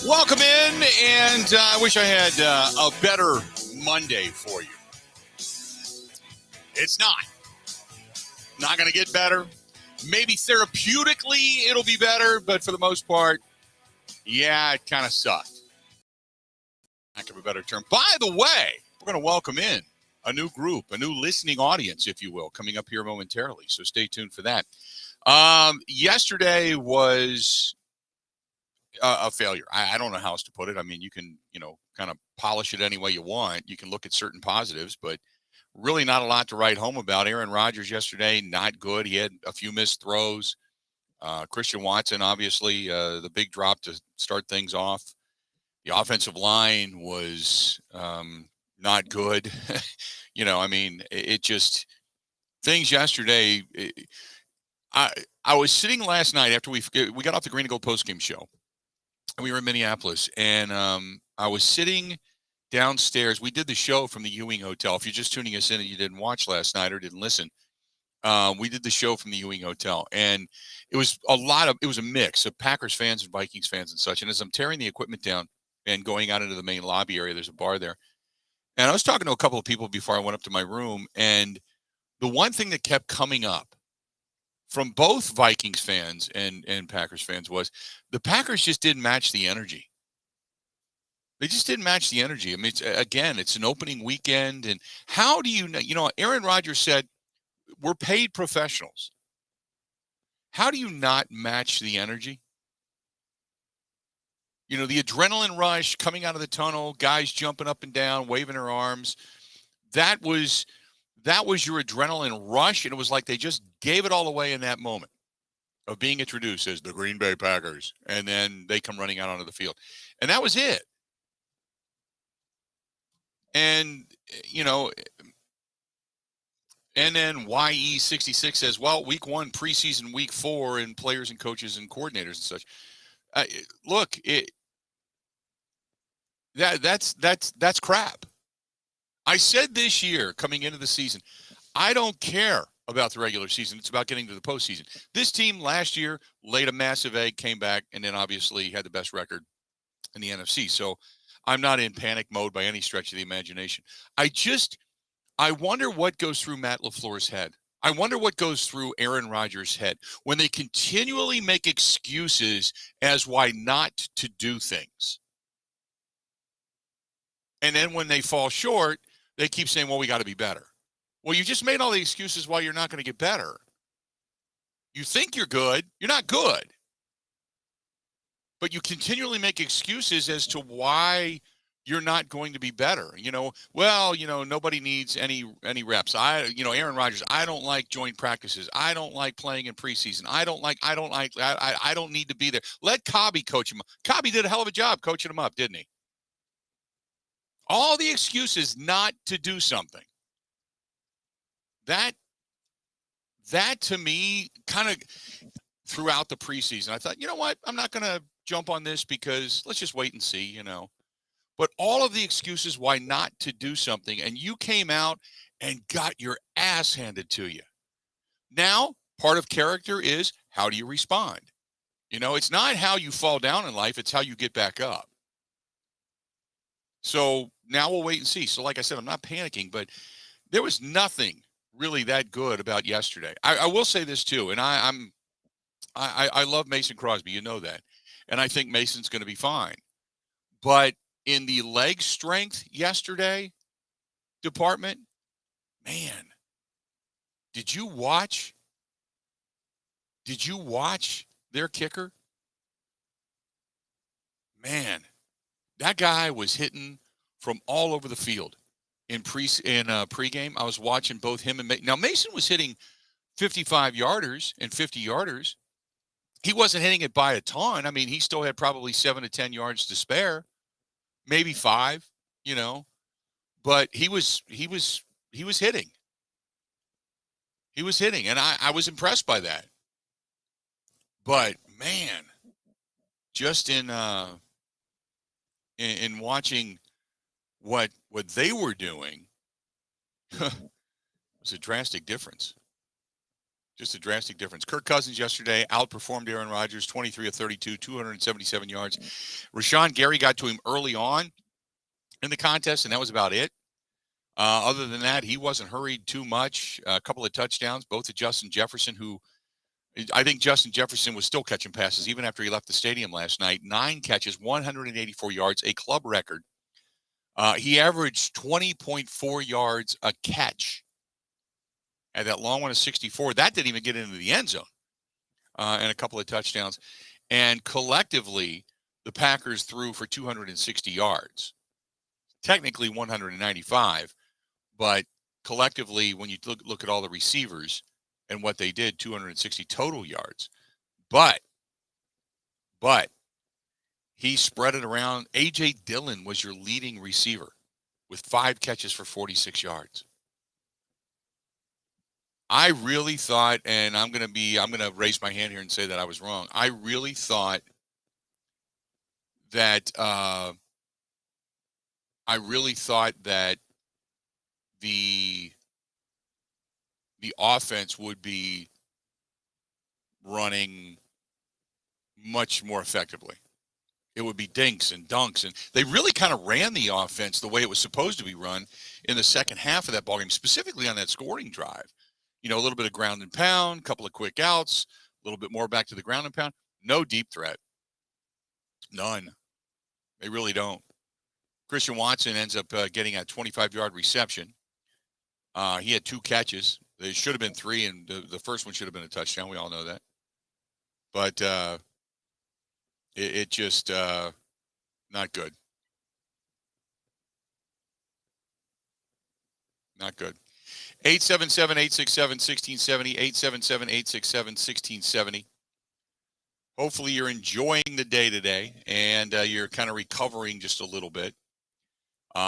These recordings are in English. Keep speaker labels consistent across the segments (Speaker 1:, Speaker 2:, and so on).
Speaker 1: Welcome in, and I wish I had a better Monday for you. It's not going to get better. Maybe therapeutically it'll be better, but for the most part, yeah, it kind of sucked. Lack of a better term. By the way, we're going to welcome in a new group, a new listening audience, if you will, coming up here momentarily. So stay tuned for that. Yesterday was a failure. I don't know how else to put it. I mean, you can, kind of polish it any way you want. You can look at certain positives, but really not a lot to write home about. Aaron Rodgers yesterday, not good. He had a few missed throws. Christian Watson, obviously, the big drop to start things off. The offensive line was not good. It just things yesterday. I was sitting last night after we got off the Green and Gold postgame show, and we were in Minneapolis, and I was sitting downstairs. We did the show from the Ewing Hotel. If you're just tuning us in and you didn't watch last night or didn't listen, we did the show from the Ewing Hotel, and it was a mix of Packers fans and Vikings fans and such. And as I'm tearing the equipment down and going out into the main lobby area, there's a bar there. And I was talking to a couple of people before I went up to my room, and the one thing that kept coming up from both Vikings fans and Packers fans was the Packers just didn't match the energy. They just didn't match the energy. I mean, it's an opening weekend, and how do you know? Aaron Rodgers said, "We're paid professionals." How do you not match the energy? The adrenaline rush coming out of the tunnel, guys jumping up and down, waving their arms. That was your adrenaline rush, and it was like they just gave it all away in that moment of being introduced as the Green Bay Packers, and then they come running out onto the field. And that was it. And, and then YE66 says, well, week 1, preseason, week 4, and players and coaches and coordinators and such. Look, that's crap. I said this year coming into the season, I don't care about the regular season. It's about getting to the postseason. This team last year laid a massive egg, came back, and then obviously had the best record in the NFC. So I'm not in panic mode by any stretch of the imagination. I wonder what goes through Matt LaFleur's head. I wonder what goes through Aaron Rodgers' head when they continually make excuses as why not to do things. And then when they fall short, they keep saying, well, we got to be better. Well, you just made all the excuses why you're not going to get better. You think you're good. You're not good. But you continually make excuses as to why you're not going to be better. Nobody needs any reps. Aaron Rodgers, I don't like joint practices. I don't like playing in preseason. I don't need to be there. Let Cobby coach him. Cobby did a hell of a job coaching him up, didn't he? All the excuses not to do something. That to me kind of throughout the preseason, I thought, you know what? I'm not going to jump on this because let's just wait and see, But all of the excuses why not to do something, and you came out and got your ass handed to you. Now, part of character is how do you respond? It's not how you fall down in life, it's how you get back up. So now we'll wait and see. So like I said, I'm not panicking, but there was nothing really that good about yesterday. I will say this too, and I love Mason Crosby, you know that. And I think Mason's going to be fine. But in the leg strength yesterday department, man, did you watch their kicker? Man, that guy was hitting from all over the field in pregame. I was watching both him and Mason. Now Mason was hitting 55-yarders and 50-yarders. He wasn't hitting it by a ton. I mean, he still had probably 7 to 10 yards to spare, maybe 5, but he was hitting. He was hitting, and I was impressed by that. But man, just in watching what they were doing, it was a drastic difference. Just a drastic difference. Kirk Cousins yesterday outperformed Aaron Rodgers, 23 of 32, 277 yards. Rashawn Gary got to him early on in the contest, and that was about it. Other than that, he wasn't hurried too much. A couple of touchdowns, both to Justin Jefferson, who I think Justin Jefferson was still catching passes even after he left the stadium last night. 9 catches, 184 yards, a club record. He averaged 20.4 yards a catch. And that long one of 64, that didn't even get into the end zone. And a couple of touchdowns. And collectively, the Packers threw for 260 yards. Technically 195, but collectively, when you look at all the receivers and what they did, 260 total yards. But he spread it around. A.J. Dillon was your leading receiver with 5 catches for 46 yards. I really thought, and I'm going to raise my hand here and say that I was wrong. I really thought that the offense would be running much more effectively. It would be dinks and dunks, and they really kind of ran the offense the way it was supposed to be run in the second half of that ballgame, specifically on that scoring drive. You know, a little bit of ground and pound, a couple of quick outs, a little bit more back to the ground and pound. No deep threat. None. They really don't. Christian Watson ends up getting a 25-yard reception. He had 2 catches. There should have been 3, and the first one should have been a touchdown. We all know that. But it just not good. Not good. 877-867-1670, 877-867-1670. Hopefully you're enjoying the day today, and you're kind of recovering just a little bit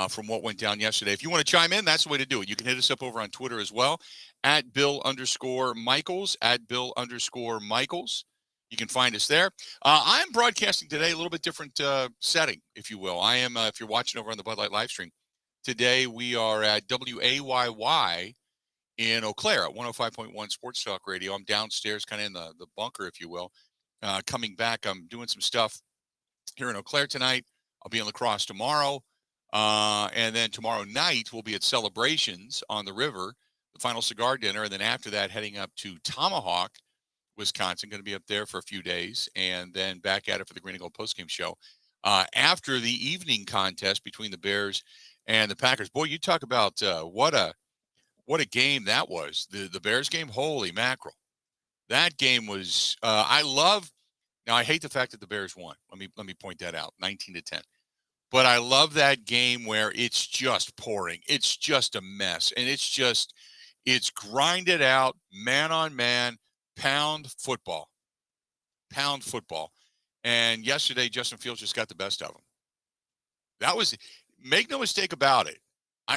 Speaker 1: from what went down yesterday. If you want to chime in, that's the way to do it. You can hit us up over on Twitter as well, at Bill_Michaels, at Bill_Michaels. You can find us there. I'm broadcasting today a little bit different setting, if you will. I am, if you're watching over on the Bud Light live stream, today we are at WAYY in Eau Claire at 105.1 Sports Talk Radio. I'm downstairs, kind of in the bunker, if you will. Coming back, I'm doing some stuff here in Eau Claire tonight. I'll be in La Crosse tomorrow. And then tomorrow night, we'll be at Celebrations on the river, the final cigar dinner. And then after that, heading up to Tomahawk, Wisconsin. Going to be up there for a few days. And then back at it for the Green and Gold postgame show. After the evening contest between the Bears and the Packers. Boy, you talk about what a game that was. The Bears game, holy mackerel. That game was now I hate the fact that the Bears won. Let me point that out. 19-10. But I love that game where it's just pouring. It's just a mess. And it's grinded out, man on man, pound football. Pound football. And yesterday, Justin Fields just got the best of them. Make no mistake about it.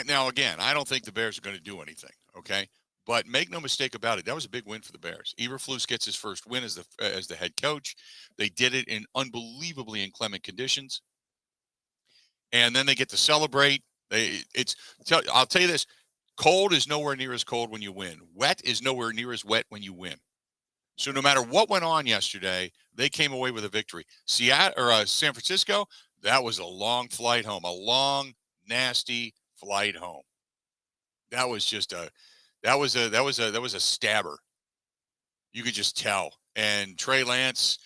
Speaker 1: Now, again, I don't think the Bears are going to do anything, okay? But make no mistake about it, that was a big win for the Bears. Eberflus gets his first win as the head coach. They did it in unbelievably inclement conditions. And then they get to celebrate. I'll tell you this, cold is nowhere near as cold when you win. Wet is nowhere near as wet when you win. So no matter what went on yesterday, they came away with a victory. San Francisco, that was a long flight home, a long, nasty flight home. That was just a stabber. You could just tell. And Trey Lance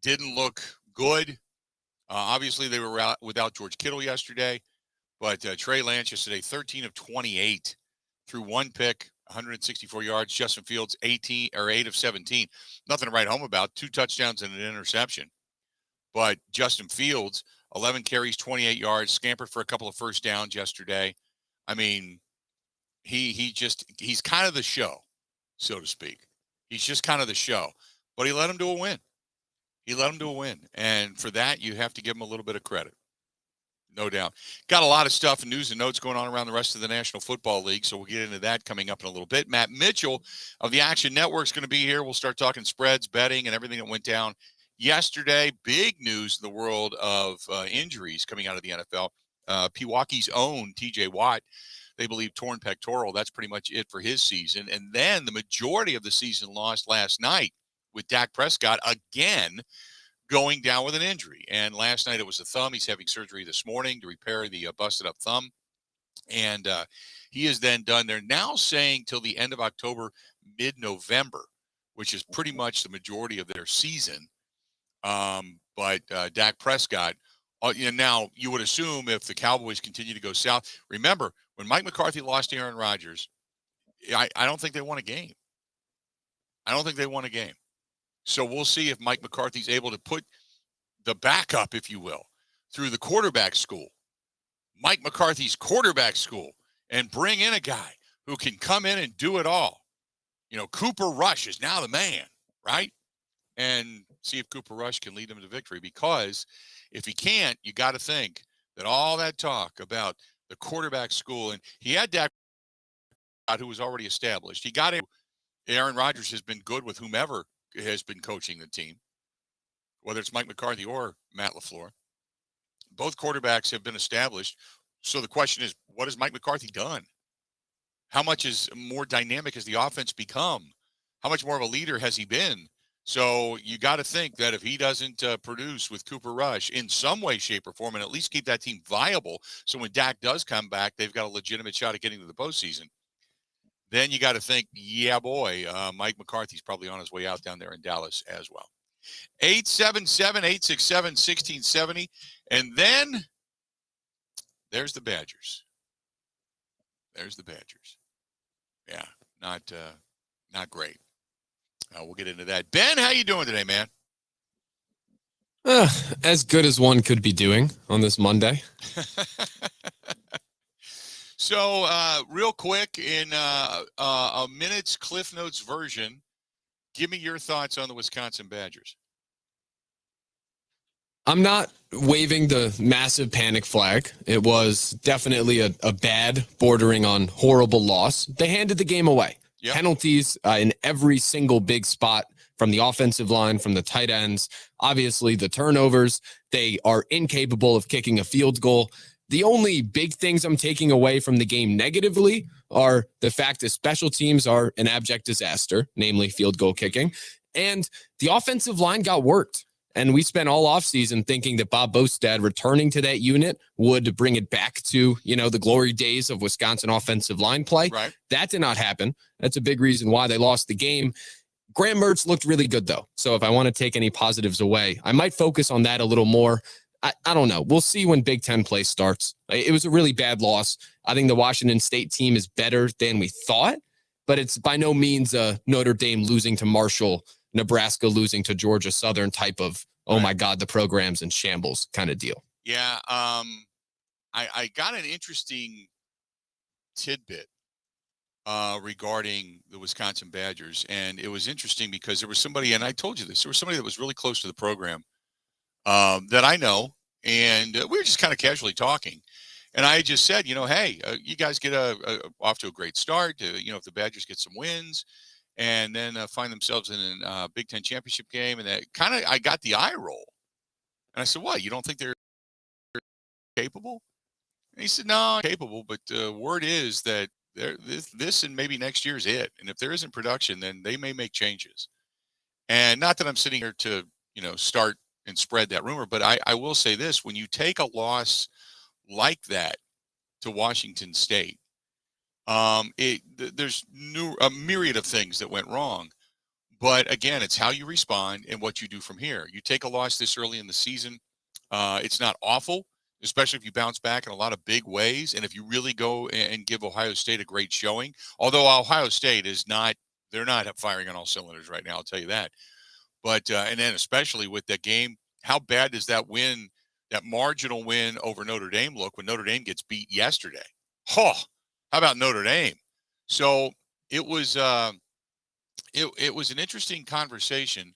Speaker 1: didn't look good. Obviously, they were without George Kittle yesterday, but Trey Lance yesterday, 13 of 28, threw 1 pick, 164 yards. Justin Fields, 8 of 17. Nothing to write home about. 2 touchdowns and an interception. But Justin Fields, 11 carries, 28 yards, scampered for a couple of first downs yesterday. I mean, he's kind of the show, so to speak. He's just kind of the show. But he led him to a win. And for that, you have to give him a little bit of credit. No doubt. Got a lot of stuff and news and notes going on around the rest of the National Football League, so we'll get into that coming up in a little bit. Matt Mitchell of the Action Network is going to be here. We'll start talking spreads, betting, and everything that went down yesterday. Big news in the world of injuries coming out of the NFL. Pewockee's own TJ Watt they believe torn pectoral. That's pretty much it for his season. And then the majority of the season lost last night with Dak Prescott again going down with an injury. And last night it was a thumb. He's having surgery this morning to repair the busted up thumb. And he is then done. They're now saying till the end of October, mid-November, which is pretty much the majority of their season. But Dak Prescott, now you would assume if the Cowboys continue to go south. Remember, when Mike McCarthy lost to Aaron Rodgers, I don't think they won a game. I don't think they won a game. So we'll see if Mike McCarthy's able to put the backup, if you will, through the quarterback school, Mike McCarthy's quarterback school, and bring in a guy who can come in and do it all. Cooper Rush is now the man, right? And see if Cooper Rush can lead them to victory, because if he can't, you got to think that all that talk about the quarterback school, and he had Dak, who was already established. He got Aaron Rodgers has been good with whomever has been coaching the team, whether it's Mike McCarthy or Matt LaFleur. Both quarterbacks have been established. So the question is, what has Mike McCarthy done? How much is more dynamic has the offense become? How much more of a leader has he been? So you got to think that if he doesn't produce with Cooper Rush in some way, shape, or form, and at least keep that team viable, so when Dak does come back, they've got a legitimate shot at getting to the postseason. Then you got to think, yeah, boy, Mike McCarthy's probably on his way out down there in Dallas as well. 877-867-1670. And then there's the Badgers. Yeah, not great. We'll get into that. Ben, how you doing today, man?
Speaker 2: As good as one could be doing on this Monday.
Speaker 1: So, real quick, in a minute's Cliff Notes version, give me your thoughts on the Wisconsin Badgers.
Speaker 2: I'm not waving the massive panic flag. It was definitely a bad, bordering on horrible loss. They handed the game away. Yep. Penalties in every single big spot, from the offensive line, from the tight ends, obviously the turnovers. They are incapable of kicking a field goal. The only big things I'm taking away from the game negatively are the fact that special teams are an abject disaster, namely field goal kicking, and the offensive line got worked. And we spent all offseason thinking that Bob Bostad returning to that unit would bring it back to, the glory days of Wisconsin offensive line play.
Speaker 1: Right. That
Speaker 2: did not happen. That's a big reason why they lost the game. Graham Mertz looked really good, though. So if I want to take any positives away, I might focus on that a little more. I don't know. We'll see when Big Ten play starts. It was a really bad loss. I think the Washington State team is better than we thought, but it's by no means a Notre Dame losing to Marshall, Nebraska losing to Georgia Southern type of, oh my God, the program's in shambles kind of deal.
Speaker 1: Yeah. I got an interesting tidbit regarding the Wisconsin Badgers. And it was interesting because there was somebody, and I told you this, there was somebody that was really close to the program that I know. And we were just kind of casually talking. And I just said, hey, you guys get off to a great start. If the Badgers get some wins, and then find themselves in a Big Ten championship game. And that kind of, I got the eye roll. And I said, what, you don't think they're capable? And he said, no, capable, but the word is that this and maybe next year's it. And if there isn't production, then they may make changes. And not that I'm sitting here to, start and spread that rumor, but I will say this, when you take a loss like that to Washington State, there's a myriad of things that went wrong, but again, it's how you respond and what you do from here. You take a loss this early in the season. It's not awful, especially if you bounce back in a lot of big ways. And if you really go and give Ohio State a great showing, although Ohio State they're not firing on all cylinders right now. I'll tell you that. But, and then especially with that game, how bad does that marginal win over Notre Dame look when Notre Dame gets beat yesterday? How about Notre Dame? So it was it was an interesting conversation,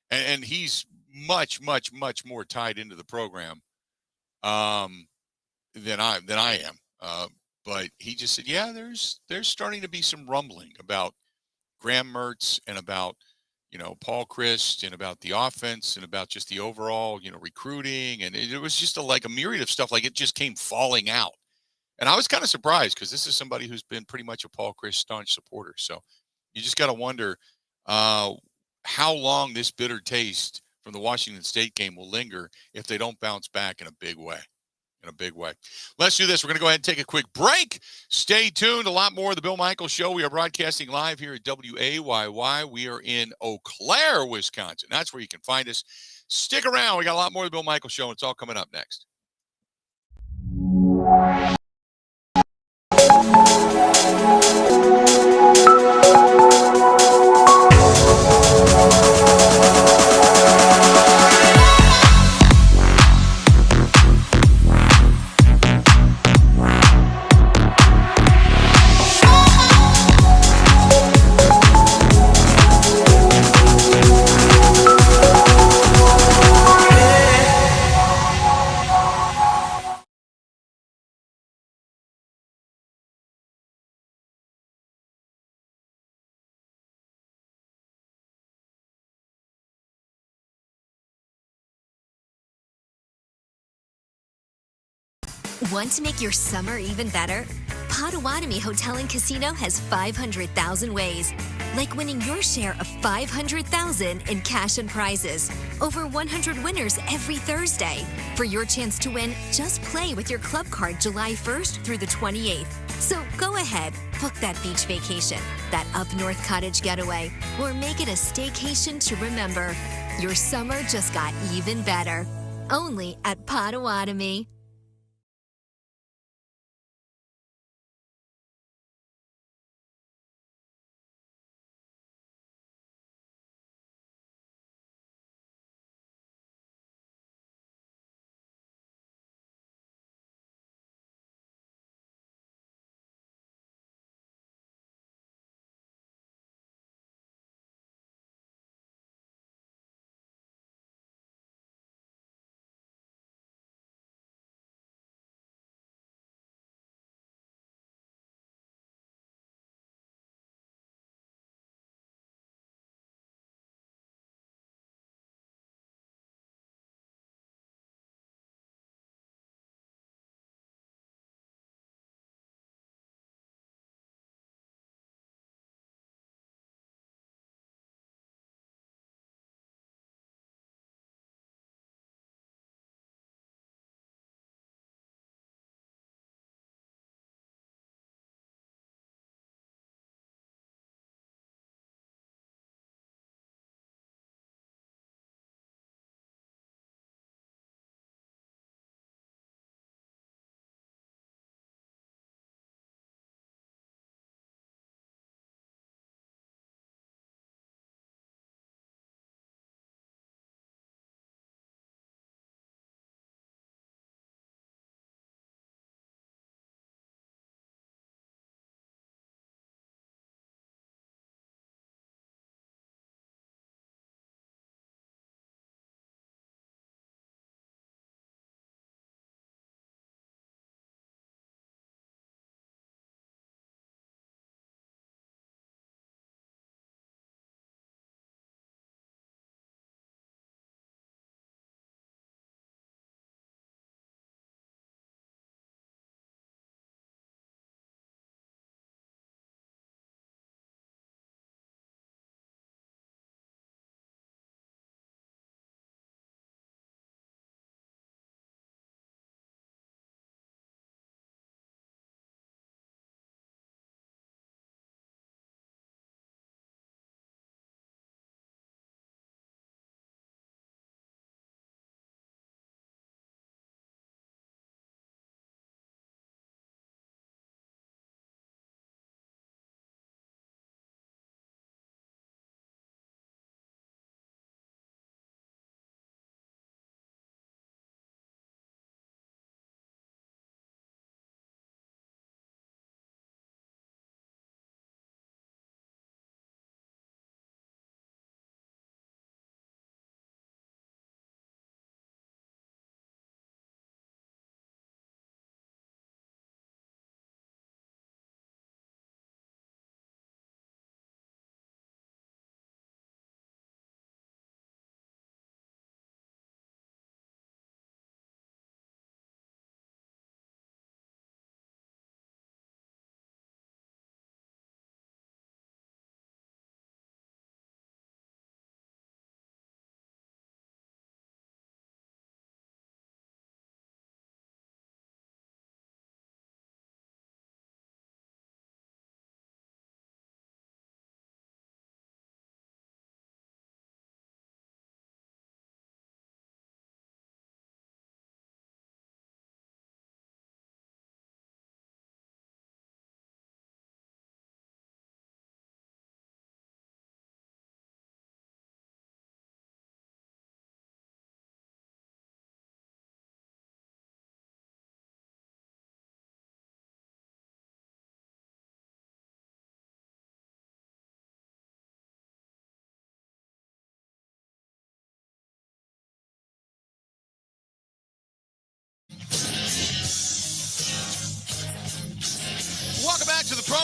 Speaker 1: and he's much, much, much more tied into the program than I am. But he just said, yeah, there's starting to be some rumbling about Graham Mertz and about Paul Chryst and about the offense and about just the overall recruiting, and it was just like a myriad of stuff. Like it just came falling out. And I was kind of surprised because this is somebody who's been pretty much a Paul Chris staunch supporter. So you just got to wonder uh, how long this bitter taste from the Washington State game will linger if they don't bounce back in a big way. Let's do this. We're going to go ahead and take a quick break. Stay tuned. A lot more of the Bill Michaels Show. We are broadcasting live here at WAYY. We are in Eau Claire, Wisconsin. That's where you can find us. Stick around. We got a lot more of the Bill Michaels Show, and it's all coming up next.
Speaker 3: Want to make your summer even better? Potawatomi Hotel and Casino has 500,000 ways, like winning your share of 500,000 in cash and prizes. Over 100 winners every Thursday. For your chance to win, just play with your club card July 1st through the 28th. So go ahead, book that beach vacation, that up north cottage getaway, or make it a staycation to remember. Your summer just got even better. Only at Potawatomi.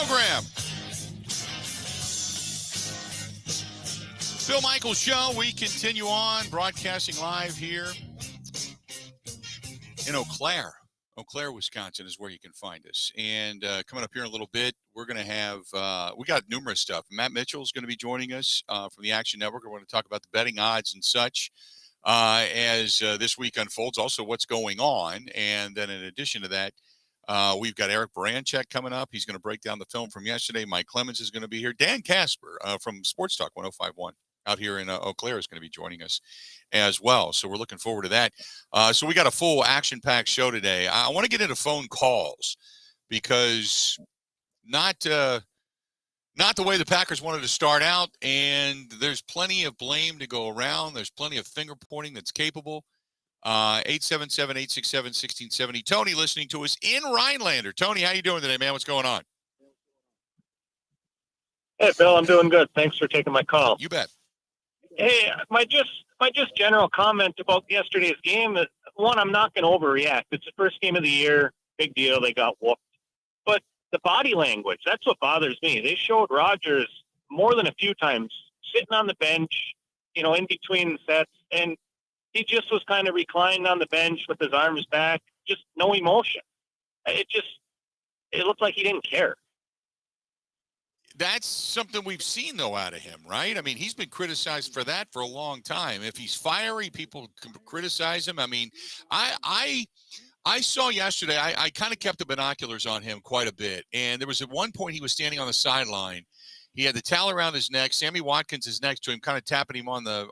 Speaker 1: program. Bill Michaels Show. We continue on broadcasting live here in Eau Claire. Eau Claire, Wisconsin is where you can find us. And coming up here in a little bit, we're going to have, we got numerous stuff. Matt Mitchell is going to be joining us from the Action Network. We're going to talk about the betting odds and such as this week unfolds, also what's going on. And then in addition to that, we've got Eric Baranchek coming up. He's going to break down the film from yesterday. Mike Clemens is going to be here. Dan Casper from Sports Talk 105.1 out here in Eau Claire is going to be joining us as well. So we're looking forward to that. So we got a full action-packed show today. I want to get into phone calls because not the way the Packers wanted to start out, and there's plenty of blame to go around. There's plenty of finger pointing that's capable. 877-867-1670. Tony listening to us in Rhinelander. Tony, how you doing today, man? What's going on?
Speaker 4: Hey, Bill, I'm doing good. Thanks for taking my call.
Speaker 1: You bet.
Speaker 4: Hey, my general comment about yesterday's game is, one, I'm not going to overreact. It's the first game of the year. Big deal. They got whooped. But the body language, that's what bothers me. They showed Rodgers more than a few times sitting on the bench, in between sets, and he just was kind of reclined on the bench with his arms back, just no emotion. It looked like he didn't care.
Speaker 1: That's something we've seen, though, out of him, right? I mean, he's been criticized for that for a long time. If he's fiery, people can criticize him. I mean, I saw yesterday, I kind of kept the binoculars on him quite a bit. And there was at one point he was standing on the sideline. He had the towel around his neck. Sammy Watkins is next to him, kind of tapping him on the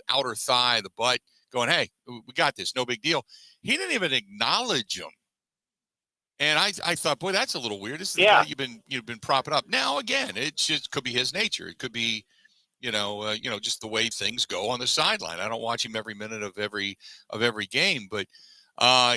Speaker 1: outer thigh, the butt, going, "Hey, we got this. No big deal." He didn't even acknowledge him. And I thought, boy, that's a little weird. This is the guy you've been propping up. Now, again, it just could be his nature. It could be, just the way things go on the sideline. I don't watch him every minute of every game, but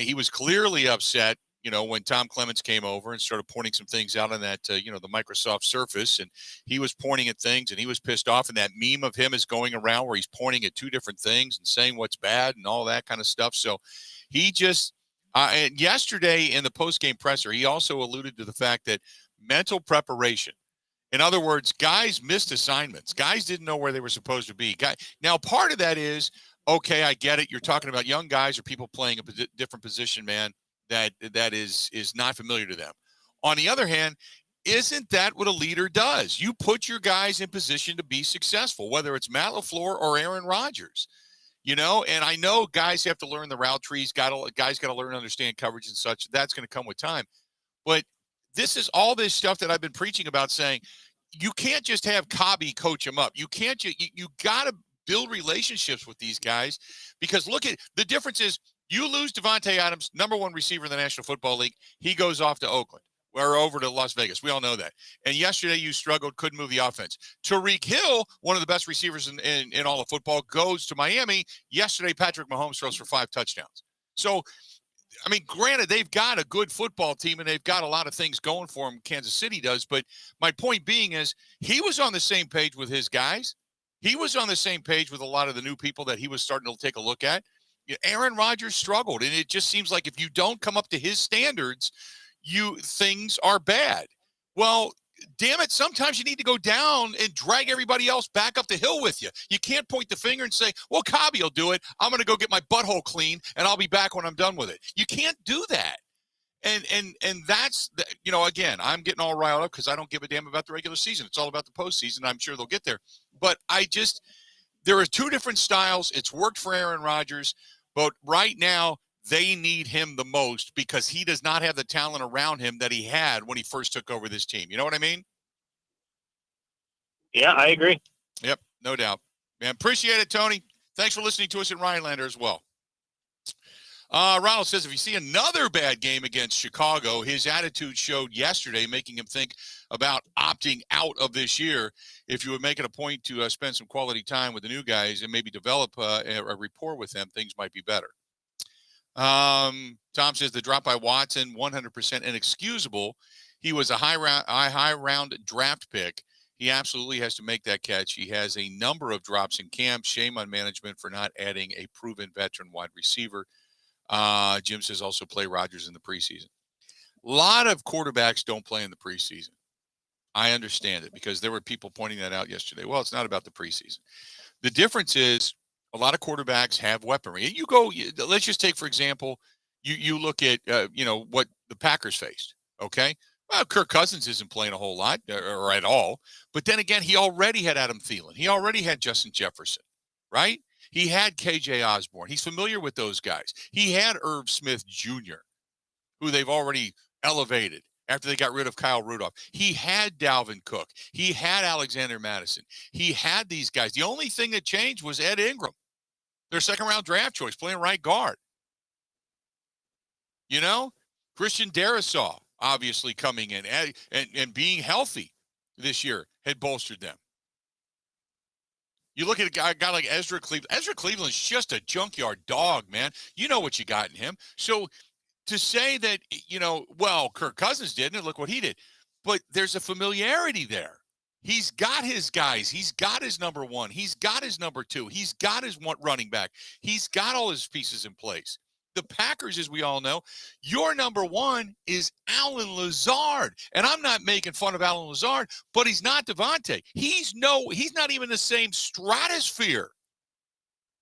Speaker 1: he was clearly upset, when Tom Clements came over and started pointing some things out on that, the Microsoft Surface, and he was pointing at things and he was pissed off. And that meme of him is going around where he's pointing at two different things and saying what's bad and all that kind of stuff. So he just. And yesterday in the post-game presser, he also alluded to the fact that mental preparation, in other words, guys missed assignments. Guys didn't know where they were supposed to be. Now, part of that is, okay, I get it. You're talking about young guys or people playing a different position, man, that is not familiar to them. On the other hand, isn't that what a leader does? You put your guys in position to be successful, whether it's Matt LaFleur or Aaron Rodgers. And I know guys have to learn the route trees. Guys got to learn to understand coverage and such. That's going to come with time. But this is all this stuff that I've been preaching about, saying you can't just have Cobby coach them up. You can't. You got to build relationships with these guys, because look at the difference is you lose Devontae Adams, number one receiver in the National Football League. He goes off to Oakland. Or over to Las Vegas. We all know that. And yesterday you struggled, couldn't move the offense. Tyreek Hill, one of the best receivers in all of football, goes to Miami. Yesterday, Patrick Mahomes throws for 5 touchdowns. So, I mean, granted, they've got a good football team and they've got a lot of things going for them. Kansas City does. But my point being is he was on the same page with his guys. He was on the same page with a lot of the new people that he was starting to take a look at. Aaron Rodgers struggled. And it just seems like if you don't come up to his standards, things are bad. Well, damn it, sometimes you need to go down and drag everybody else back up the hill with you. You can't point the finger and say, well, Cobby will do it. I'm going to go get my butthole clean and I'll be back when I'm done with it. You can't do that. And that's, again, I'm getting all riled up because I don't give a damn about the regular season. It's all about the postseason. I'm sure they'll get there. But there are two different styles. It's worked for Aaron Rodgers, but right now, they need him the most because he does not have the talent around him that he had when he first took over this team. You know what I mean?
Speaker 4: Yeah, I agree.
Speaker 1: Yep, no doubt. Man, appreciate it, Tony. Thanks for listening to us in Rhinelander as well. Ronald says if you see another bad game against Chicago, his attitude showed yesterday, making him think about opting out of this year. If you would make it a point to spend some quality time with the new guys and maybe develop a rapport with them, things might be better. Tom says the drop by Watson, 100% inexcusable. He was a high round draft pick. He absolutely has to make that catch. He has a number of drops in camp. Shame on management for not adding a proven veteran wide receiver. Jim says also play Rodgers in the preseason. A lot of quarterbacks don't play in the preseason. I understand it because there were people pointing that out yesterday. Well, it's not about the preseason. The difference is a lot of quarterbacks have weaponry. You go, let's just take, for example, you look at, what the Packers faced. Okay. Well, Kirk Cousins isn't playing a whole lot or at all. But then again, he already had Adam Thielen. He already had Justin Jefferson, right? He had KJ Osborne. He's familiar with those guys. He had Irv Smith Jr., who they've already elevated after they got rid of Kyle Rudolph. He had Dalvin Cook. He had Alexander Madison. He had these guys. The only thing that changed was Ed Ingram, their second-round draft choice, playing right guard. Christian Darrisaw, obviously coming in and being healthy this year had bolstered them. You look at a guy like Ezra Cleveland. Ezra Cleveland's just a junkyard dog, man. You know what you got in him. So to say that, Kirk Cousins didn't, and look what he did. But there's a familiarity there. He's got his guys. He's got his number one. He's got his number two. He's got his one running back. He's got all his pieces in place. The Packers, as we all know, your number one is Allen Lazard. And I'm not making fun of Allen Lazard, but he's not Devontae. He's not even the same stratosphere.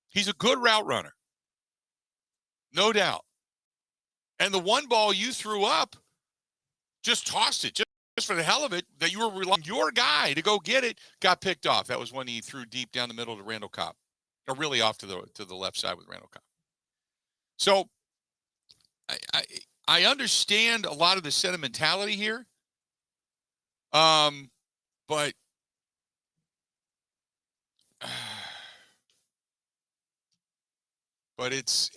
Speaker 1: He's a good route runner. No doubt. And the one ball you threw up, just tossed it, just for the hell of it, that you were relying on your guy to go get it, got picked off. That was when he threw deep down the middle to Randall Cobb, or really off to the left side with Randall Cobb. So I understand a lot of the sentimentality here, but it's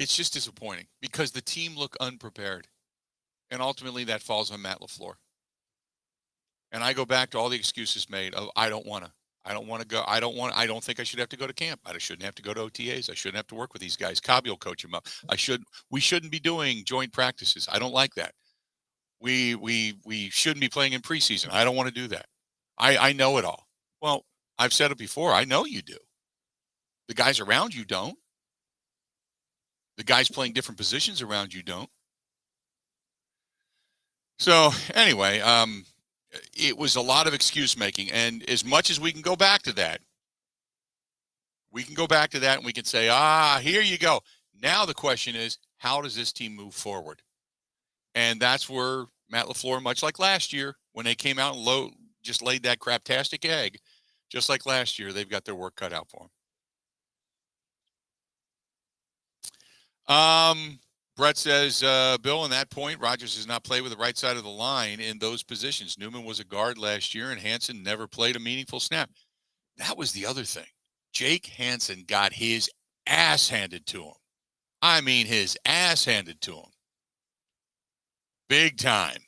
Speaker 1: just disappointing because the team looked unprepared, and ultimately that falls on Matt LaFleur. And I go back to all the excuses made of I don't want to go. I don't think I should have to go to camp. I shouldn't have to go to OTAs. I shouldn't have to work with these guys. Cobby will coach them up. We shouldn't be doing joint practices. I don't like that. We shouldn't be playing in preseason. I don't want to do that. I know it all. Well, I've said it before. I know you do. The guys around you don't. The guys playing different positions around you don't. So anyway, it was a lot of excuse making. And as much as we can go back to that, and we can say, here you go. Now the question is, how does this team move forward? And that's where Matt LaFleur, much like last year, when they came out and just laid that craptastic egg, just like last year, they've got their work cut out for them. Brett says, Bill, on that point, Rodgers does not play with the right side of the line in those positions. Newman was a guard last year, and Hansen never played a meaningful snap. That was the other thing. Jake Hansen got his ass handed to him. I mean, his ass handed to him. Big time.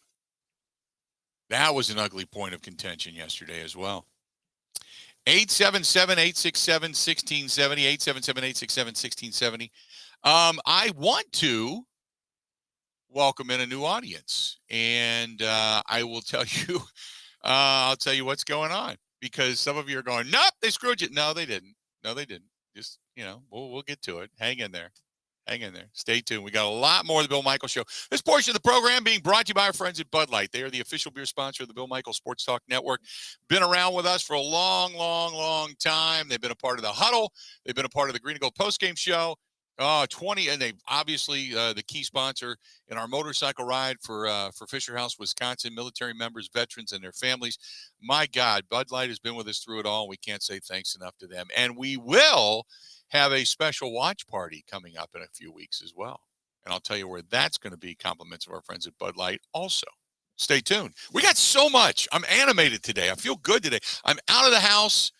Speaker 1: That was an ugly point of contention yesterday as well. 877-867-1670, 877-867-1670. I want to welcome in a new audience, and I will tell you, I'll tell you what's going on, because some of you are going, nope, they screwed you. No, they didn't. Just, we'll get to it. Hang in there. Stay tuned. We got a lot more of the Bill Michaels Show. This portion of the program being brought to you by our friends at Bud Light. They are the official beer sponsor of the Bill Michaels Sports Talk Network. Been around with us for a long, long, long time. They've been a part of the Huddle. They've been a part of the Green and Gold postgame show. 20, and they obviously the key sponsor in our motorcycle ride for Fisher House, Wisconsin, military members, veterans, and their families. My God, Bud Light has been with us through it all. We can't say thanks enough to them. And we will have a special watch party coming up in a few weeks as well. And I'll tell you where that's going to be, compliments of our friends at Bud Light also. Stay tuned. We got so much. I'm animated today. I feel good today. I'm out of the house.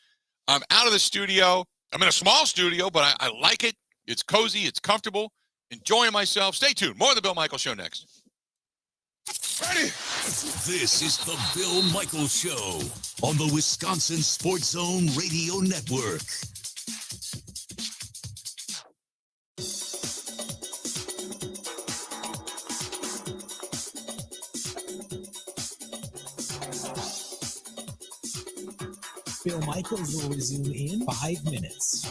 Speaker 1: I'm out of the studio. I'm in a small studio, but I like it. It's cozy. It's comfortable. Enjoying myself. Stay tuned. More of the Bill Michaels Show next.
Speaker 5: Ready? This is the Bill Michaels Show on the Wisconsin Sports Zone Radio Network.
Speaker 6: Bill Michaels will resume in 5 minutes.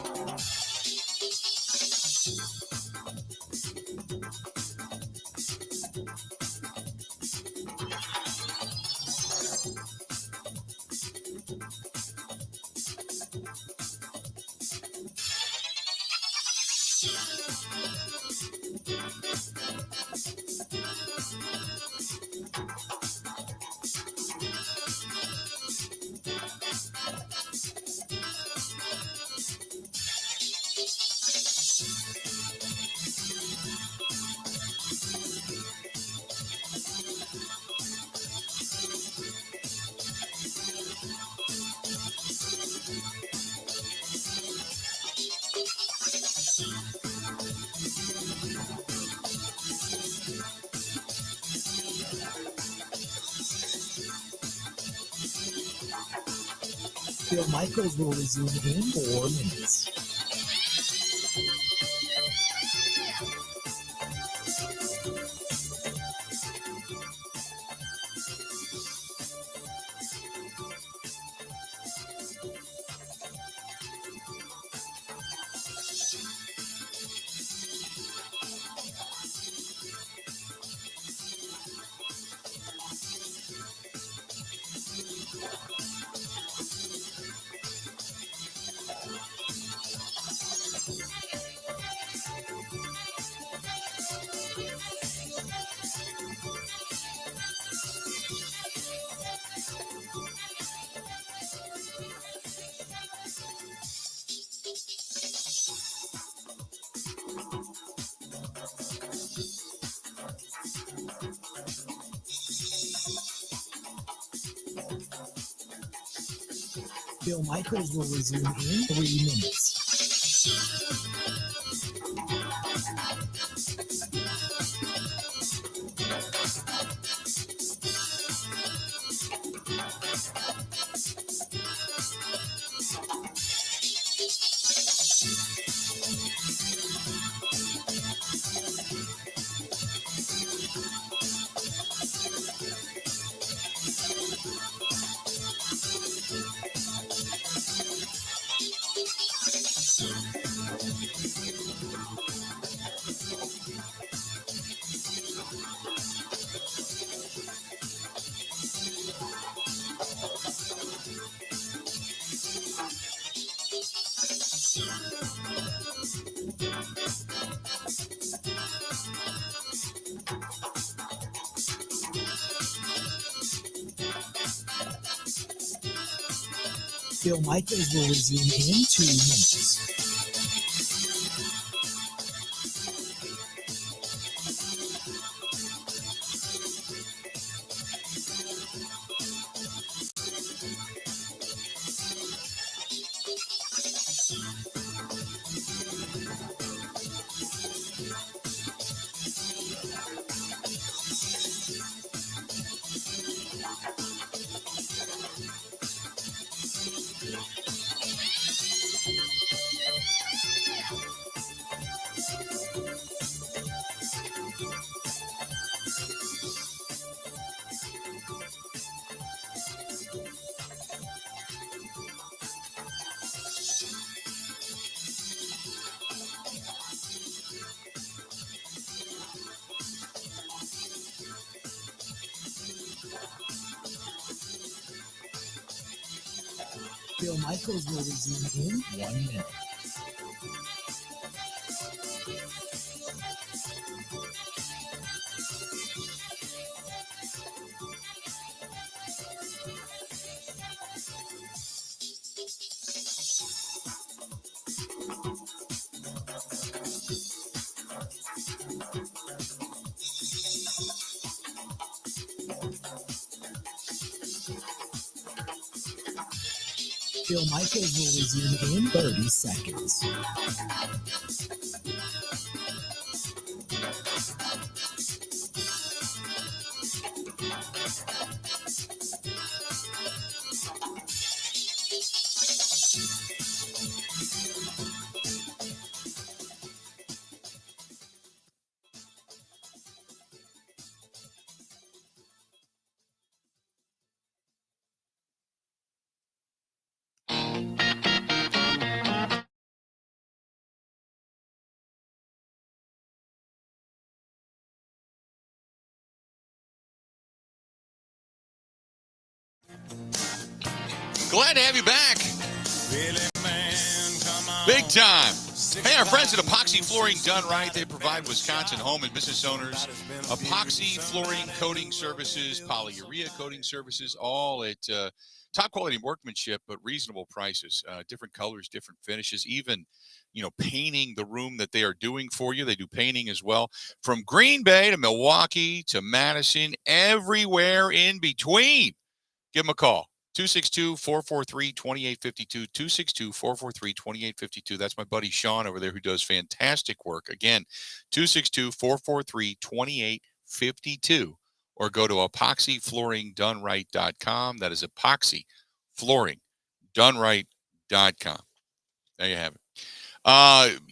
Speaker 6: Bill Michaels will resume in 4 minutes. Bill Michaels will resume in 3 minutes. Bill Michaels will resume in 2 minutes. Bill Michaels will resume in 1 minute. Bill Michaels will resume in 30 seconds.
Speaker 1: Glad to have you back. Big time. Hey, our friends at Epoxy Flooring Done Right. They provide Wisconsin home and business owners epoxy flooring coating services, polyurea coating services, all at top quality workmanship, but reasonable prices. Different colors, different finishes, even, painting the room that they are doing for you. They do painting as well. From Green Bay to Milwaukee to Madison, everywhere in between. Give them a call. 262-443-2852, 262-443-2852. That's my buddy Sean over there who does fantastic work. Again, 262-443-2852, or go to epoxyflooringdoneright.com. That is epoxyflooringdoneright.com. There you have it.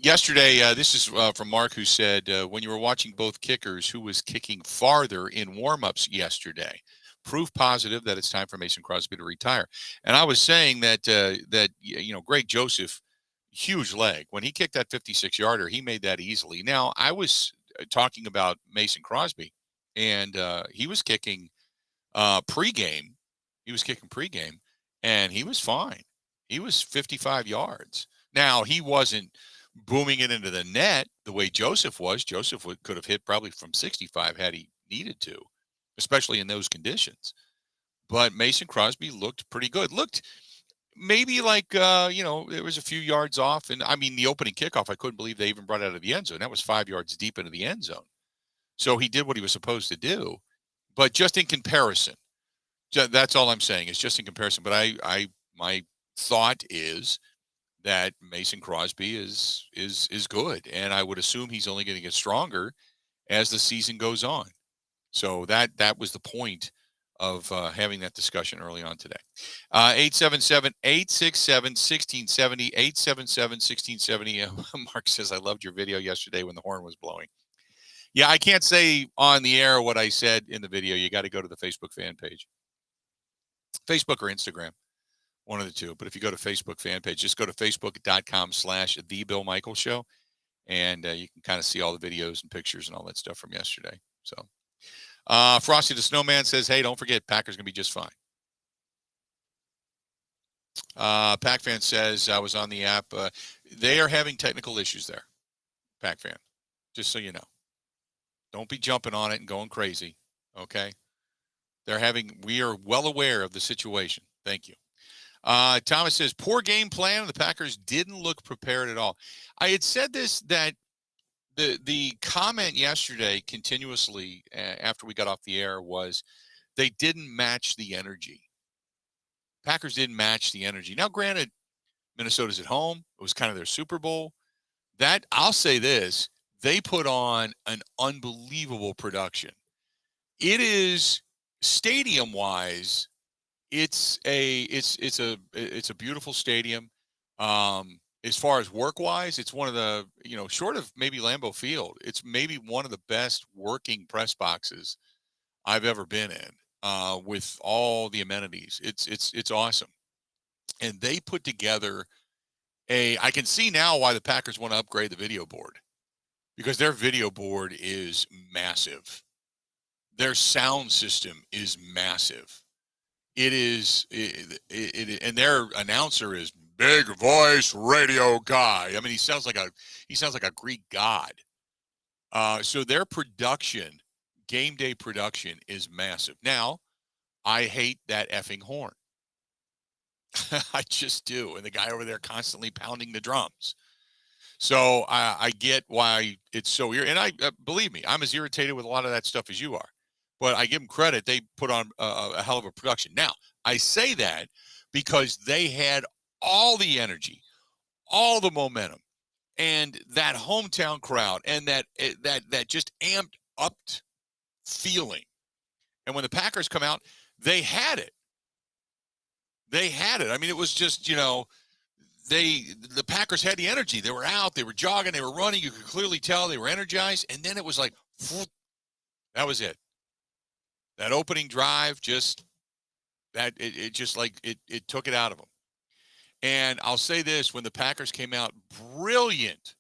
Speaker 1: Yesterday, this is from Mark, who said, when you were watching both kickers, who was kicking farther in warm-ups yesterday? Proof positive that it's time for Mason Crosby to retire. And I was saying that Greg Joseph, huge leg. When he kicked that 56-yarder, he made that easily. Now, I was talking about Mason Crosby, and he was kicking pregame. He was kicking pregame, and he was fine. He was 55 yards. Now, he wasn't booming it into the net the way Joseph was. Joseph could have hit probably from 65 had he needed to, especially in those conditions. But Mason Crosby looked pretty good. Looked maybe like, there was a few yards off. And, I mean, the opening kickoff, I couldn't believe they even brought it out of the end zone. That was 5 yards deep into the end zone. So he did what he was supposed to do. But just in comparison, that's all I'm saying. It's just in comparison. But my thought is that Mason Crosby is good. And I would assume he's only going to get stronger as the season goes on. So that was the point of having that discussion early on today. 877-867-1670, 877-1670. Mark says, I loved your video yesterday when the horn was blowing. Yeah, I can't say on the air what I said in the video. You got to go to the Facebook fan page. Facebook or Instagram, one of the two. But if you go to Facebook fan page, just go to facebook.com/The Bill Michael Show, and you can kind of see all the videos and pictures and all that stuff from yesterday. So. Frosty the Snowman says, hey, don't forget, Packers going to be just fine. Pack Fan says, I was on the app. They are having technical issues there, Pack Fan, just so you know. Don't be jumping on it and going crazy, okay? We are well aware of the situation. Thank you. Thomas says, poor game plan. The Packers didn't look prepared at all. I had said this, that the comment yesterday continuously after we got off the air was they didn't match the energy. Packers didn't match the energy. Now, granted, Minnesota's at home. It was kind of their Super Bowl. That, I'll say this, they put on an unbelievable production. It is, stadium-wise, it's a beautiful stadium. As far as work-wise, it's one of the, short of maybe Lambeau Field, it's maybe one of the best working press boxes I've ever been in, with all the amenities. It's awesome. And they put together I can see now why the Packers want to upgrade the video board, because their video board is massive. Their sound system is massive. It is, and their announcer is big voice radio guy. I mean, he sounds like a Greek god. So their production, game day production, is massive. Now, I hate that effing horn. I just do. And the guy over there constantly pounding the drums. So I get why it's so irritating. And believe me, I'm as irritated with a lot of that stuff as you are. But I give them credit. They put on a hell of a production. Now, I say that because they had all the energy, all the momentum, and that hometown crowd, and that just amped up feeling. And when the Packers come out, they had it. They had it. I mean, it was just, the Packers had the energy. They were out, they were jogging, they were running. You could clearly tell they were energized. And then it was like, that was it. That opening drive it took it out of them. And I'll say this, when the Packers came out, brilliant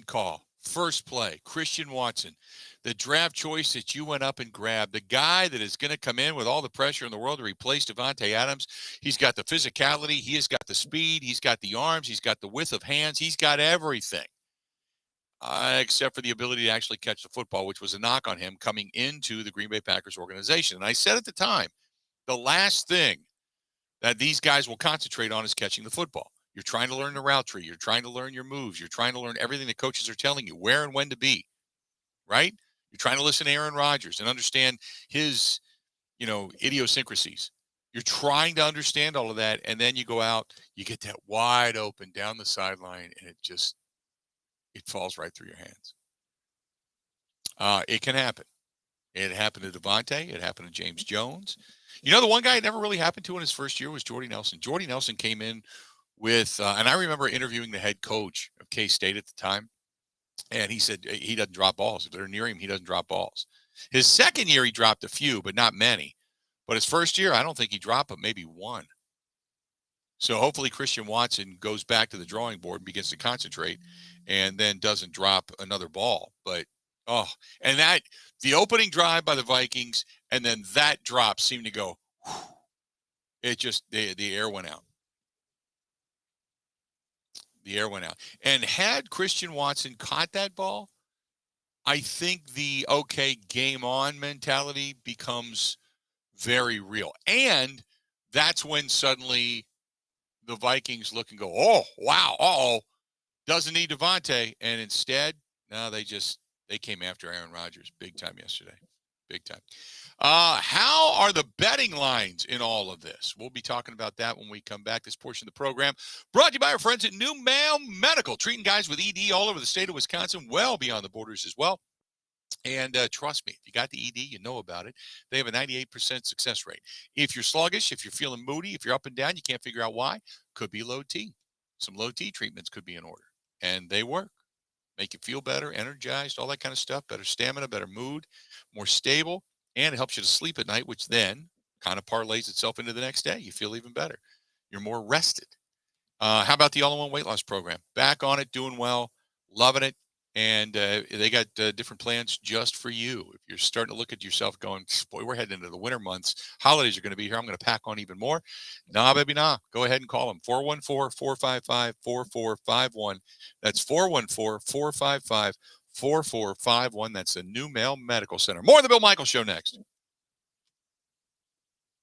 Speaker 1: call First play, Christian Watson, the draft choice that you went up and grabbed, the guy that is going to come in with all the pressure in the world to replace Devontae Adams. He's got the physicality. He has got the speed. He's got the arms. He's got the width of hands. He's got everything, except for the ability to actually catch the football, which was a knock on him coming into the Green Bay Packers organization. And I said at the time, the last thing that these guys will concentrate on is catching the football. You're trying to learn the route tree. You're trying to learn your moves. You're trying to learn everything the coaches are telling you, where and when to be, right? You're trying to listen to Aaron Rodgers and understand his, idiosyncrasies. You're trying to understand all of that, and then you go out, you get that wide open down the sideline, and it falls right through your hands. It can happen. It happened to Devontae. It happened to James Jones. The one guy it never really happened to in his first year was Jordy Nelson. Jordy Nelson came in with, and I remember interviewing the head coach of K-State at the time, and he said he doesn't drop balls. If they're near him, he doesn't drop balls. His second year, he dropped a few, but not many. But his first year, I don't think he dropped but maybe one. So hopefully Christian Watson goes back to the drawing board and begins to concentrate and then doesn't drop another ball. But, and the opening drive by the Vikings and then that drop seemed to go, it just, the air went out. The air went out. And had Christian Watson caught that ball, I think the game on mentality becomes very real. And that's when suddenly the Vikings look and go, oh, wow, doesn't need Devontae. And instead, no, they came after Aaron Rodgers big time yesterday. Big time. How are the betting lines in all of this? We'll be talking about that when we come back. This portion of the program brought to you by our friends at New Mail Medical, treating guys with ED all over the state of Wisconsin, well beyond the borders as well. And trust me, if you got the ED, you know about it. They have a 98% success rate. If you're sluggish, if you're feeling moody, if you're up and down, you can't figure out why, could be low T. Some low T treatments could be in order. And they work. Make you feel better, energized, all that kind of stuff, better stamina, better mood, more stable, and it helps you to sleep at night, which then kind of parlays itself into the next day. You feel even better. You're more rested. How about the all-in-one weight loss program? Back on it, doing well, loving it, and they got different plans just for you. If you're starting to look at yourself going, boy, we're heading into the winter months. Holidays are going to be here. I'm going to pack on even more. Nah, baby, nah. Go ahead and call them. 414-455-4451. That's 414-455-4451. That's the New Mail Medical Center. More of the Bill Michaels Show next.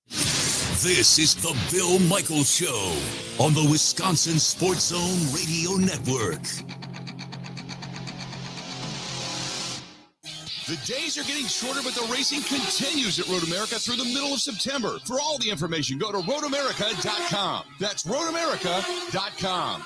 Speaker 5: This is the Bill Michaels Show on the Wisconsin Sports Zone Radio Network.
Speaker 7: The days are getting shorter, but the racing continues at Road America through the middle of September. For all the information, go to roadamerica.com. That's roadamerica.com.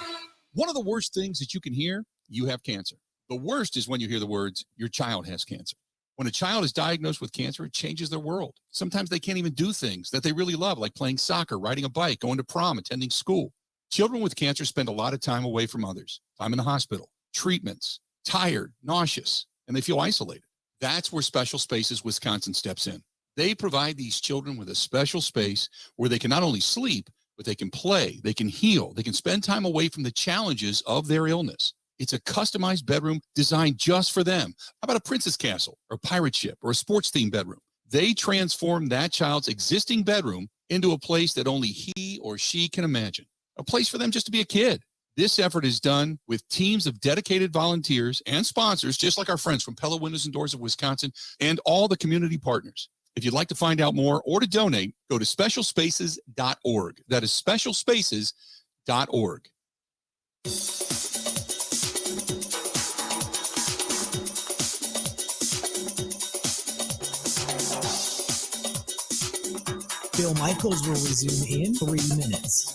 Speaker 7: One of the worst things that you can hear, you have cancer. The worst is when you hear the words, your child has cancer. When a child is diagnosed with cancer, it changes their world. Sometimes they can't even do things that they really love, like playing soccer, riding a bike, going to prom, attending school. Children with cancer spend a lot of time away from others, time in the hospital, treatments, tired, nauseous, and they feel isolated. That's where Special Spaces Wisconsin steps in. They provide these children with a special space where they can not only sleep, but they can play, they can heal, they can spend time away from the challenges of their illness. It's a customized bedroom designed just for them. How about a princess castle or a pirate ship or a sports-themed bedroom? They transform that child's existing bedroom into a place that only he or she can imagine, a place for them just to be a kid. This effort is done with teams of dedicated volunteers and sponsors, just like our friends from Pella Windows and Doors of Wisconsin and all the community partners. If you'd like to find out more or to donate, go to specialspaces.org. That is specialspaces.org.
Speaker 6: Bill Michaels will resume in 3 minutes.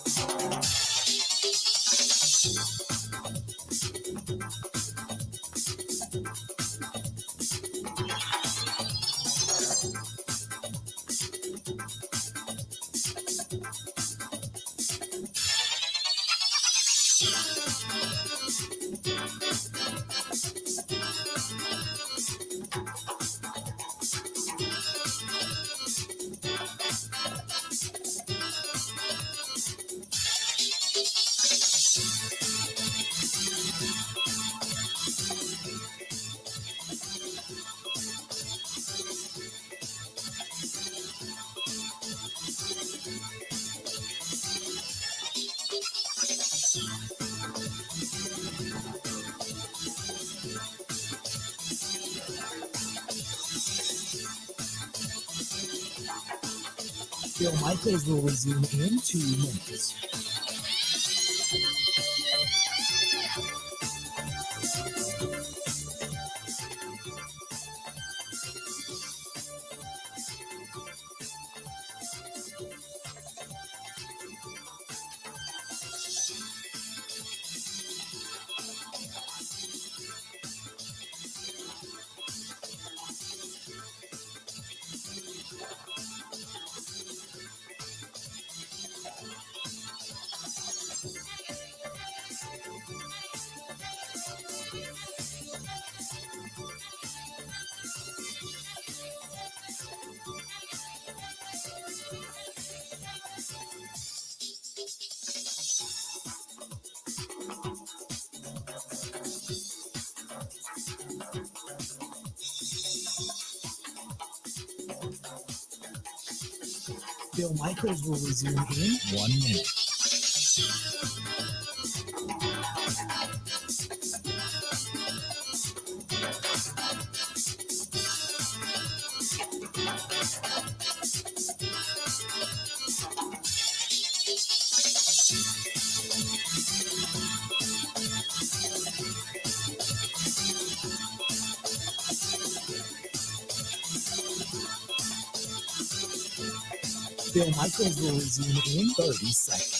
Speaker 6: Bill Michaels will resume in 2 minutes. Bill Michaels will resume in 1 minute. Bill Michaels will resume in 30 seconds.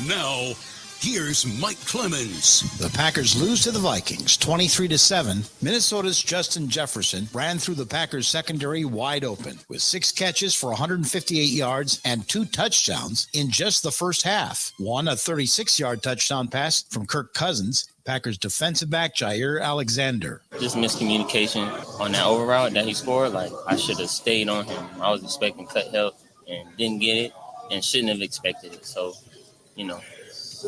Speaker 5: Now, here's Mike Clemens.
Speaker 8: The Packers lose to the Vikings 23-7. Minnesota's Justin Jefferson ran through the Packers secondary wide open with 6 catches for 158 yards and 2 touchdowns in just the first half. One, a 36-yard touchdown pass from Kirk Cousins. Packers defensive back Jair Alexander.
Speaker 9: Just miscommunication on that over route that he scored. Like, I should have stayed on him. I was expecting cut help and didn't get it and shouldn't have expected it. So, you know,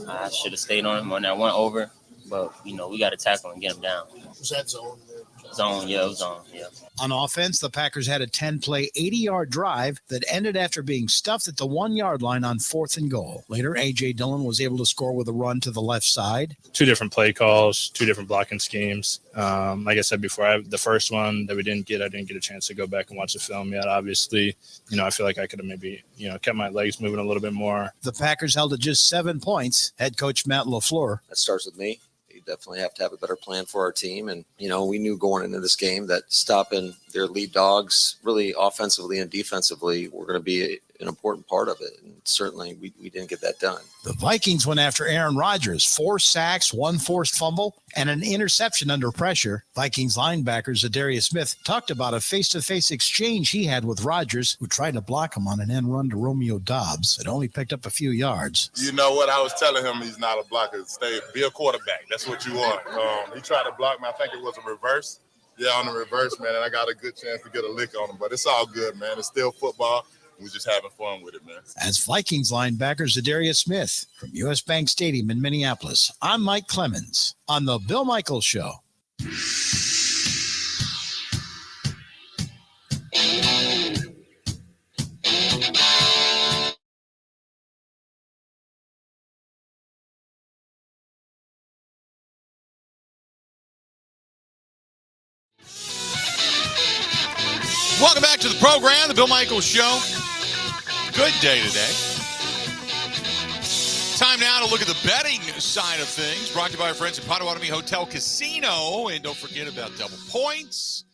Speaker 9: I should have stayed on him on that one over, but, you know, we got to tackle and get him down.
Speaker 10: Was that zone there?
Speaker 9: Zone, yeah, it was zone, yeah.
Speaker 8: On offense, the Packers had a 10-play, 80-yard drive that ended after being stuffed at the 1-yard line on 4th and goal. Later, A.J. Dillon was able to score with a run to the left side.
Speaker 11: 2 different play calls, 2 different blocking schemes. Like I said before, the first one that we didn't get, I didn't get a chance to go back and watch the film yet. Obviously, you know, I feel like I could have maybe, you know, kept my legs moving a little bit more.
Speaker 8: The Packers held to just 7 points. Head coach Matt LaFleur.
Speaker 12: That starts with me. Definitely have to have a better plan for our team. And, you know, we knew going into this game that stopping their lead dogs really offensively and defensively were going to be an important part of it. And certainly we didn't get that done.
Speaker 8: The Vikings went after Aaron Rodgers, 4 sacks, 1 forced fumble, and an interception under pressure. Vikings linebacker Zadarius Smith talked about a face-to-face exchange he had with Rodgers, who tried to block him on an end run to Romeo Doubs. It only picked up a few yards.
Speaker 10: You know what? I was telling him he's not a blocker. Be a quarterback. That's what you want. He tried to block me. I think it was a reverse. Yeah, on the reverse, man, and I got a good chance to get a lick on him. But it's all good, man. It's still football. We're just having fun with it, man.
Speaker 8: As Vikings linebacker Zadarius Smith from U.S. Bank Stadium in Minneapolis, I'm Mike Clemens on The Bill Michaels Show.
Speaker 1: Welcome back to the program, The Bill Michaels Show. Good day today. Time now to look at the betting side of things, brought to you by our friends at Potawatomi Hotel Casino. And don't forget about double points.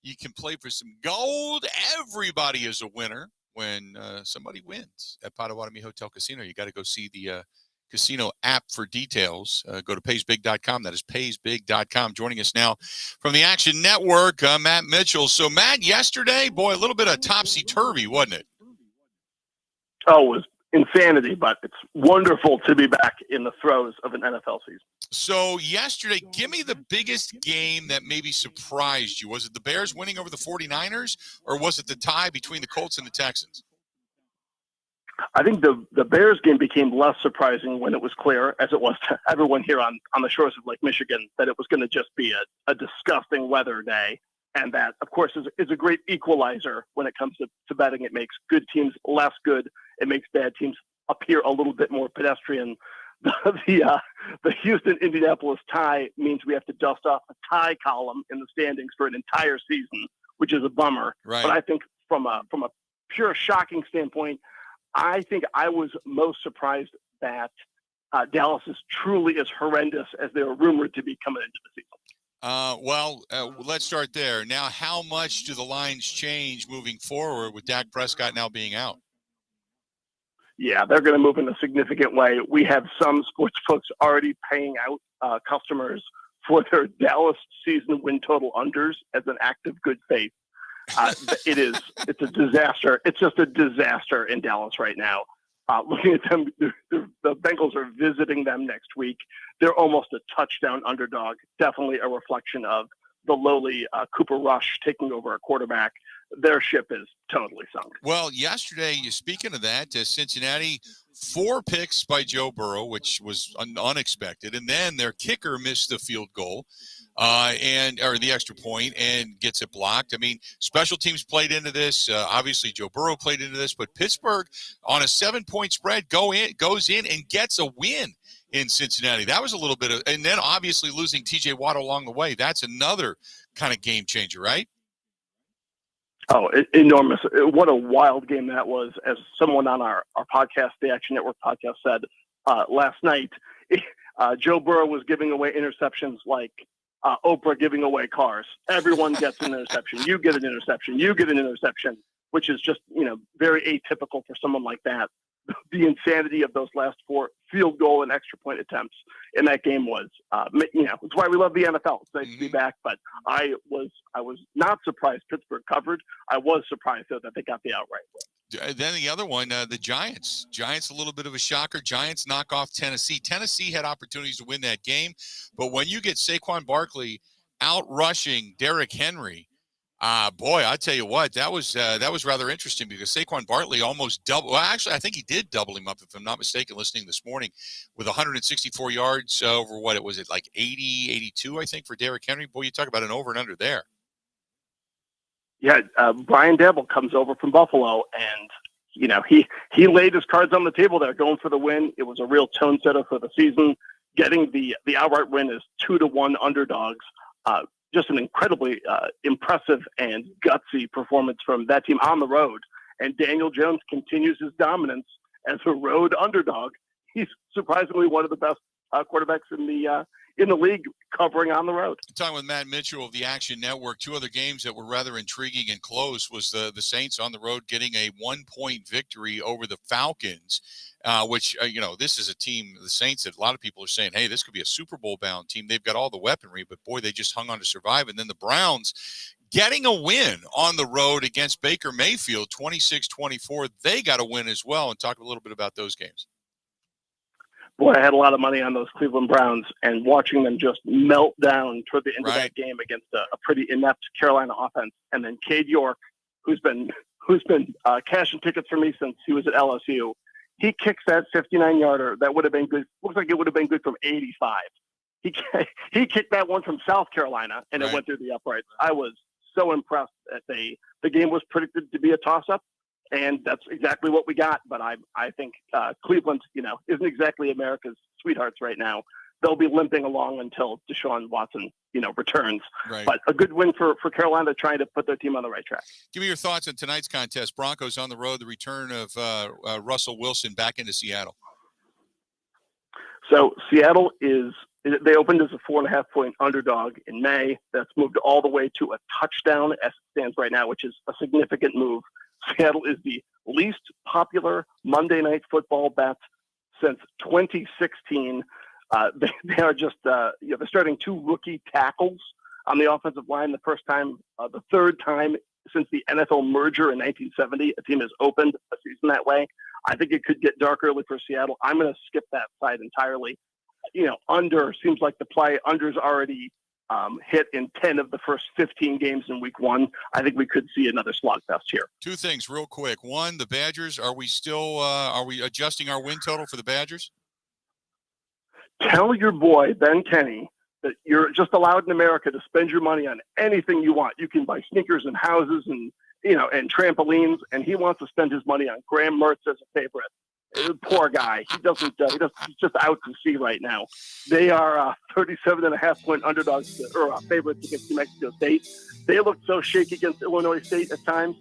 Speaker 1: You can play for some gold. Everybody is a winner when somebody wins at Potawatomi Hotel Casino. You got to go see the casino app for details. Go to paysbig.com. That is paysbig.com. Joining us now from the Action Network, Matt Mitchell. So, Matt, yesterday, boy, a little bit of topsy-turvy, wasn't it?
Speaker 13: Oh, it was insanity, but it's wonderful to be back in the throes of an NFL season.
Speaker 1: So yesterday, give me the biggest game that maybe surprised you. Was it the Bears winning over the 49ers, or was it the tie between the Colts and the Texans?
Speaker 13: I think the Bears game became less surprising when it was clear, as it was to everyone here on the shores of Lake Michigan, that it was going to just be a disgusting weather day. And that, of course, is a great equalizer when it comes to betting. It makes good teams less good. It makes bad teams appear a little bit more pedestrian. The Houston-Indianapolis tie means we have to dust off a tie column in the standings for an entire season, which is a bummer.
Speaker 1: Right.
Speaker 13: But I think from a pure shocking standpoint, I think I was most surprised that Dallas is truly as horrendous as they were rumored to be coming into the season.
Speaker 1: Let's start there. Now, how much do the lines change moving forward with Dak Prescott now being out?
Speaker 13: Yeah, they're going to move in a significant way. We have some sports folks already paying out customers for their Dallas season win total unders as an act of good faith. It's a disaster. It's just a disaster in Dallas right now. Looking at them, the Bengals are visiting them next week. They're almost a touchdown underdog. Definitely a reflection of the lowly Cooper Rush taking over a quarterback. Their ship is totally sunk.
Speaker 1: Well, yesterday, speaking of that, Cincinnati, 4 picks by Joe Burrow, which was unexpected, and then their kicker missed the field goal. Or the extra point and gets it blocked. I mean, special teams played into this. Obviously, Joe Burrow played into this, but Pittsburgh on a 7-point spread goes in and gets a win in Cincinnati. That was a little bit of, and then obviously losing TJ Watt along the way. That's another kind of game changer, right?
Speaker 13: Oh, enormous. What a wild game that was. As someone on our podcast, the Action Network podcast, said last night, Joe Burrow was giving away interceptions like Oprah giving away cars. Everyone gets an interception. You get an interception. You get an interception, which is just, very atypical for someone like that. The insanity of those last 4 field goal and extra point attempts in that game was, it's why we love the NFL. It's nice to be back, but I was not surprised Pittsburgh covered. I was surprised, though, that they got the outright win.
Speaker 1: Then the other one, the Giants. Giants, a little bit of a shocker. Giants knock off Tennessee. Tennessee had opportunities to win that game, but when you get Saquon Barkley out rushing Derrick Henry, boy, I tell you what, that was rather interesting because Saquon Barkley almost doubled. Well, actually, I think he did double him up, if I'm not mistaken, listening this morning, with 164 yards over like 80, 82, I think, for Derrick Henry. Boy, you talk about an over and under there.
Speaker 13: Yeah, Brian Daboll comes over from Buffalo, and he laid his cards on the table there, going for the win. It was a real tone setter for the season. Getting the outright win is 2-1 underdogs. Just an incredibly impressive and gutsy performance from that team on the road. And Daniel Jones continues his dominance as a road underdog. He's surprisingly one of the best quarterbacks in the league covering on the road.
Speaker 1: Talking with Matt Mitchell of the Action Network, 2 other games that were rather intriguing and close was the Saints on the road getting a 1-point victory over the Falcons, which, this is a team, the Saints, that a lot of people are saying, hey, this could be a Super Bowl bound team. They've got all the weaponry, but boy, they just hung on to survive. And then the Browns getting a win on the road against Baker Mayfield, 26-24. They got a win as well. And talk a little bit about those games.
Speaker 13: Boy, I had a lot of money on those Cleveland Browns, and watching them just melt down toward the end of that game against a pretty inept Carolina offense. And then Cade York, who's been cashing tickets for me since he was at LSU, he kicks that 59-yarder that would have been good. Looks like it would have been good from 85. He kicked that one from South Carolina, and it went through the uprights. I was so impressed that the game was predicted to be a toss-up. And that's exactly what we got. But I think Cleveland, isn't exactly America's sweethearts right now. They'll be limping along until Deshaun Watson, returns.
Speaker 1: Right.
Speaker 13: But a good win for Carolina, trying to put their team on the right track.
Speaker 1: Give me your thoughts on tonight's contest. Broncos on the road, the return of Russell Wilson back into Seattle.
Speaker 13: So Seattle they opened as a 4.5-point underdog in May. That's moved all the way to a touchdown as it stands right now, which is a significant move. Seattle is the least popular Monday Night Football bet since 2016. They are just they're starting 2 rookie tackles on the offensive line. The third time since the NFL merger in 1970, a team has opened a season that way. I think it could get dark early for Seattle. I'm going to skip that side entirely. Under seems like the play. Under's already hit in 10 of the first 15 games in week one, I think we could see another slugfest here.
Speaker 1: Two things real quick. One, the Badgers, are we adjusting our win total for the Badgers?
Speaker 13: Tell your boy, Ben Kenny, that you're just allowed in America to spend your money on anything you want. You can buy sneakers and houses and trampolines, and he wants to spend his money on Graham Mertz as a favorite. Poor guy. He's just out to sea right now. They are 37.5-point underdogs or favorites against New Mexico State. They looked so shaky against Illinois State at times.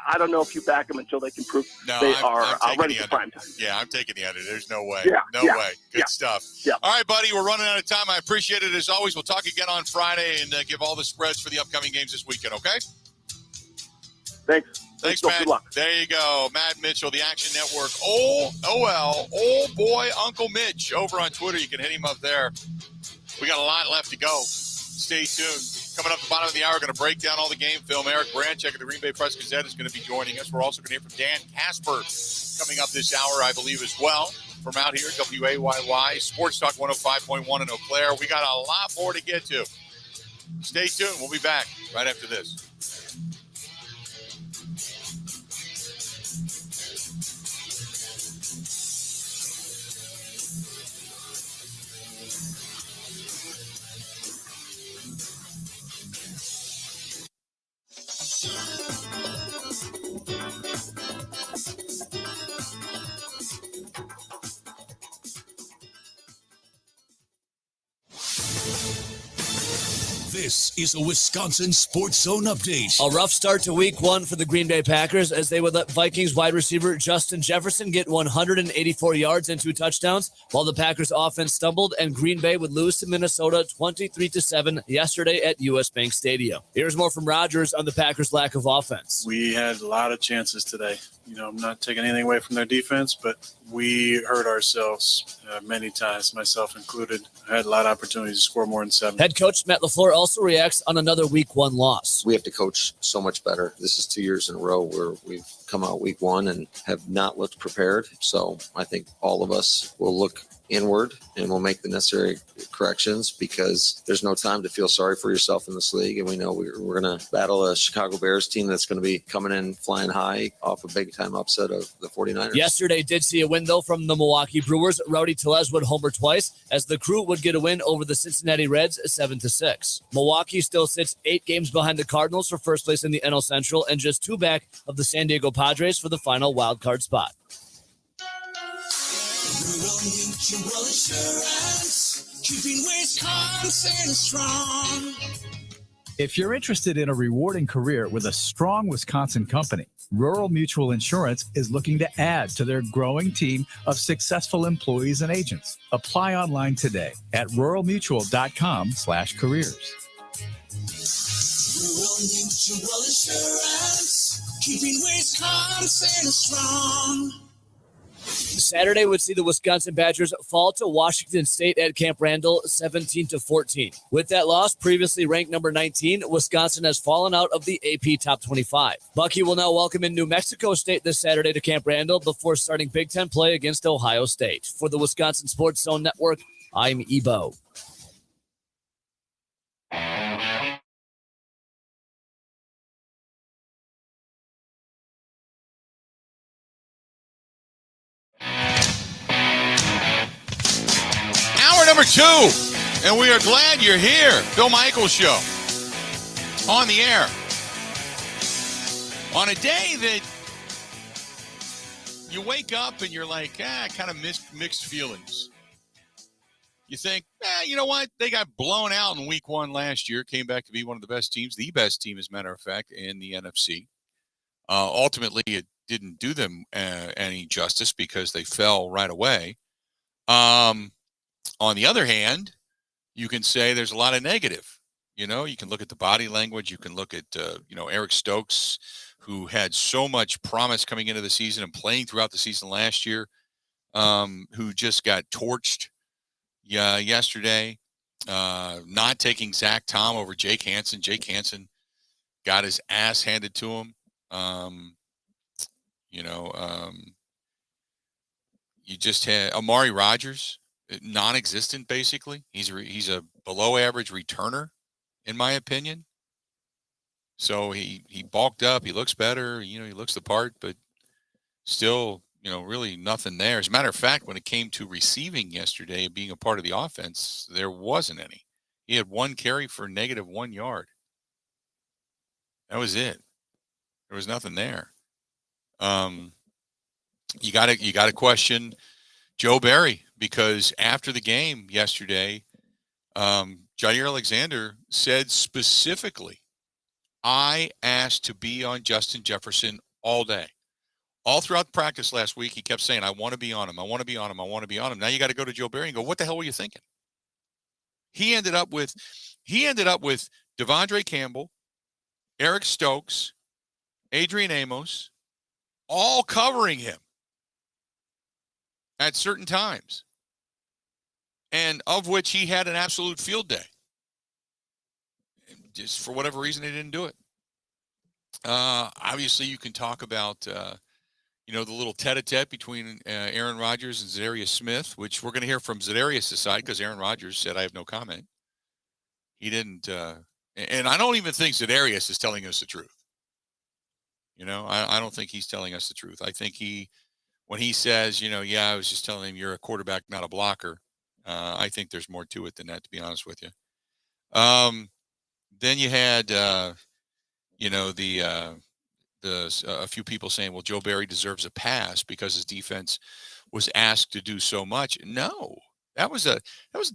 Speaker 13: I don't know if you back them until they can prove they are ready for prime time.
Speaker 1: Yeah, I'm taking the under. There's no way. No way. Good stuff.
Speaker 13: Yeah.
Speaker 1: All right, buddy. We're running out of time. I appreciate it as always. We'll talk again on Friday and give all the spreads for the upcoming games this weekend, okay?
Speaker 13: Thanks,
Speaker 1: Matt.
Speaker 13: Good luck.
Speaker 1: There you go. Matt Mitchell, the Action Network. old boy Uncle Mitch over on Twitter. You can hit him up there. We got a lot left to go. Stay tuned. Coming up at the bottom of the hour, we're going to break down all the game film. Eric Branchek of the Green Bay Press-Gazette is going to be joining us. We're also going to hear from Dan Casper coming up this hour, I believe, as well. From out here, WAYY, Sports Talk 105.1 in Eau Claire. We got a lot more to get to. Stay tuned. We'll be back right after this.
Speaker 5: This is a Wisconsin Sports Zone update.
Speaker 14: A rough start to week one for the Green Bay Packers as they would let Vikings wide receiver Justin Jefferson get 184 yards and 2 touchdowns, while the Packers offense stumbled and Green Bay would lose to Minnesota 23-7 yesterday at US Bank Stadium. Here's more from Rodgers on the Packers' lack of offense.
Speaker 15: We had a lot of chances today. I'm not taking anything away from their defense, but we hurt ourselves many times, myself included. I had a lot of opportunities to score more than 7.
Speaker 14: Head coach Matt LaFleur also reacts on another week one loss.
Speaker 12: We have to coach so much better. This is 2 years in a row where we've come out week one and have not looked prepared. So I think all of us will look inward and we'll make the necessary corrections because there's no time to feel sorry for yourself in this league. And we know we're going to battle a Chicago Bears team that's going to be coming in flying high off a big time upset of the 49ers.
Speaker 14: Yesterday did see a win, though, from the Milwaukee Brewers. Rowdy Tellez would homer twice as the Crew would get a win over the Cincinnati Reds 7-6. Milwaukee still sits 8 games behind the Cardinals for first place in the NL Central and just 2 back of the San Diego Padres for the final wild card spot.
Speaker 5: Rural Mutual Insurance, keeping Wisconsin strong.
Speaker 16: If you're interested in a rewarding career with a strong Wisconsin company, Rural Mutual Insurance is looking to add to their growing team of successful employees and agents. Apply online today at ruralmutual.com/careers.
Speaker 5: Rural Mutual Insurance, keeping Wisconsin strong.
Speaker 14: Saturday would see the Wisconsin Badgers fall to Washington State at Camp Randall 17-14. With that loss, previously ranked number 19, Wisconsin has fallen out of the AP Top 25. Bucky will now welcome in New Mexico State this Saturday to Camp Randall before starting Big Ten play against Ohio State. For the Wisconsin Sports Zone Network, I'm Ebo.
Speaker 1: Number 2, and we are glad you're here. Bill Michaels Show on the air on a day that you wake up and you're like, kind of mixed feelings. You think, you know what? They got blown out in week 1 last year, came back to be one of the best teams, the best team, as a matter of fact, in the NFC. Ultimately, it didn't do them any justice because they fell right away. On the other hand, you can say there's a lot of negative. You can look at the body language. You can look at, Eric Stokes, who had so much promise coming into the season and playing throughout the season last year, who just got torched yesterday, not taking Zach Tom over Jake Hansen. Jake Hansen got his ass handed to him. You just had Amari Rodgers. non-existent, basically. He's a below-average returner, in my opinion. So he bulked up. He looks better. He looks the part, but still, really nothing there. As a matter of fact, when it came to receiving yesterday, being a part of the offense, there wasn't any. He had one carry for -1 yard. That was it. There was nothing there. You got to question Joe Barry, because after the game yesterday, Jair Alexander said specifically, I asked to be on Justin Jefferson all day. All throughout practice last week, he kept saying, I want to be on him. I want to be on him. I want to be on him. Now you got to go to Joe Barry and go, what the hell were you thinking? He ended up with Devondre Campbell, Eric Stokes, Adrian Amos, all covering him at certain times, and of which he had an absolute field day. Just for whatever reason, they didn't do it. Obviously, you can talk about, the little tete-a-tete between Aaron Rodgers and Zadarius Smith, which we're going to hear from Zadarius' side, because Aaron Rodgers said, I have no comment. He didn't, and I don't even think Zadarius is telling us the truth. I don't think he's telling us the truth. I think when he says, I was just telling him you're a quarterback, not a blocker, I think there's more to it than that, to be honest with you. Then you had, a few people saying, well, Joe Barry deserves a pass because his defense was asked to do so much. No, that was a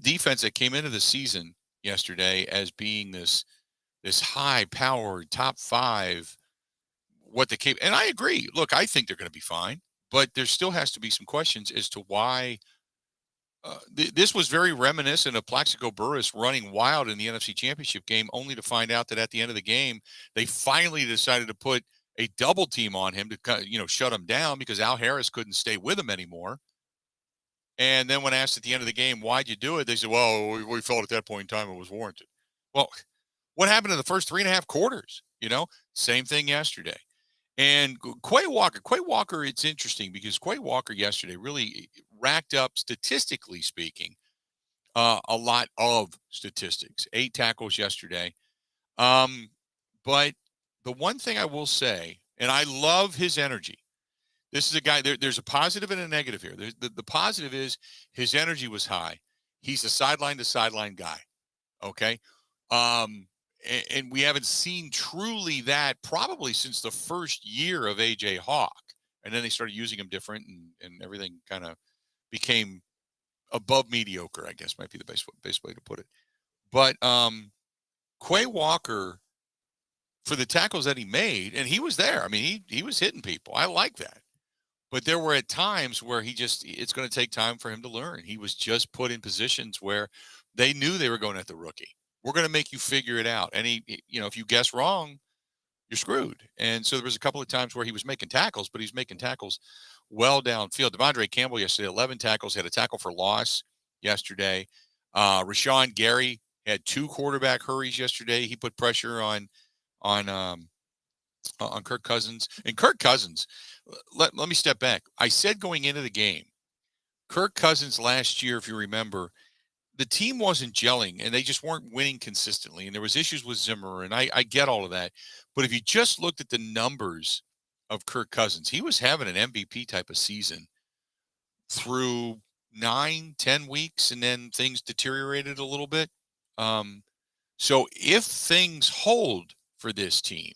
Speaker 1: defense that came into the season yesterday as being this high-powered top 5. And I agree. Look, I think they're going to be fine, but there still has to be some questions as to why. This was very reminiscent of Plaxico Burress running wild in the NFC Championship game, only to find out that at the end of the game, they finally decided to put a double team on him to, shut him down, because Al Harris couldn't stay with him anymore. And then when asked at the end of the game, why'd you do it? They said, well, we felt at that point in time it was warranted. Well, what happened in the first 3.5 quarters? Same thing yesterday. And Quay Walker, it's interesting because Quay Walker yesterday really racked up, statistically speaking, a lot of statistics. 8 tackles yesterday. But the one thing I will say, and I love his energy. This is a guy, there's a positive and a negative here. The positive is his energy was high. He's a sideline-to-sideline guy, okay? And we haven't seen truly that probably since the first year of A.J. Hawk. And then they started using him different, and everything kind of became above mediocre, I guess might be the best way to put it. But Quay Walker, for the tackles that he made, and he was there. I mean, he was hitting people. I like that. But there were at times where it's going to take time for him to learn. He was just put in positions where they knew they were going at the rookie. We're going to make you figure it out. And if you guess wrong, you're screwed. And so there was a couple of times where he was making tackles, but he's making tackles well downfield. Devondre Campbell yesterday, 11 tackles, had a tackle for loss yesterday. Rashawn Gary had 2 quarterback hurries yesterday. He put pressure on Kirk Cousins. And Kirk Cousins, let me step back. I said going into the game, Kirk Cousins last year, if you remember, the team wasn't gelling and they just weren't winning consistently. And there was issues with Zimmer, and I get all of that. But if you just looked at the numbers of Kirk Cousins, he was having an MVP type of season through 9-10 weeks, and then things deteriorated a little bit. So if things hold for this team,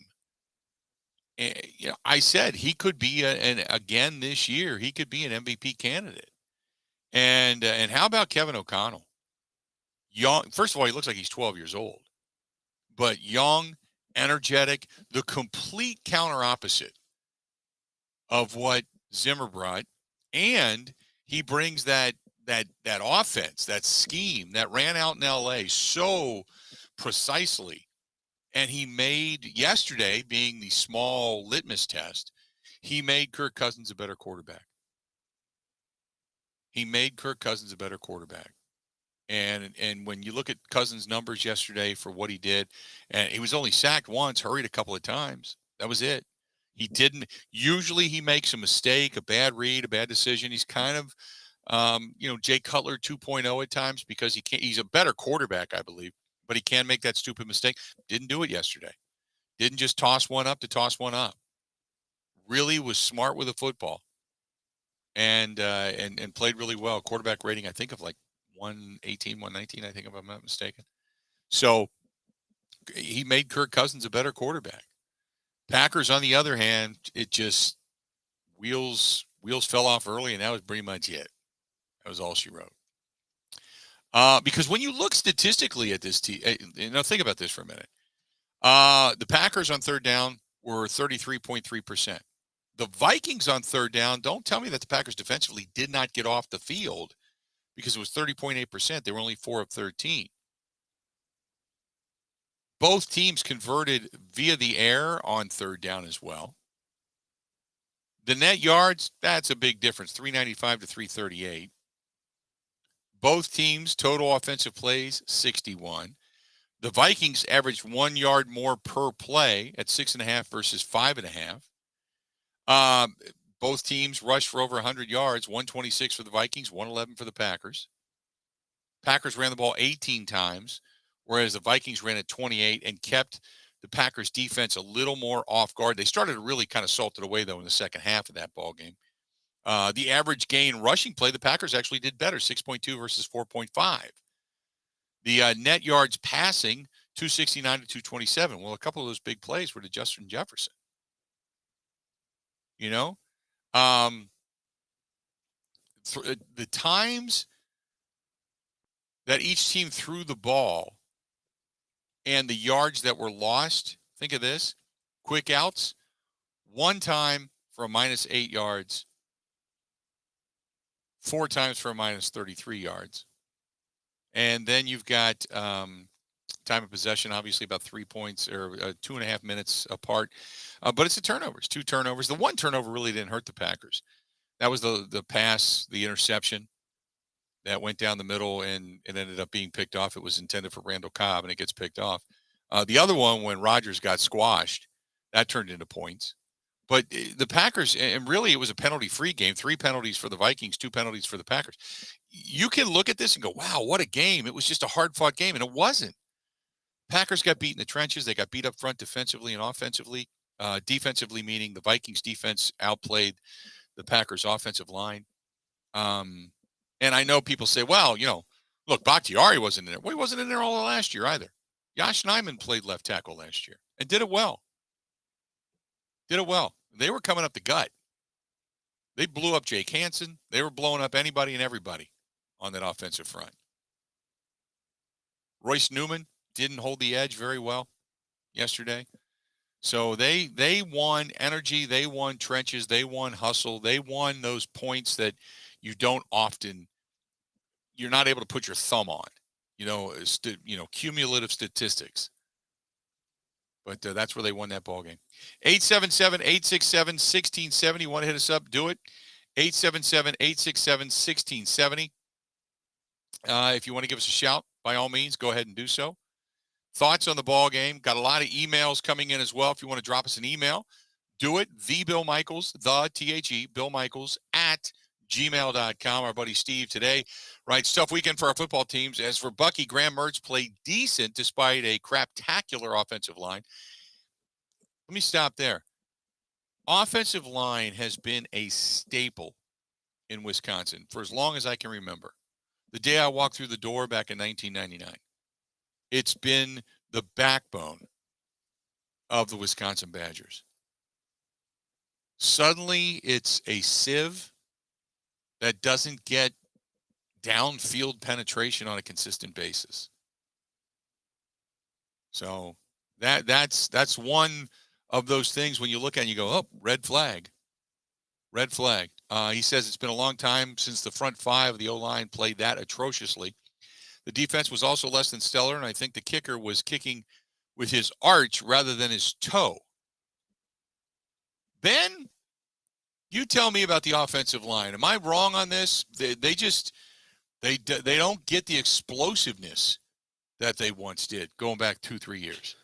Speaker 1: I said he could be, and again this year, he could be an MVP candidate. And how about Kevin O'Connell? Young, first of all, he looks like he's 12 years old, but young, energetic, the complete counter opposite of what Zimmer brought. And he brings that offense, that scheme that ran out in LA so precisely. And he made yesterday, being the small litmus test, he made Kirk Cousins a better quarterback. And when you look at Cousins' numbers yesterday for what he did, and he was only sacked once, hurried a couple of times. That was it. He didn't. Usually he makes a mistake, a bad read, a bad decision. He's kind of Jay Cutler 2.0 at times because he's a better quarterback, I believe, but he can make that stupid mistake. Didn't do it yesterday. Didn't just toss one up to toss one up. Really was smart with the football and played really well. Quarterback rating, I think, of like 118, 119, I think, if I'm not mistaken. So he made Kirk Cousins a better quarterback. Packers, on the other hand, it just wheels fell off early, and that was pretty much it. That was all she wrote. Because when you look statistically at this team, think about this for a minute. The Packers on third down were 33.3%. The Vikings on third down, don't tell me that the Packers defensively did not get off the field because it was 30.8%. They were only 4 of 13. Both teams converted via the air on third down as well. The net yards, that's a big difference, 395 to 338. Both teams, total offensive plays, 61. The Vikings averaged 1 yard more per play at 6.5 versus 5.5. Both teams rushed for over 100 yards, 126 for the Vikings, 111 for the Packers. Packers ran the ball 18 times, whereas the Vikings ran it 28 and kept the Packers defense a little more off guard. They started to really kind of salt it away, though, in the second half of that ball game. The average gain rushing play, the Packers actually did better, 6.2 versus 4.5. The net yards passing, 269 to 227. Well, a couple of those big plays were to Justin Jefferson. The times that each team threw the ball and the yards that were lost, think of this, quick outs, one time for a -8 yards, 4 times for a -33 yards. And then you've got time of possession, obviously about 3 points or 2.5 minutes apart. But it's the turnovers, 2 turnovers. The one turnover really didn't hurt the Packers. That was the pass, the interception that went down the middle and it ended up being picked off. It was intended for Randall Cobb and it gets picked off. The other one, when Rodgers got squashed, that turned into points. But the Packers, and really it was a penalty-free game, 3 penalties for the Vikings, 2 penalties for the Packers. You can look at this and go, wow, what a game. It was just a hard-fought game, and it wasn't. Packers got beat in the trenches. They got beat up front defensively and offensively. Defensively, meaning the Vikings defense outplayed the Packers offensive line. And I know people say, well, look, Bakhtiari wasn't in there. Well, he wasn't in there all last year either. Josh Nijman played left tackle last year and did it well. They were coming up the gut. They blew up Jake Hansen. They were blowing up anybody and everybody on that offensive front. Royce Newman didn't hold the edge very well yesterday. So they won energy, they won trenches, they won hustle, they won those points that you're not able to put your thumb on, cumulative statistics. But that's where they won that ball game. 877-867-1670. You want to hit us up? Do it. 877-867-1670. If you want to give us a shout, by all means, go ahead and do so. Thoughts on the ball game? Got a lot of emails coming in as well. If you want to drop us an email, do it. Bill Michaels, Bill Michaels at gmail.com. Our buddy Steve today writes, tough weekend for our football teams. As for Bucky, Graham Mertz played decent despite a craptacular offensive line. Let me stop there. Offensive line has been a staple in Wisconsin for as long as I can remember. The day I walked through the door back in 1999. It's been the backbone of the Wisconsin Badgers. Suddenly, it's a sieve that doesn't get downfield penetration on a consistent basis. So that's one of those things when you look at it and you go, oh, red flag. Red flag. He says it's been a long time since the front five of the O-line played that atrociously. The defense was also less than stellar, and I think the kicker was kicking with his arch rather than his toe. Ben, you tell me about the offensive line. Am I wrong on this? They don't get the explosiveness that they once did going back 2-3 years.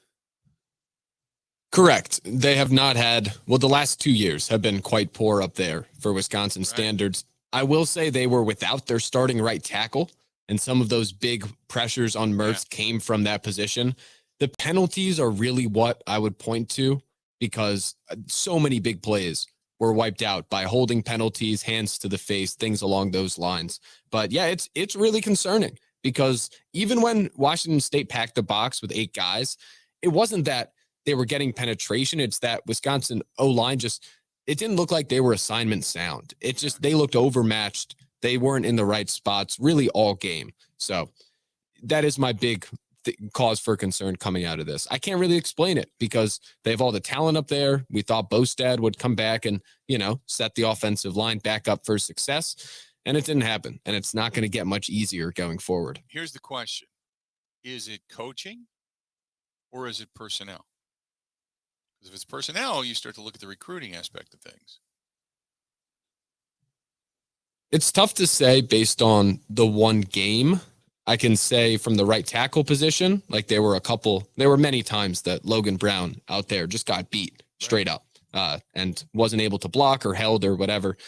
Speaker 2: Correct. They have not had, the last 2 years have been quite poor up there for Wisconsin standards. I will say they were without their starting right tackle, and some of those big pressures on Mertz came from that position. The penalties are really what I would point to, because so many big plays were wiped out by holding penalties, hands to the face, things along those lines. But yeah, it's really concerning, because even when Washington State packed the box with 8 guys, it wasn't that they were getting penetration. It's that Wisconsin O-line it didn't look like they were assignment sound. It just, they looked overmatched. They weren't in the right spots really all game. So that is my big cause for concern coming out of this. I can't really explain it, because they have all the talent up there. We thought Bostad would come back and, set the offensive line back up for success, and it didn't happen. And it's not going to get much easier going forward.
Speaker 1: Here's the question. Is it coaching or is it personnel? Because if it's personnel, you start to look at the recruiting aspect of things.
Speaker 2: It's tough to say based on the one game. I can say from the right tackle position, like there were many times that Logan Brown out there just got beat straight up and wasn't able to block or held or whatever.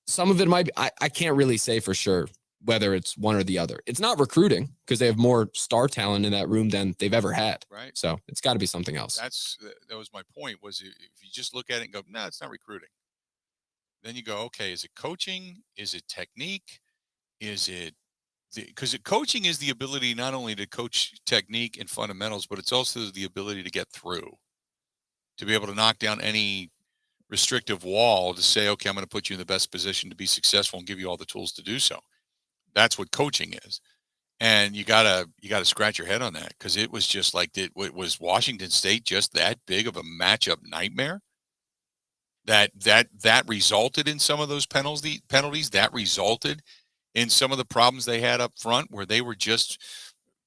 Speaker 2: Some of it might be, I can't really say for sure whether it's one or the other. It's not recruiting, because they have more star talent in that room than they've ever had.
Speaker 1: Right.
Speaker 2: So it's got to be something else.
Speaker 1: That was my point, was if you just look at it and go, no, it's not recruiting. Then you go, okay, is it coaching? Is it technique? Is it, because coaching is the ability not only to coach technique and fundamentals, but it's also the ability to get through, to be able to knock down any restrictive wall, to say, okay, I'm going to put you in the best position to be successful and give you all the tools to do so. That's what coaching is. And you gotta scratch your head on that, because it was just like, was Washington State just that big of a matchup nightmare that resulted in some of those penalties, that resulted in some of the problems they had up front, where they were just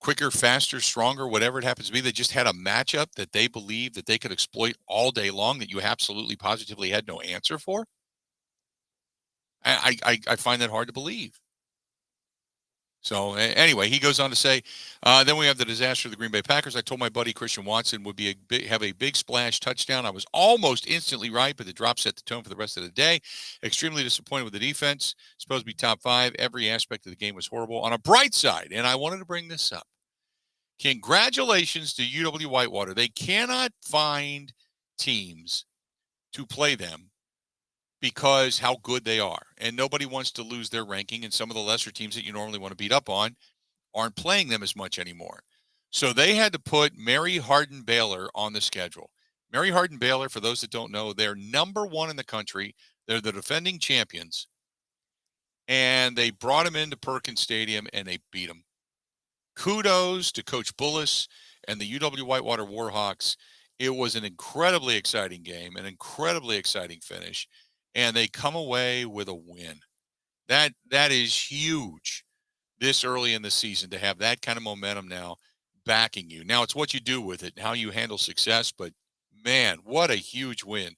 Speaker 1: quicker, faster, stronger, whatever it happens to be. They just had a matchup that they believed that they could exploit all day long, that you absolutely positively had no answer for. I find that hard to believe. So anyway, he goes on to say, then we have the disaster of the Green Bay Packers. I told my buddy Christian Watson would have a big splash touchdown. I was almost instantly right, but the drop set the tone for the rest of the day. Extremely disappointed with the defense. Supposed to be top 5. Every aspect of the game was horrible. On a bright side, and I wanted to bring this up, congratulations to UW Whitewater. They cannot find teams to play them because how good they are. And nobody wants to lose their ranking, and some of the lesser teams that you normally want to beat up on aren't playing them as much anymore. So they had to put Mary Hardin Baylor on the schedule. Mary Hardin Baylor, for those that don't know, they're number 1 in the country. They're the defending champions. And they brought them into Perkins Stadium, and they beat them. Kudos to Coach Bullis and the UW Whitewater Warhawks. It was an incredibly exciting game, an incredibly exciting finish. And they come away with a win. That is huge this early in the season, to have that kind of momentum now backing you. Now, it's what you do with it and how you handle success, but man, what a huge win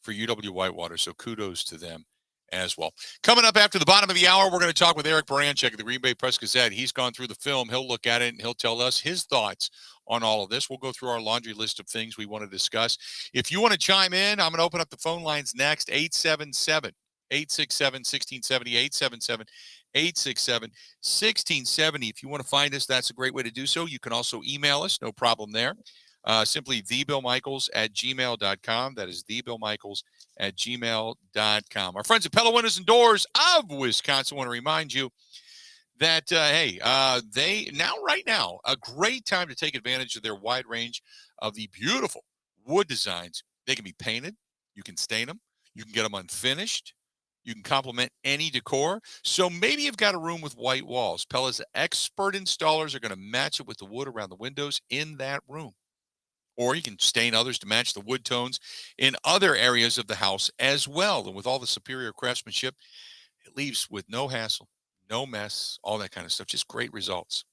Speaker 1: for UW Whitewater. So kudos to them as well. Coming up after the bottom of the hour, we're going to talk with Eric Baranczyk of the Green Bay Press-Gazette. He's gone through the film. He'll look at it and he'll tell us his thoughts on all of this. We'll go through our laundry list of things we want to discuss. If you want to chime in, I'm going to open up the phone lines next. 877-867-1670, 877-867-1670. If you want to find us, that's a great way to do so. You can also email us, no problem there. Simply thebillmichaels@gmail.com. That is thebillmichaels@gmail.com. Our friends at Pella Windows and Doors of Wisconsin want to remind you that, right now, a great time to take advantage of their wide range of the beautiful wood designs. They can be painted. You can stain them. You can get them unfinished. You can complement any decor. So maybe you've got a room with white walls. Pella's expert installers are going to match it with the wood around the windows in that room. Or you can stain others to match the wood tones in other areas of the house as well. And with all the superior craftsmanship, it leaves with no hassle, no mess, all that kind of stuff. Just great results.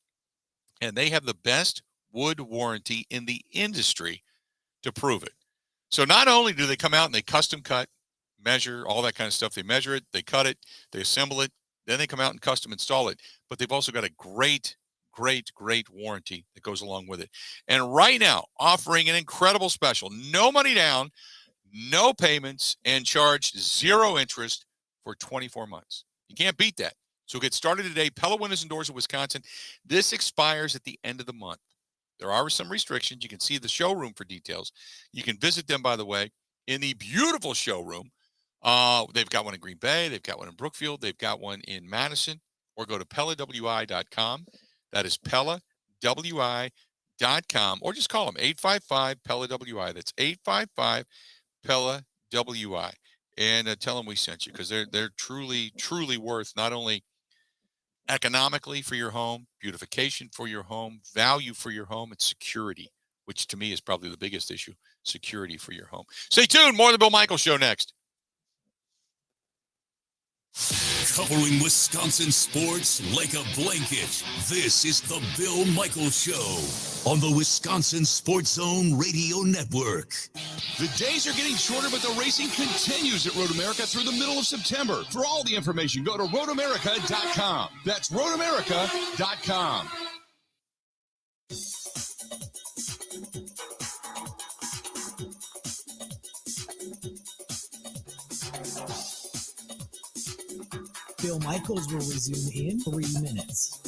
Speaker 1: And they have the best wood warranty in the industry to prove it. So not only do they come out and they custom cut, measure, all that kind of stuff. They measure it, they cut it, they assemble it, then they come out and custom install it. But they've also got a great warranty that goes along with it. And right now, offering an incredible special, no money down, no payments, and charged 0 interest for 24 months. You can't beat that. So get started today. Pella Windows and Doors of Wisconsin. This expires at the end of the month. There are some restrictions. You can see the showroom for details. You can visit them, by the way, in the beautiful showroom. They've got one in Green Bay. They've got one in Brookfield. They've got one in Madison. Or go to PellaWI.com. That is PellaWI.com. Or just call them 855-PELLA-WI. That's 855-PELLA-WI. And tell them we sent you, because they're truly, truly worth not only economically for your home, beautification for your home, value for your home, and security, which to me is probably the biggest issue, security for your home. Stay tuned. More of the Bill Michaels Show next.
Speaker 5: Covering Wisconsin sports like a blanket. This is the Bill Michaels Show on the Wisconsin Sports Zone Radio Network.
Speaker 7: The days are getting shorter, but the racing continues at Road America through the middle of September. For all the information, go to roadamerica.com. That's roadamerica.com.
Speaker 6: Bill Michaels will resume in 3 minutes.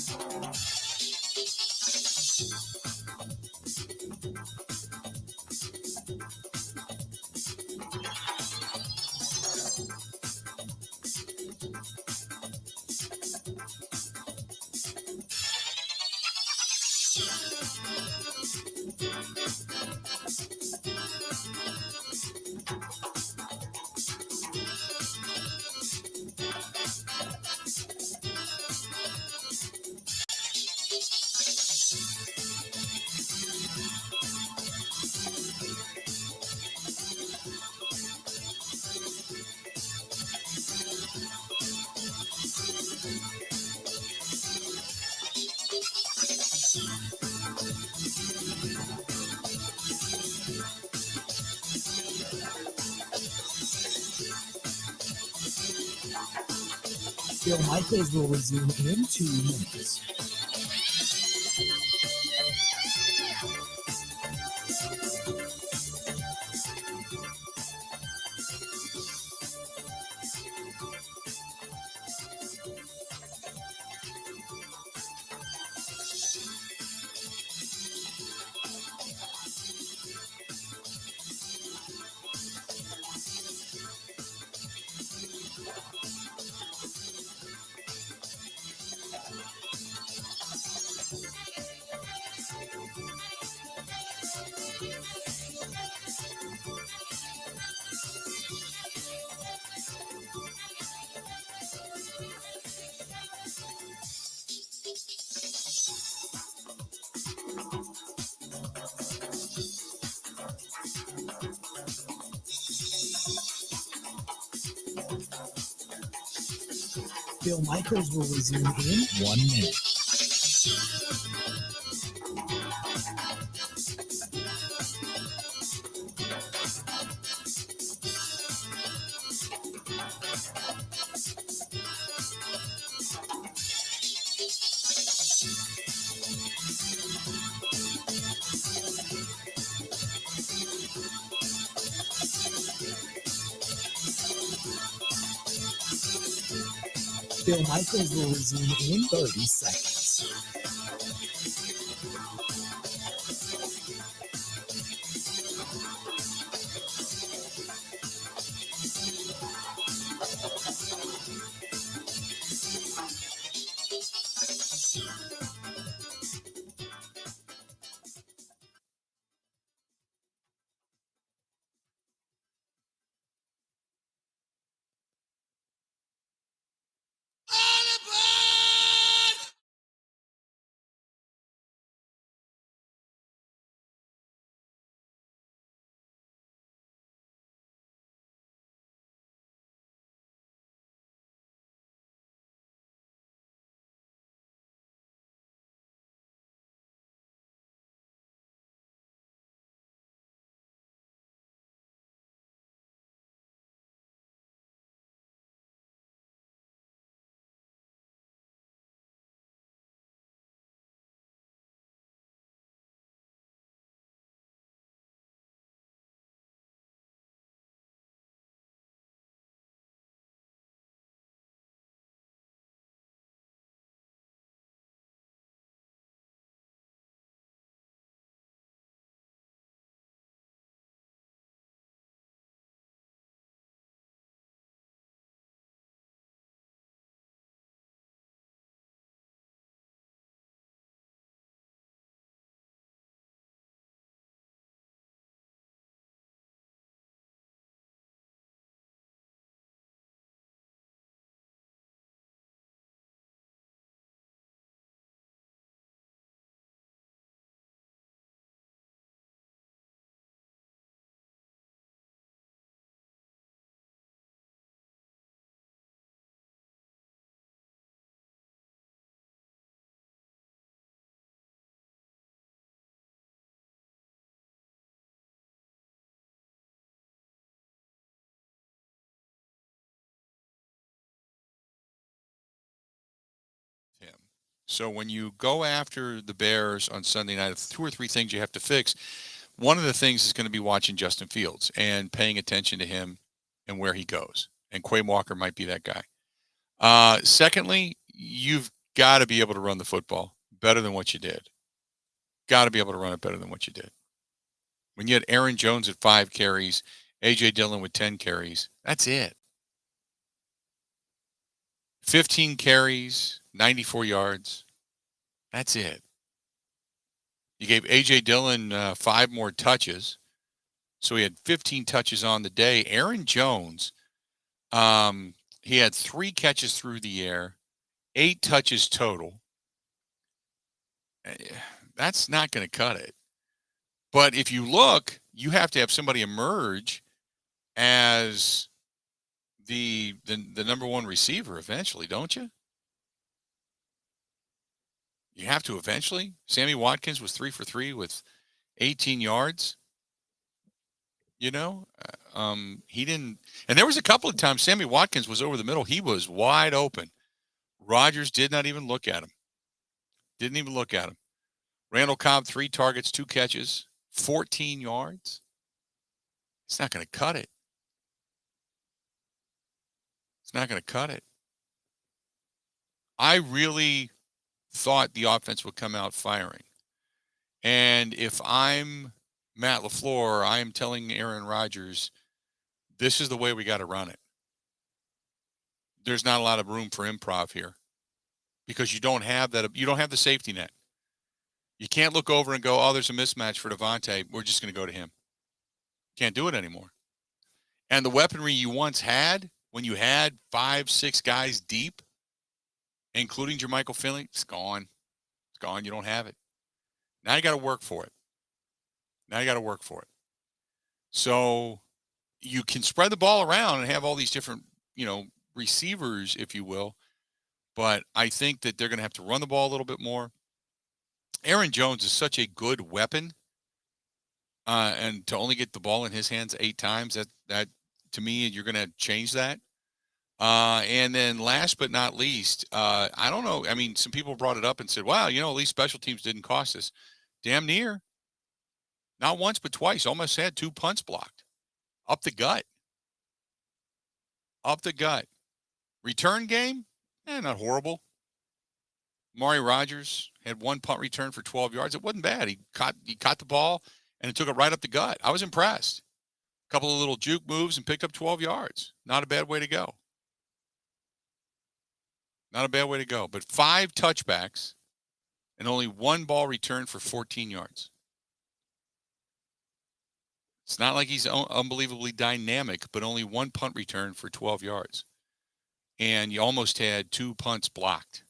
Speaker 6: Bill Michaels will resume in 2 minutes. Bill Michaels will resume in 1 minute. Bill Michaels will resume in 30 seconds.
Speaker 1: So when you go after the Bears on Sunday night, if 2 or 3 things you have to fix, one of the things is going to be watching Justin Fields and paying attention to him and where he goes. And Quay Walker might be that guy. Secondly, you've got to be able to run the football better than what you did. Got to be able to run it better than what you did. When you had Aaron Jones at 5 carries, A.J. Dillon with 10 carries, that's it. 15 carries, 94 yards. That's it. You gave A.J. Dillon 5 more touches, so he had 15 touches on the day. Aaron Jones, he had 3 catches through the air, 8 touches total. That's not going to cut it. But if you look, you have to have somebody emerge as the number one receiver eventually, don't you? You have to eventually. Sammy Watkins was 3 for 3 with 18 yards. You know, he didn't. And there was a couple of times Sammy Watkins was over the middle. He was wide open. Rodgers did not even look at him. Didn't even look at him. Randall Cobb, 3 targets, 2 catches, 14 yards. It's not going to cut it. It's not going to cut it. I really thought the offense would come out firing. And if I'm Matt LaFleur, I'm telling Aaron Rodgers, this is the way we got to run it. There's not a lot of room for improv here because you don't have that. You don't have the safety net. You can't look over and go, oh, there's a mismatch for Devontae. We're just going to go to him. Can't do it anymore. And the weaponry you once had, when you had 5, 6 guys deep, including Jermichael Finley, it's gone. It's gone. You don't have it. Now you got to work for it. So you can spread the ball around and have all these different, receivers, if you will. But I think that they're going to have to run the ball a little bit more. Aaron Jones is such a good weapon. And to only get the ball in his hands 8 times, that to me, you're going to change that. And then last but not least, I don't know. I mean, some people brought it up and said, wow, at least special teams didn't cost us. Damn near. Not once, but twice. Almost had 2 punts blocked. Up the gut. Return game? Not horrible. Amari Rodgers had 1 punt return for 12 yards. It wasn't bad. He caught the ball, and it took it right up the gut. I was impressed. A couple of little juke moves and picked up 12 yards. Not a bad way to go. But 5 touchbacks and only 1 ball returned for 14 yards. It's not like he's unbelievably dynamic, but only 1 punt return for 12 yards. And you almost had 2 punts blocked.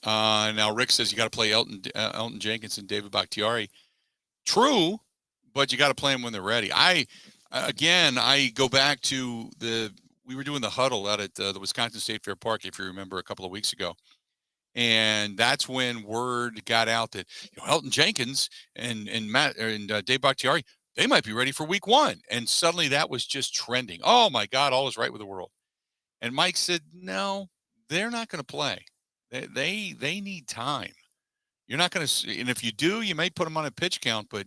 Speaker 1: Now Rick says you got to play Elton Jenkins and David Bakhtiari. True, but you got to play them when they're ready. I go back to we were doing the huddle out at the Wisconsin State Fair Park, if you remember, a couple of weeks ago. And that's when word got out that Elton Jenkins and Matt and Dave Bakhtiari, they might be ready for week 1. And suddenly that was just trending. Oh my God, all is right with the world. And Mike said, no, they're not going to play. They need time. You're not going to, and if you do, you may put them on a pitch count, but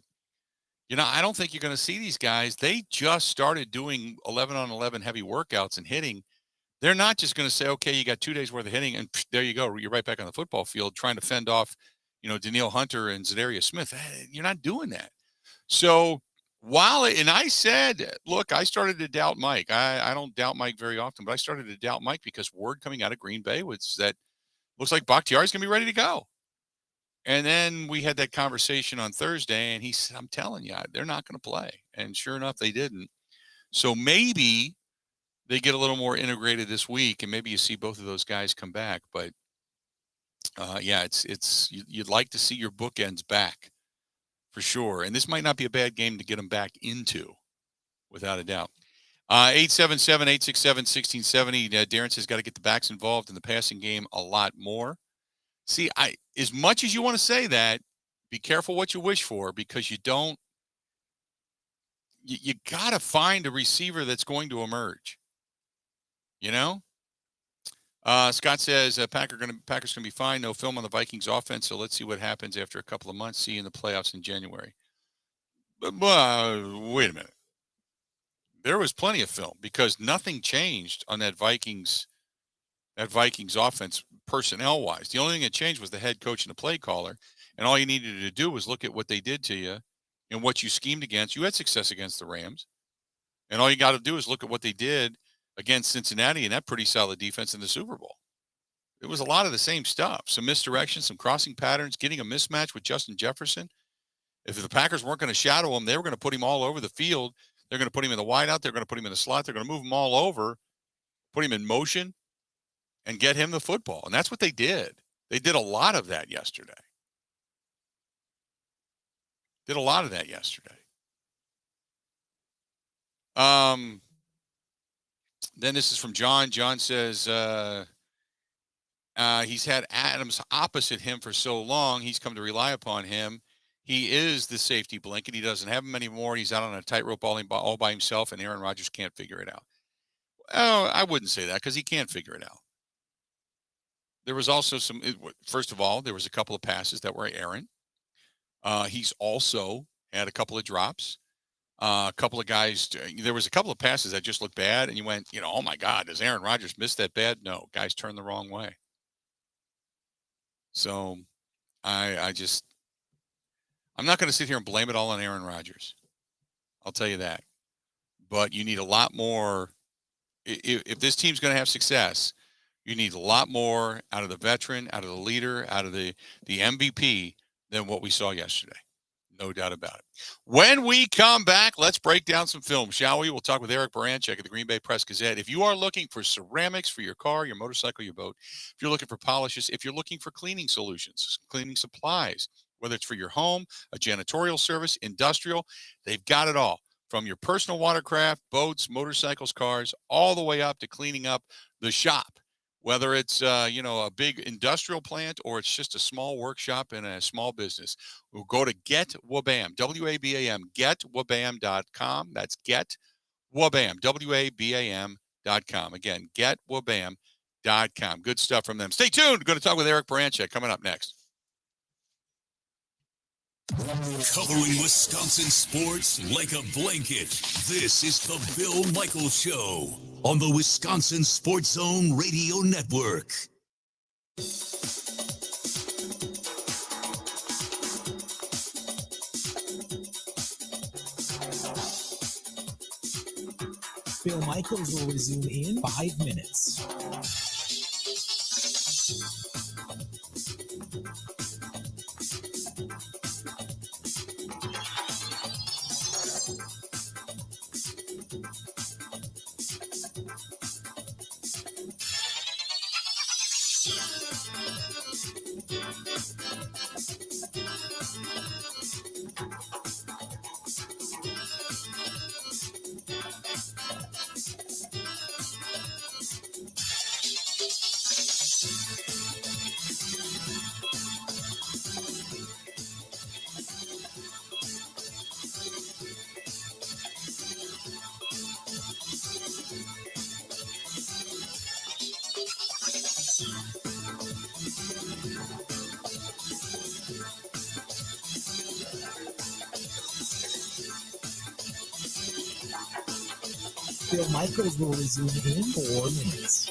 Speaker 1: I don't think you're going to see these guys. They just started doing 11 on 11 heavy workouts and hitting. They're not just going to say, okay, you got 2 days worth of hitting, and there you go. You're right back on the football field trying to fend off, Danielle Hunter and Zadarius Smith. You're not doing that. So and I said, look, I started to doubt Mike. I don't doubt Mike very often, but I started to doubt Mike because word coming out of Green Bay was that looks like Bakhtiari's going to be ready to go. And then we had that conversation on Thursday, and he said, I'm telling you, they're not going to play. And sure enough, they didn't. So maybe they get a little more integrated this week, and maybe you see both of those guys come back. But you'd like to see your bookends back for sure. And this might not be a bad game to get them back into, without a doubt. 877-867-1670. Darren says got to get the backs involved in the passing game a lot more. See, as much as you want to say that, be careful what you wish for, because you got to find a receiver that's going to emerge. Scott says Packers going to be fine. No film on the Vikings offense, so let's see what happens after a couple of months. See you in the playoffs in January. But wait a minute. There was plenty of film because nothing changed on that Vikings offense personnel wise. The only thing that changed was the head coach and the play caller, and all you needed to do was look at what they did to you and what you schemed against. You had success against the Rams, and all you got to do is look at what they did against Cincinnati and that pretty solid defense in the Super Bowl. It was a lot of the same stuff. Some misdirection, some crossing patterns, getting a mismatch with Justin Jefferson. If the Packers weren't going to shadow him, they were going to put him all over the field. They're going to put him in the wideout. They're going to put him in the slot. They're going to move him all over, put him in motion, and get him the football. And that's what they did. They did a lot of that yesterday. Then this is from John. John says he's had Adams opposite him for so long. He's come to rely upon him. He is the safety blanket. He doesn't have him anymore. He's out on a tightrope all by himself, and Aaron Rodgers can't figure it out. Oh, I wouldn't say that because he can't figure it out. There was also first of all, there was a couple of passes that were errant. He's also had a couple of drops. A couple of guys, there was a couple of passes that just looked bad, and you went, oh my God, does Aaron Rodgers miss that bad? No, guys turned the wrong way. So I'm not going to sit here and blame it all on Aaron Rodgers. I'll tell you that. But you need a lot more. If this team's going to have success, you need a lot more out of the veteran, out of the leader, out of the MVP than what we saw yesterday. No doubt about it. When we come back, let's break down some film, shall we? We'll talk with Eric Baranchik at the Green Bay Press-Gazette. If you are looking for ceramics for your car, your motorcycle, your boat, if you're looking for polishes, if you're looking for cleaning solutions, cleaning supplies, whether it's for your home, a janitorial service, industrial, they've got it all. From your personal watercraft, boats, motorcycles, cars, all the way up to cleaning up the shop. Whether it's, a big industrial plant or it's just a small workshop in a small business, we'll go to Get Wabam, W-A-B-A-M, getwabam.com. That's Get Wabam, W-A-B-A-M.com. Again, getwabam.com. Good stuff from them. Stay tuned. We're going to talk with Eric Baranchik coming up next.
Speaker 5: Covering Wisconsin sports like a blanket. This is the Bill Michaels Show on the Wisconsin Sports Zone Radio Network.
Speaker 6: Bill Michaels will resume in 5 minutes. Bill Michaels will resume in 4 minutes.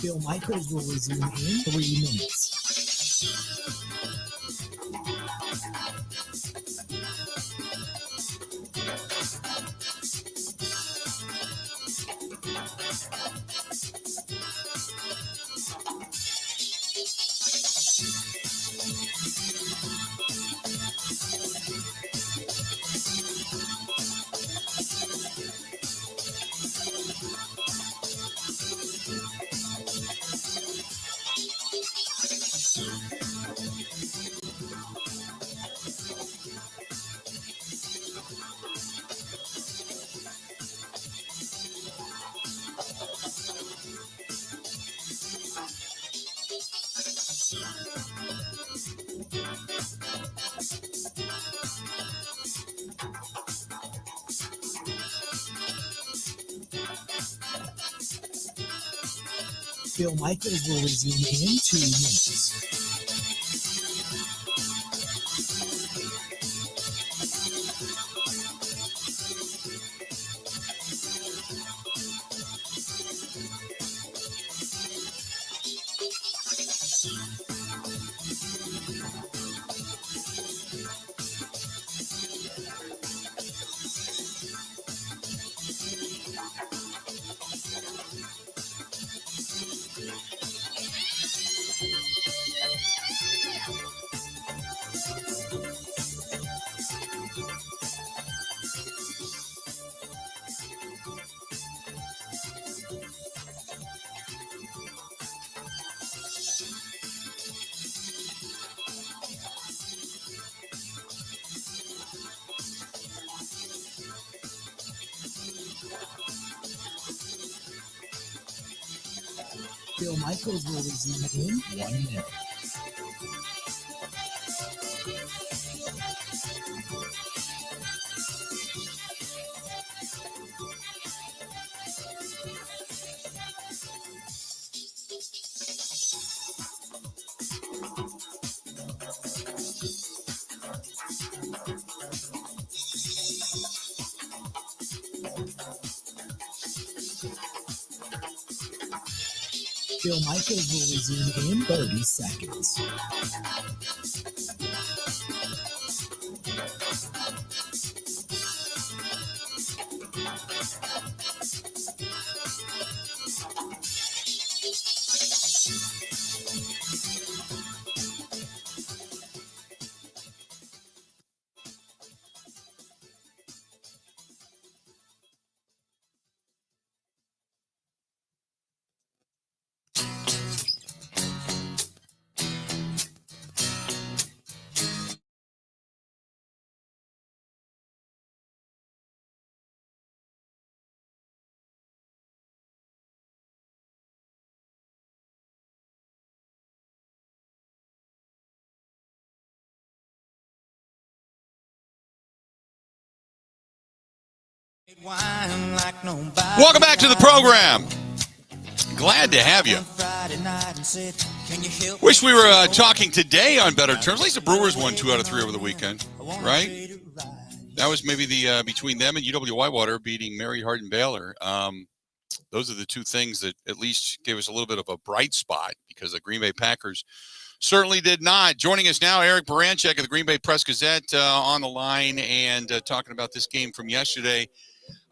Speaker 6: Bill Michaels will resume in 3 minutes. Bill Michaels will resume in 2 minutes. Bill Michaels will resume in 1 minute. Bill Michaels will resume in 30 seconds.
Speaker 1: Welcome back to the program. Glad to have you. Wish we were talking today on better terms. At least the Brewers won 2 out of 3 over the weekend, right? That was maybe the between them and UW Whitewater beating Mary Hardin Baylor. Those are the 2 things that at least gave us a little bit of a bright spot, because the Green Bay Packers certainly did not. Joining us now, Eric Baranchek of the Green Bay Press-Gazette on the line, and talking about this game from yesterday.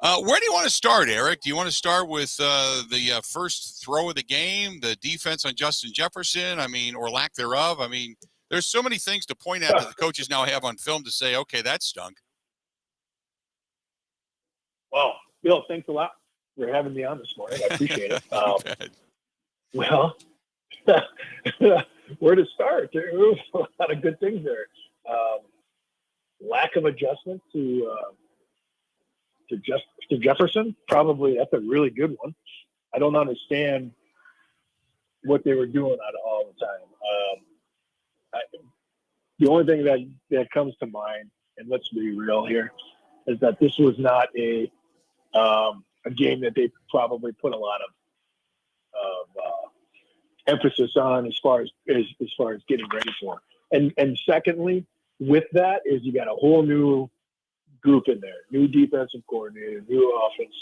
Speaker 1: Where do you want to start, Eric? Do you want to start with the first throw of the game, the defense on Justin Jefferson, or lack thereof? There's so many things to point at that the coaches now have on film to say, okay, that stunk.
Speaker 17: Well, Bill, thanks a lot for having me on this morning. I appreciate it. Well, where to start? There was a lot of good things there. Lack of adjustment to Jefferson, probably that's a really good one. I don't understand what they were doing out all the time. The only thing that comes to mind, and let's be real here, is that this was not a game that they probably put a lot of emphasis on as far as getting ready for. And secondly, with that is you got a whole new group in there, new defensive coordinator, new offense.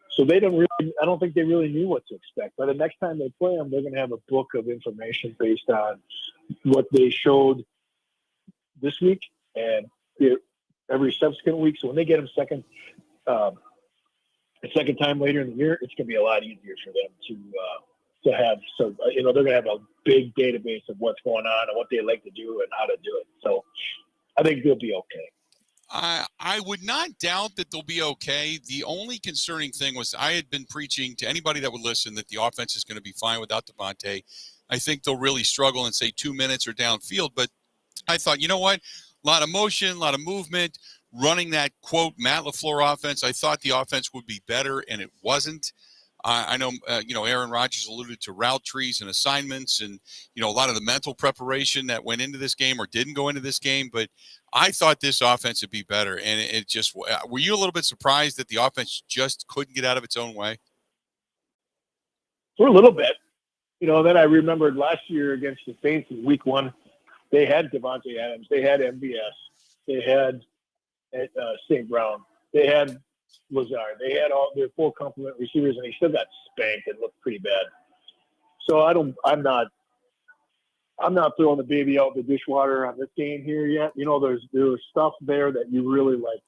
Speaker 17: So I don't think they really knew what to expect. By the next time they play them, they're going to have a book of information based on what they showed this week and every subsequent week. So when they get them a second time later in the year, it's going to be a lot easier for them to have. So, they're going to have a big database of what's going on and what they like to do and how to do it. So I think they'll be okay.
Speaker 1: I would not doubt that they'll be okay. The only concerning thing was I had been preaching to anybody that would listen that the offense is going to be fine without Devontae. I think they'll really struggle in, say, 2 minutes or downfield. But I thought, you know what? A lot of motion, a lot of movement, running that, quote, Matt LaFleur offense. I thought the offense would be better, and it wasn't. I know, Aaron Rodgers alluded to route trees and assignments and, a lot of the mental preparation that went into this game or didn't go into this game. But I thought this offense would be better. And it just, were you a little bit surprised that the offense just couldn't get out of its own way?
Speaker 17: for a little bit. Then I remembered last year against the Saints in week 1, they had Devontae Adams, they had MBS, they had St. Brown, they had Lazard, they had all their full complement receivers, and he still got spanked and looked pretty bad. So I'm not throwing the baby out the dishwater on this game here yet. There's stuff there that you really like.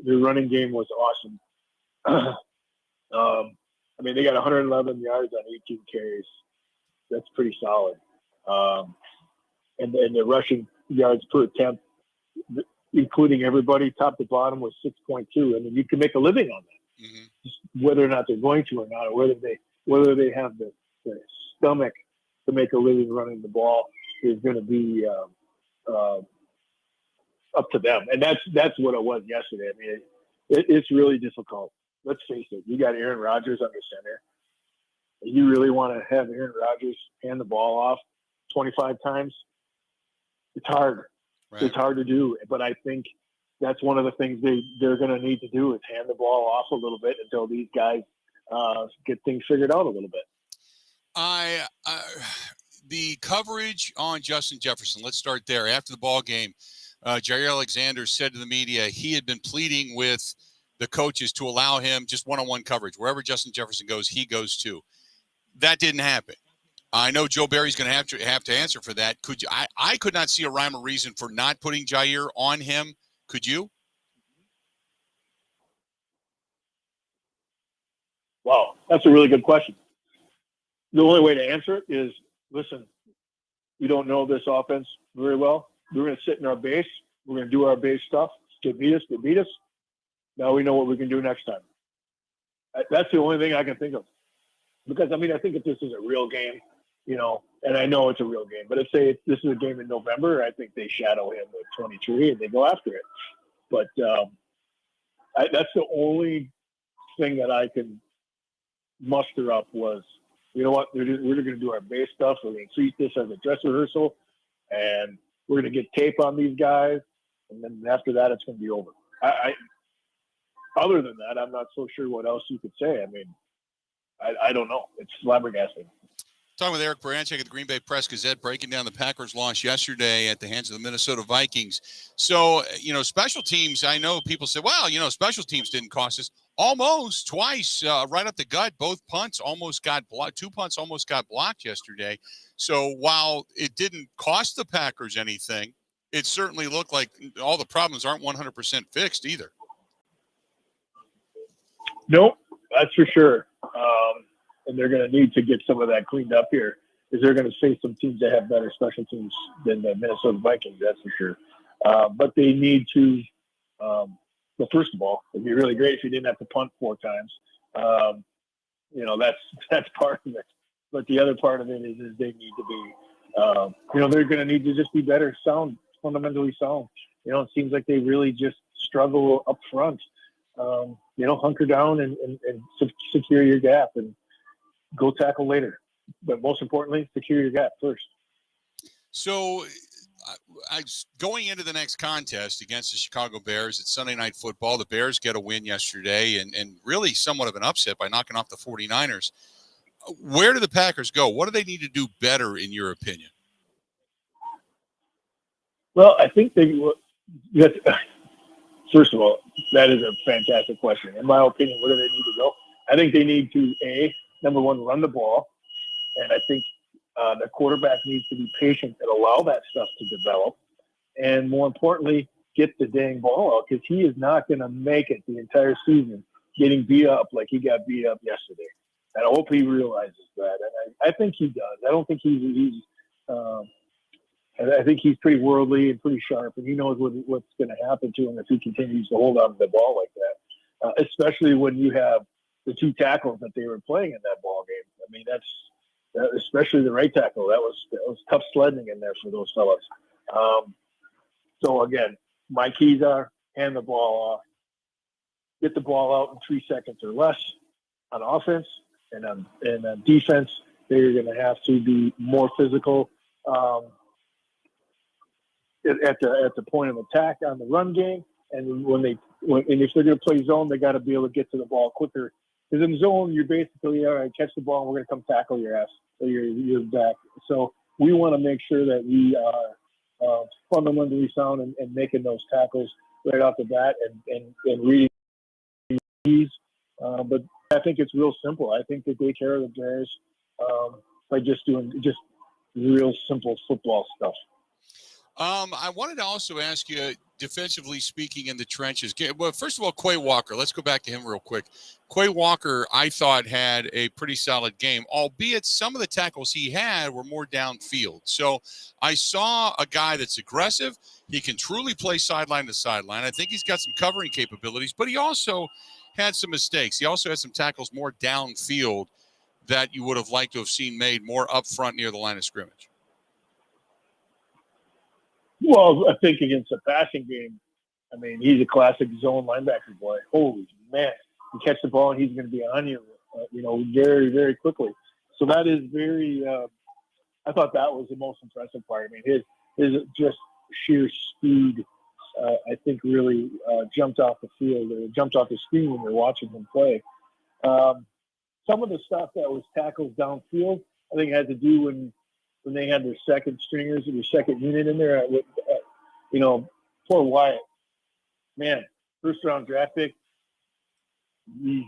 Speaker 17: The running game was awesome. They got 111 yards on 18 carries. That's pretty solid. And the rushing yards per attempt, including everybody, top to bottom, was 6.2. You can make a living on that, just whether or not they're going to or not, or whether they have the stomach to make a living running the ball is going to be up to them. And that's what it was yesterday. It's really difficult. Let's face it. You got Aaron Rodgers under center. You really want to have Aaron Rodgers hand the ball off 25 times? It's hard. Right. It's hard to do. But I think that's one of the things they're going to need to do is hand the ball off a little bit until these guys get things figured out a little bit.
Speaker 1: The coverage on Justin Jefferson, let's start there. After the ball game, Jair Alexander said to the media he had been pleading with the coaches to allow him just one-on-one coverage. Wherever Justin Jefferson goes, he goes too. That didn't happen. I know Joe Barry's going to have to answer for that. Could you? I could not see a rhyme or reason for not putting Jair on him. Could you?
Speaker 17: Wow, that's a really good question. The only way to answer it is, listen, we don't know this offense very well. We're going to sit in our base. We're going to do our base stuff. Get beat us. Now we know what we can do next time. That's the only thing I can think of. Because, I think if this is a real game, and I know it's a real game, but if this is a game in November, I think they shadow him with 23 and they go after it. But that's the only thing that I can muster up was, you know what, we're going to do our base stuff. We're going to treat this as a dress rehearsal, and we're going to get tape on these guys, and then after that, it's going to be over. Other than that, I'm not so sure what else you could say. I don't know. It's flabbergasting.
Speaker 1: Talking with Eric Baranczyk at the Green Bay Press-Gazette, breaking down the Packers' loss yesterday at the hands of the Minnesota Vikings. So, special teams, I know people say, well, special teams didn't cost us. Almost twice, right up the gut. Both punts almost got blocked. 2 punts almost got blocked yesterday. So while it didn't cost the Packers anything, it certainly looked like all the problems aren't 100% fixed either.
Speaker 17: Nope, that's for sure. And they're going to need to get some of that cleaned up here, because they're going to face some teams that have better special teams than the Minnesota Vikings, that's for sure. But they need to, well, first of all, it'd be really great if you didn't have to punt 4 times. That's part of it. But the other part of it is they need to be, they're going to need to just be better fundamentally sound. It seems like they really just struggle up front. Hunker down and secure your gap and go tackle later. But most importantly, secure your gap first.
Speaker 1: So going into the next contest against the Chicago Bears, it's Sunday Night Football. The Bears get a win yesterday and really somewhat of an upset by knocking off the 49ers. Where do the Packers go? What do they need to do better, in your opinion?
Speaker 17: Well, I think first of all, that is a fantastic question. In my opinion, where do they need to go? I think they need to, number one, run the ball. And I think the quarterback needs to be patient and allow that stuff to develop. And more importantly, get the dang ball out, because he is not going to make it the entire season getting beat up like he got beat up yesterday. And I hope he realizes that. And I think he does. I don't think I think he's pretty worldly and pretty sharp, and he knows what's going to happen to him if he continues to hold on to the ball like that, especially when you have the 2 tackles that they were playing in that ball game. That's especially the right tackle. That was tough sledding in there for those fellas. So, again, my keys are hand the ball off, get the ball out in 3 seconds or less on offense, and on defense, they're going to have to be more physical at the point of attack on the run game, and if they're going to play zone, they got to be able to get to the ball quicker Because in zone, you're basically, all right, catch the ball, and we're going to come tackle your ass or your back. So we want to make sure that we are fundamentally sound and making those tackles right off the bat and reading these. But I think it's real simple. I think they take care of the Bears by just doing just real simple football stuff.
Speaker 1: I wanted to also ask you, defensively speaking, in the trenches. Well, first of all, Quay Walker. Let's go back to him real quick. Quay Walker, I thought, had a pretty solid game, albeit some of the tackles he had were more downfield. So I saw a guy that's aggressive. He can truly play sideline to sideline. I think he's got some covering capabilities, but he also had some mistakes. He also had some tackles more downfield that you would have liked to have seen made more up front near the line of scrimmage.
Speaker 17: Well, I think against the passing game, I mean, he's a classic zone linebacker boy. Holy man. You catch the ball and he's going to be on you, very, very quickly. So that is very, I thought that was the most impressive part. I mean, his just sheer speed, I think really jumped off the field or jumped off the screen when you're watching him play. Some of the stuff that was tackles downfield, I think had to do when they had their second stringers or their second unit in there. Poor Wyatt, man, first round draft pick. He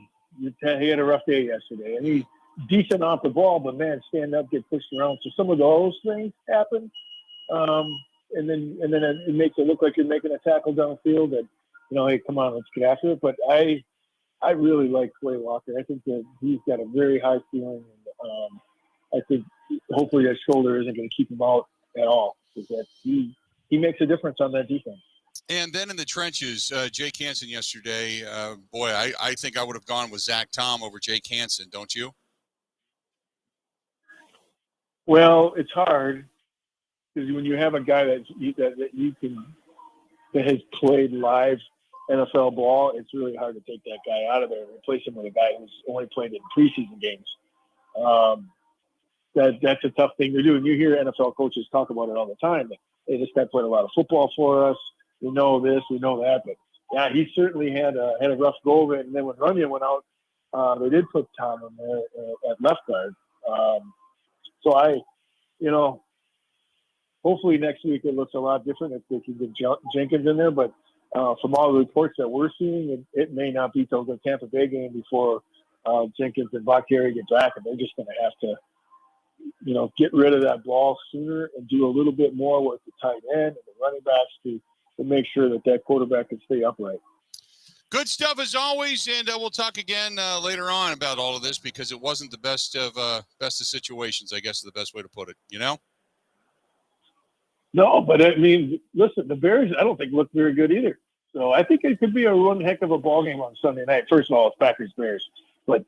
Speaker 17: had a rough day yesterday, and he's decent off the ball, but man, stand up, get pushed around. So some of those things happen, and then it makes it look like you're making a tackle downfield. That hey, come on, let's get after it. But I really like Quay Walker. I think that he's got a very high ceiling, and I think hopefully that shoulder isn't going to keep him out at all, because that he makes a difference on that defense.
Speaker 1: And then in the trenches, Jake Hansen yesterday, I think I would have gone with Zach Tom over Jake Hansen, don't you?
Speaker 17: Well, it's hard because when you have a guy that has played live NFL ball, it's really hard to take that guy out of there and replace him with a guy who's only played in preseason games. That's a tough thing to do. And you hear NFL coaches talk about it all the time. Hey, this guy played a lot of football for us. We know this, we know that. But yeah, he certainly had a rough go of it. And then when Runyon went out, they did put Tom in there at left guard. So hopefully next week it looks a lot different if they can get Jenkins in there. But from all the reports that we're seeing, it may not be till the Tampa Bay game before Jenkins and Bakhtiari get back, and they're just going to have to, get rid of that ball sooner and do a little bit more with the tight end and the running backs to make sure that quarterback can stay upright.
Speaker 1: Good stuff as always, and we'll talk again later on about all of this, because it wasn't the best of situations, I guess is the best way to put it,
Speaker 17: No, but I mean, listen, the Bears, I don't think look very good either. So I think it could be one heck of a ball game on Sunday night. First of all, it's Packers-Bears. But,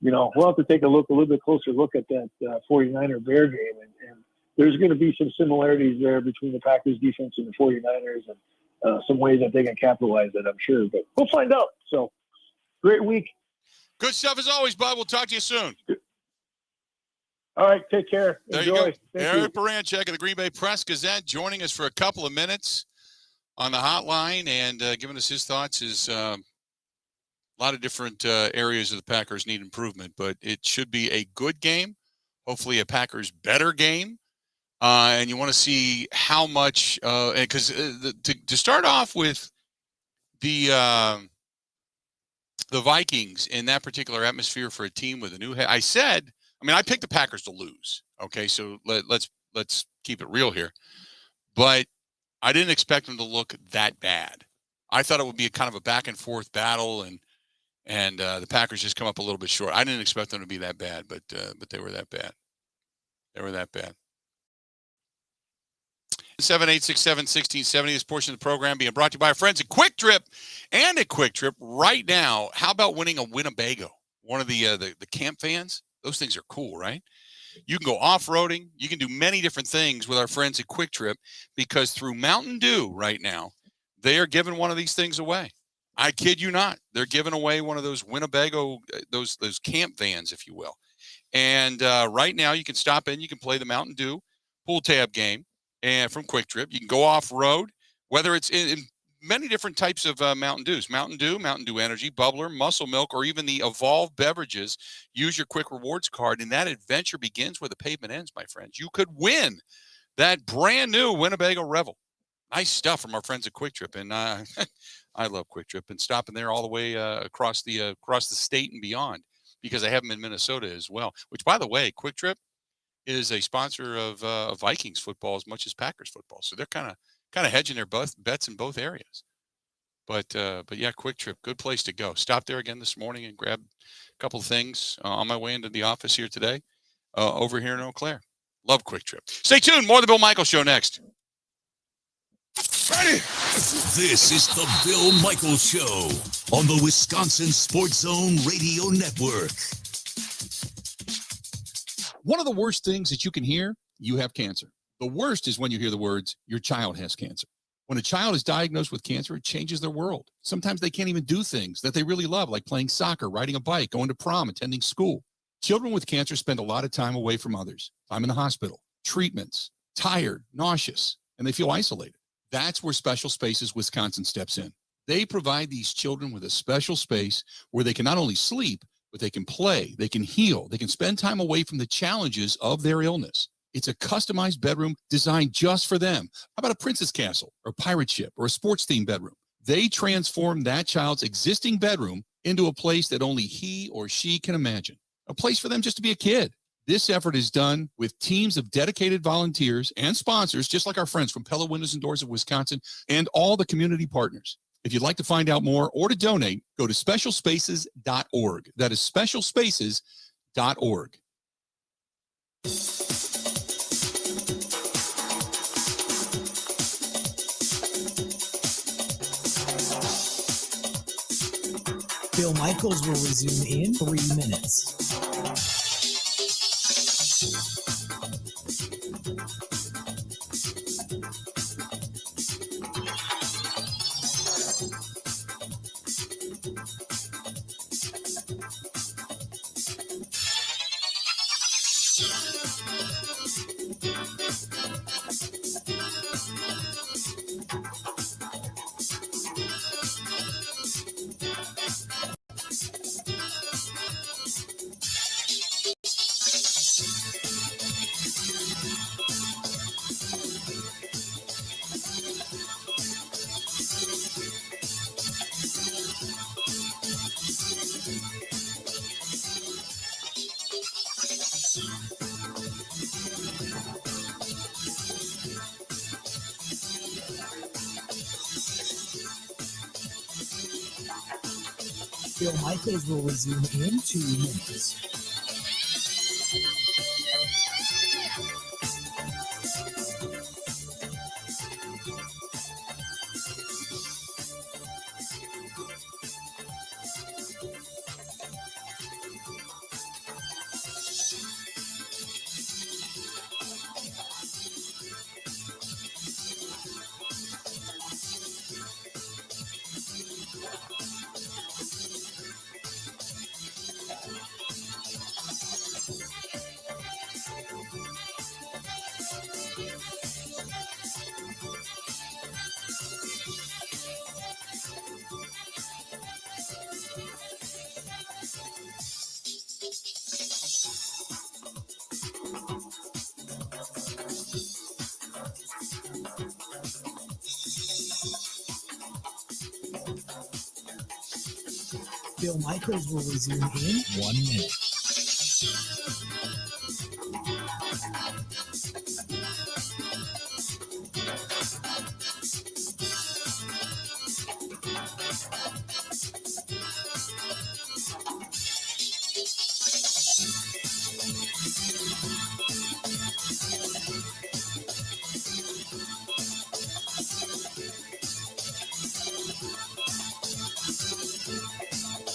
Speaker 17: we'll have to take a little bit closer look at that 49er Bear game. And there's going to be some similarities there between the Packers defense and the 49ers and some ways that they can capitalize it, I'm sure. But we'll find out. So, great week.
Speaker 1: Good stuff as always, Bud. We'll talk to you soon.
Speaker 17: All right, take care.
Speaker 1: There
Speaker 17: Enjoy.
Speaker 1: you go. Eric Baranchek of the Green Bay Press-Gazette joining us for a couple of minutes on the hotline and giving us his thoughts. A lot of different areas of the Packers need improvement, but it should be a good game, hopefully a Packers better game. And you want to see how much because to start off with the Vikings in that particular atmosphere for a team with a new head. I picked the Packers to lose. Okay, so let's keep it real here. But I didn't expect them to look that bad. I thought it would be a kind of a back and forth battle, and the Packers just come up a little bit short. I didn't expect them to be that bad, but they were that bad. They were that bad. 7-867-1670. This portion of the program being brought to you by our friends at Quick Trip. And at Quick Trip right now, how about winning a Winnebago? One of the camp vans? Those things are cool, right? You can go off-roading. You can do many different things with our friends at Quick Trip, because through Mountain Dew right now, they are giving one of these things away. I kid you not. They're giving away one of those Winnebago, those camp vans, if you will. And right now you can stop in. You can play the Mountain Dew pool tab game and from Quick Trip. You can go off-road, whether it's in many different types of Mountain Dews. Mountain Dew Energy, Bubbler, Muscle Milk, or even the Evolve beverages. Use your Quick Rewards card, and that adventure begins where the pavement ends, my friends. You could win that brand new Winnebago Revel. Nice stuff from our friends at Quick Trip, and I love Quick Trip, and stopping there all the way across the state and beyond, because I have them in Minnesota as well. Which, by the way, Quick Trip is a sponsor of Vikings football as much as Packers football, so they're kind of hedging their bets in both areas. But yeah, Quick Trip, good place to go. Stop there again this morning and grab a couple of things on my way into the office here today, over here in Eau Claire. Love Quick Trip. Stay tuned. More of the Bill Michaels Show next.
Speaker 5: Ready? This is the Bill Michaels Show on the Wisconsin Sports Zone Radio Network.
Speaker 7: One of the worst things that you can hear, you have cancer. The worst is when you hear the words, your child has cancer. When a child is diagnosed with cancer, it changes their world. Sometimes they can't even do things that they really love, like playing soccer, riding a bike, going to prom, attending school. Children with cancer spend a lot of time away from others. Time in the hospital, treatments, tired, nauseous, and they feel isolated. That's where Special Spaces Wisconsin steps in. They provide these children with a special space where they can not only sleep, but they can play, they can heal, they can spend time away from the challenges of their illness. It's a customized bedroom designed just for them. How about a princess castle or a pirate ship or a sports-themed bedroom? They transform that child's existing bedroom into a place that only he or she can imagine. A place for them just to be a kid. This effort is done with teams of dedicated volunteers and sponsors, just like our friends from Pella Windows and Doors of Wisconsin and all the community partners. If you'd like to find out more or to donate, go to specialspaces.org. That is specialspaces.org.
Speaker 6: Bill Michaels will resume in 3 minutes. Bill Michaels will resume in 2 minutes. Bill Michaels will resume in 1 minute.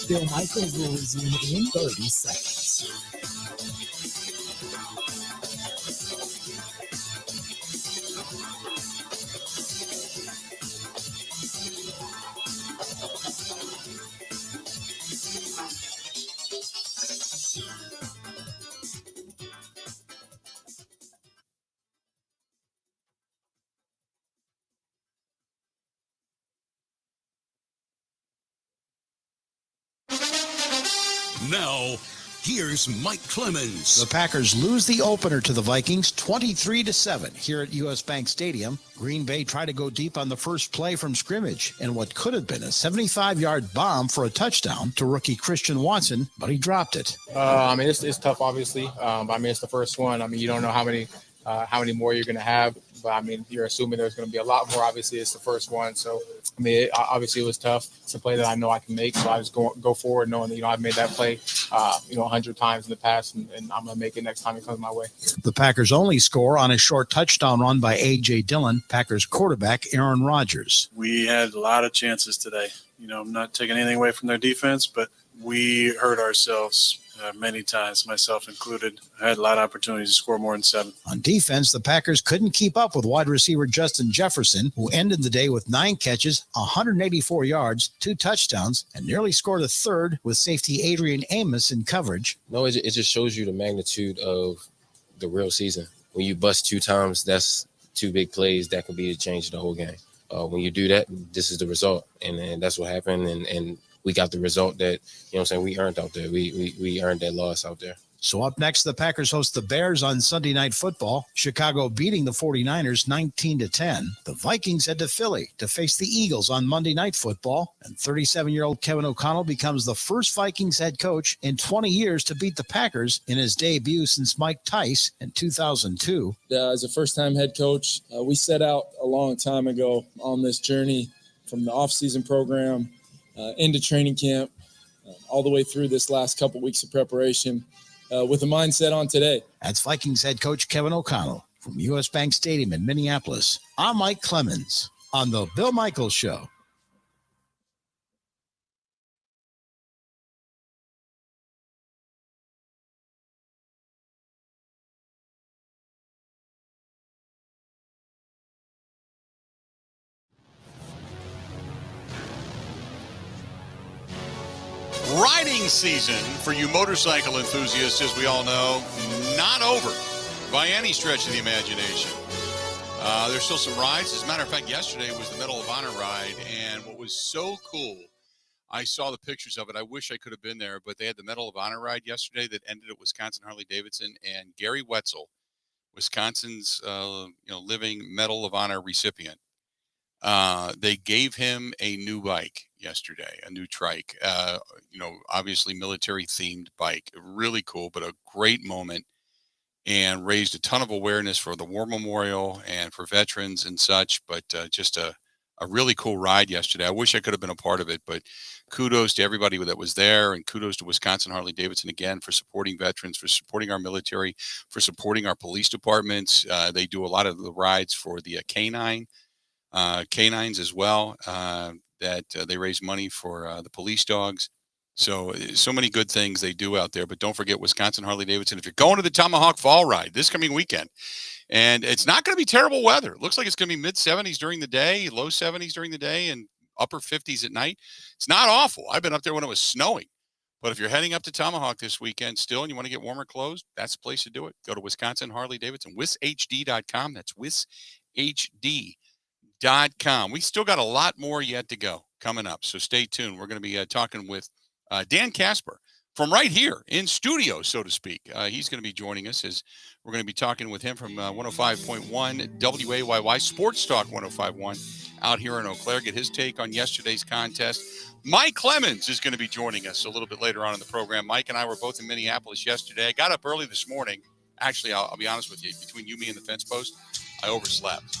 Speaker 6: Bill Michaels will resume in 30 seconds.
Speaker 5: Now, here's Mike Clemens.
Speaker 8: The Packers lose the opener to the Vikings 23-7 here at U.S. Bank Stadium. Green Bay tried to go deep on the first play from scrimmage and what could have been a 75-yard bomb for a touchdown to rookie Christian Watson, but he dropped it.
Speaker 18: It's tough, obviously. It's the first one. You don't know how many more you're going to have. But, you're assuming there's going to be a lot more. Obviously, it's the first one. So, obviously it was tough. It's a play that I know I can make. So I just go forward knowing that, I've made that play, 100 times in the past, and I'm going to make it next time it comes my way.
Speaker 8: The Packers only score on a short touchdown run by A.J. Dillon, Packers quarterback Aaron Rodgers.
Speaker 15: We had a lot of chances today. I'm not taking anything away from their defense, but we hurt ourselves many times, myself included. I had a lot of opportunities to score more than 7.
Speaker 8: On defense, the Packers couldn't keep up with wide receiver Justin Jefferson, who ended the day with 9 catches, 184 yards, 2 touchdowns, and nearly scored a third with safety Adrian Amos in coverage.
Speaker 19: No, it just shows you the magnitude of the real season. When you bust 2 times, that's 2 big plays that can be the change of the whole game. When you do that, this is the result, and that's what happened, and we got the result that, we earned out there. We earned that loss out there.
Speaker 8: So up next, the Packers host the Bears on Sunday Night Football. Chicago beating the 49ers 19-10. The Vikings head to Philly to face the Eagles on Monday Night Football. And 37-year-old Kevin O'Connell becomes the first Vikings head coach in 20 years to beat the Packers in his debut since Mike Tice in 2002.
Speaker 20: As a first-time head coach, we set out a long time ago on this journey from the off-season program into training camp, all the way through this last couple weeks of preparation. With a mindset on today.
Speaker 8: That's Vikings head coach Kevin O'Connell from U.S. Bank Stadium in Minneapolis. I'm Mike Clemens on The Bill Michaels Show.
Speaker 1: Riding season for you motorcycle enthusiasts, as we all know, not over by any stretch of the imagination. There's still some rides. As a matter of fact, yesterday was the Medal of Honor ride, and what was so cool, I saw the pictures of it. I wish I could have been there, but they had the Medal of Honor ride yesterday that ended at Wisconsin Harley-Davidson, and Gary Wetzel, Wisconsin's living Medal of Honor recipient, they gave him a new bike yesterday, a new trike, obviously military themed bike, really cool, but a great moment, and raised a ton of awareness for the war memorial and for veterans and such, but just a really cool ride yesterday. I wish I could have been a part of it, but kudos to everybody that was there, and kudos to Wisconsin Harley-Davidson again for supporting veterans, for supporting our military, for supporting our police departments. They do a lot of the rides for the canines as well, that they raise money for the police dogs. So many good things they do out there. But don't forget Wisconsin Harley-Davidson. If you're going to the Tomahawk Fall Ride this coming weekend, and it's not going to be terrible weather. It looks like it's going to be mid-70s during the day, low 70s during the day, and upper 50s at night. It's not awful. I've been up there when it was snowing. But if you're heading up to Tomahawk this weekend still and you want to get warmer clothes, that's the place to do it. Go to Wisconsin Harley-Davidson, wishd.com. That's wishd.com. We still got a lot more yet to go coming up, so stay tuned. We're going to be talking with Dan Casper from right here in studio, so to speak. He's going to be joining us as we're going to be talking with him from 105.1 WAYY Sports Talk 105.1 out here in Eau Claire. Get his take on yesterday's contest. Mike Clemens is going to be joining us a little bit later on in the program. Mike and I were both in Minneapolis yesterday. I got up early this morning. Actually, I'll be honest with you. Between you, me, and the fence post, I overslept.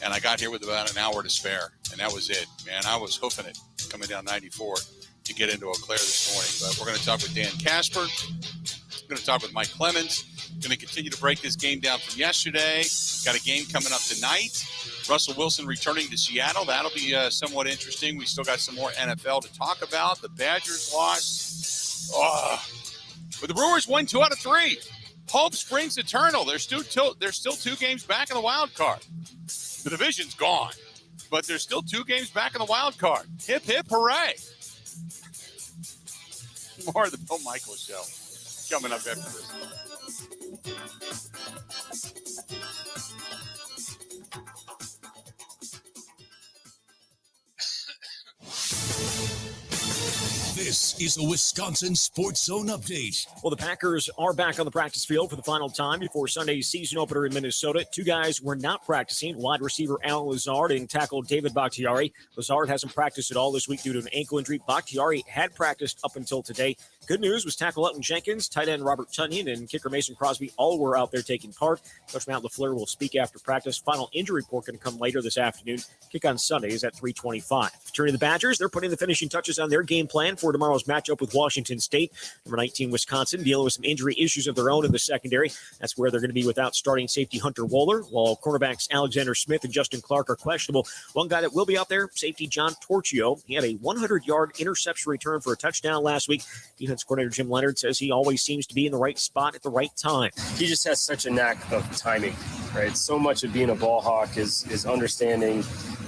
Speaker 1: And I got here with about an hour to spare, and that was it. Man, I was hoofing it coming down 94 to get into Eau Claire this morning. But we're going to talk with Dan Casper. We're going to talk with Mike Clemens. Going to continue to break this game down from yesterday. Got a game coming up tonight. Russell Wilson returning to Seattle. That'll be somewhat interesting. We still got some more NFL to talk about. The Badgers lost. But the Brewers won 2 out of 3. Hope springs eternal. They're still 2 games back in the wild card. The division's gone, but there's still 2 games back in the wild card. Hip, hip, hooray. More of the Bill Michaels Show coming up after this.
Speaker 5: This is a Wisconsin Sports Zone update.
Speaker 21: Well, the Packers are back on the practice field for the final time before Sunday's season opener in Minnesota. Two guys were not practicing, wide receiver Alan Lazard and tackle David Bakhtiari. Lazard hasn't practiced at all this week due to an ankle injury. Bakhtiari had practiced up until today. Good news was tackle Elton Jenkins, tight end Robert Tunyon, and kicker Mason Crosby all were out there taking part. Coach Matt LaFleur will speak after practice. Final injury report going to come later this afternoon. Kick on Sunday is at 3:25. Turning to the Badgers, they're putting the finishing touches on their game plan for tomorrow's matchup with Washington State. Number 19, Wisconsin, dealing with some injury issues of their own in the secondary. That's where they're going to be without starting safety Hunter Wohler, while cornerbacks Alexander Smith and Justin Clark are questionable. One guy that will be out there, safety John Torchio. He had a 100-yard interception return for a touchdown last week. Defense coordinator Jim Leonard says he always seems to be in the right spot at the right time.
Speaker 22: He just has such a knack of timing, right? So much of being a ball hawk is understanding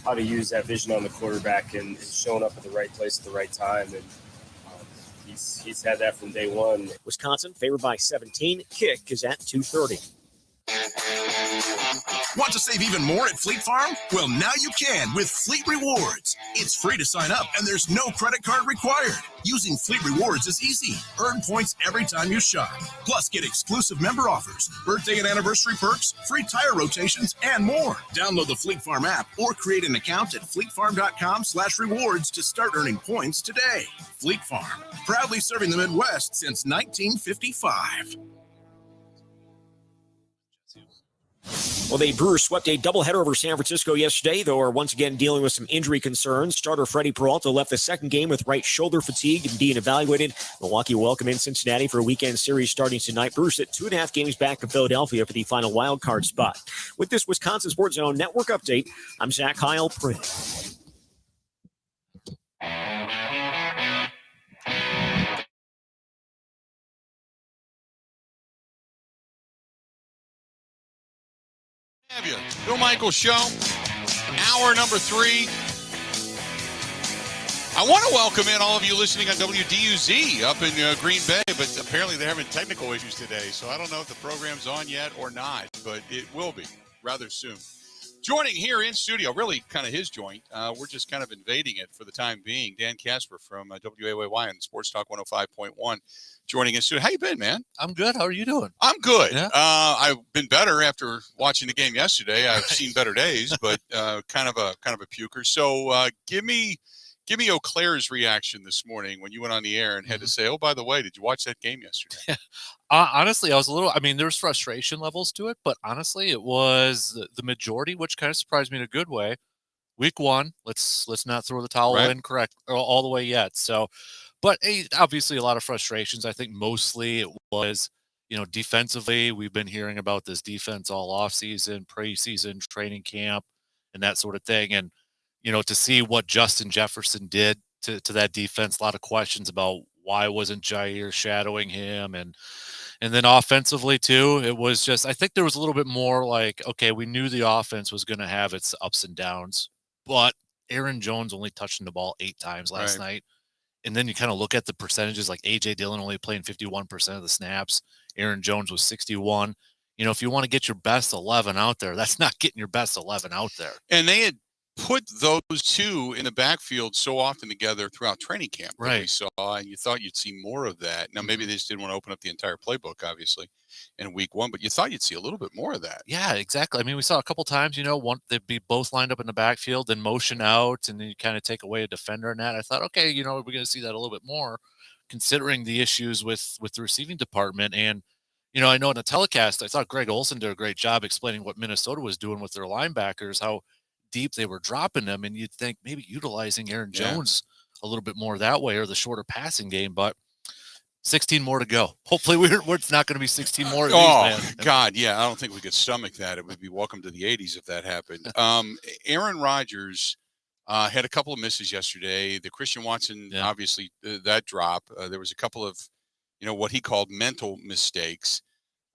Speaker 22: how to use that vision on the quarterback and showing up at the right place at the right time. And he's had that from day one.
Speaker 21: Wisconsin favored by 17. Kick is at 2:30.
Speaker 23: Want to save even more at Fleet Farm? Well, now you can with Fleet Rewards. It's free to sign up, and there's no credit card required. Using Fleet Rewards is easy. Earn points every time you shop. Plus, get exclusive member offers, birthday and anniversary perks, free tire rotations, and more. Download the Fleet Farm app or create an account at fleetfarm.com/rewards to start earning points today. Fleet Farm, proudly serving the Midwest since 1955.
Speaker 21: Well, the Brewers swept a doubleheader over San Francisco yesterday, though are once again dealing with some injury concerns. Starter Freddie Peralta left the second game with right shoulder fatigue and being evaluated. Milwaukee will welcome in Cincinnati for a weekend series starting tonight. Brewers sit 2.5 games back of Philadelphia for the final wild card spot. With this Wisconsin Sports Zone Network update, I'm Zach Heil.
Speaker 1: Have you? Bill Michaels Show, hour number 3. I want to welcome in all of you listening on WDUZ up in Green Bay, but apparently they're having technical issues today, so I don't know if the program's on yet or not, but it will be rather soon. Joining here in studio, really kind of his joint. We're just kind of invading it for the time being. Dan Casper from WAYY and Sports Talk 105.1 joining us. How you been, man?
Speaker 24: I'm good. How are you doing?
Speaker 1: I'm good.
Speaker 24: Yeah.
Speaker 1: I've been better after watching the game yesterday. I've seen better days, but kind of a puker. So give me Eau Claire's reaction this morning when you went on the air and had to say, "Oh, by the way, did you watch that game yesterday?"
Speaker 24: Honestly, I was a little. I mean, there's frustration levels to it, but honestly, it was the majority, which kind of surprised me in a good way. Week 1, let's not throw the towel in all the way yet. So, but obviously, a lot of frustrations. I think mostly it was, defensively. We've been hearing about this defense all offseason, preseason, training camp, and that sort of thing. And to see what Justin Jefferson did to that defense, a lot of questions about why wasn't Jair shadowing him, and then offensively too, it was just, I think there was a little bit more like, okay, we knew the offense was going to have its ups and downs, but Aaron Jones only touching the ball 8 times last night. And then you kind of look at the percentages, like A.J. Dillon only playing 51% of the snaps. Aaron Jones was 61. If you want to get your best 11 out there, that's not getting your best 11 out there.
Speaker 1: And they had put those two in the backfield so often together throughout training camp that we saw, and you thought you'd see more of that. Now, maybe they just didn't want to open up the entire playbook, obviously, in week 1, but you thought you'd see a little bit more of that.
Speaker 24: Yeah, exactly. I mean, we saw a couple times, they'd be both lined up in the backfield, then motion out, and then you kind of take away a defender and that. I thought, okay, we're going to see that a little bit more, considering the issues with the receiving department. And, I know in the telecast, I thought Greg Olsen did a great job explaining what Minnesota was doing with their linebackers, how deep they were dropping them, and you'd think maybe utilizing Aaron Jones a little bit more that way, or the shorter passing game, but 16 more to go. Hopefully it's not going to be 16 more of these, man.
Speaker 1: God, yeah, I don't think we could stomach that. It would be welcome to the 80s if that happened. Aaron Rodgers had a couple of misses yesterday. The Christian Watson, obviously, that drop. There was a couple of, what he called mental mistakes.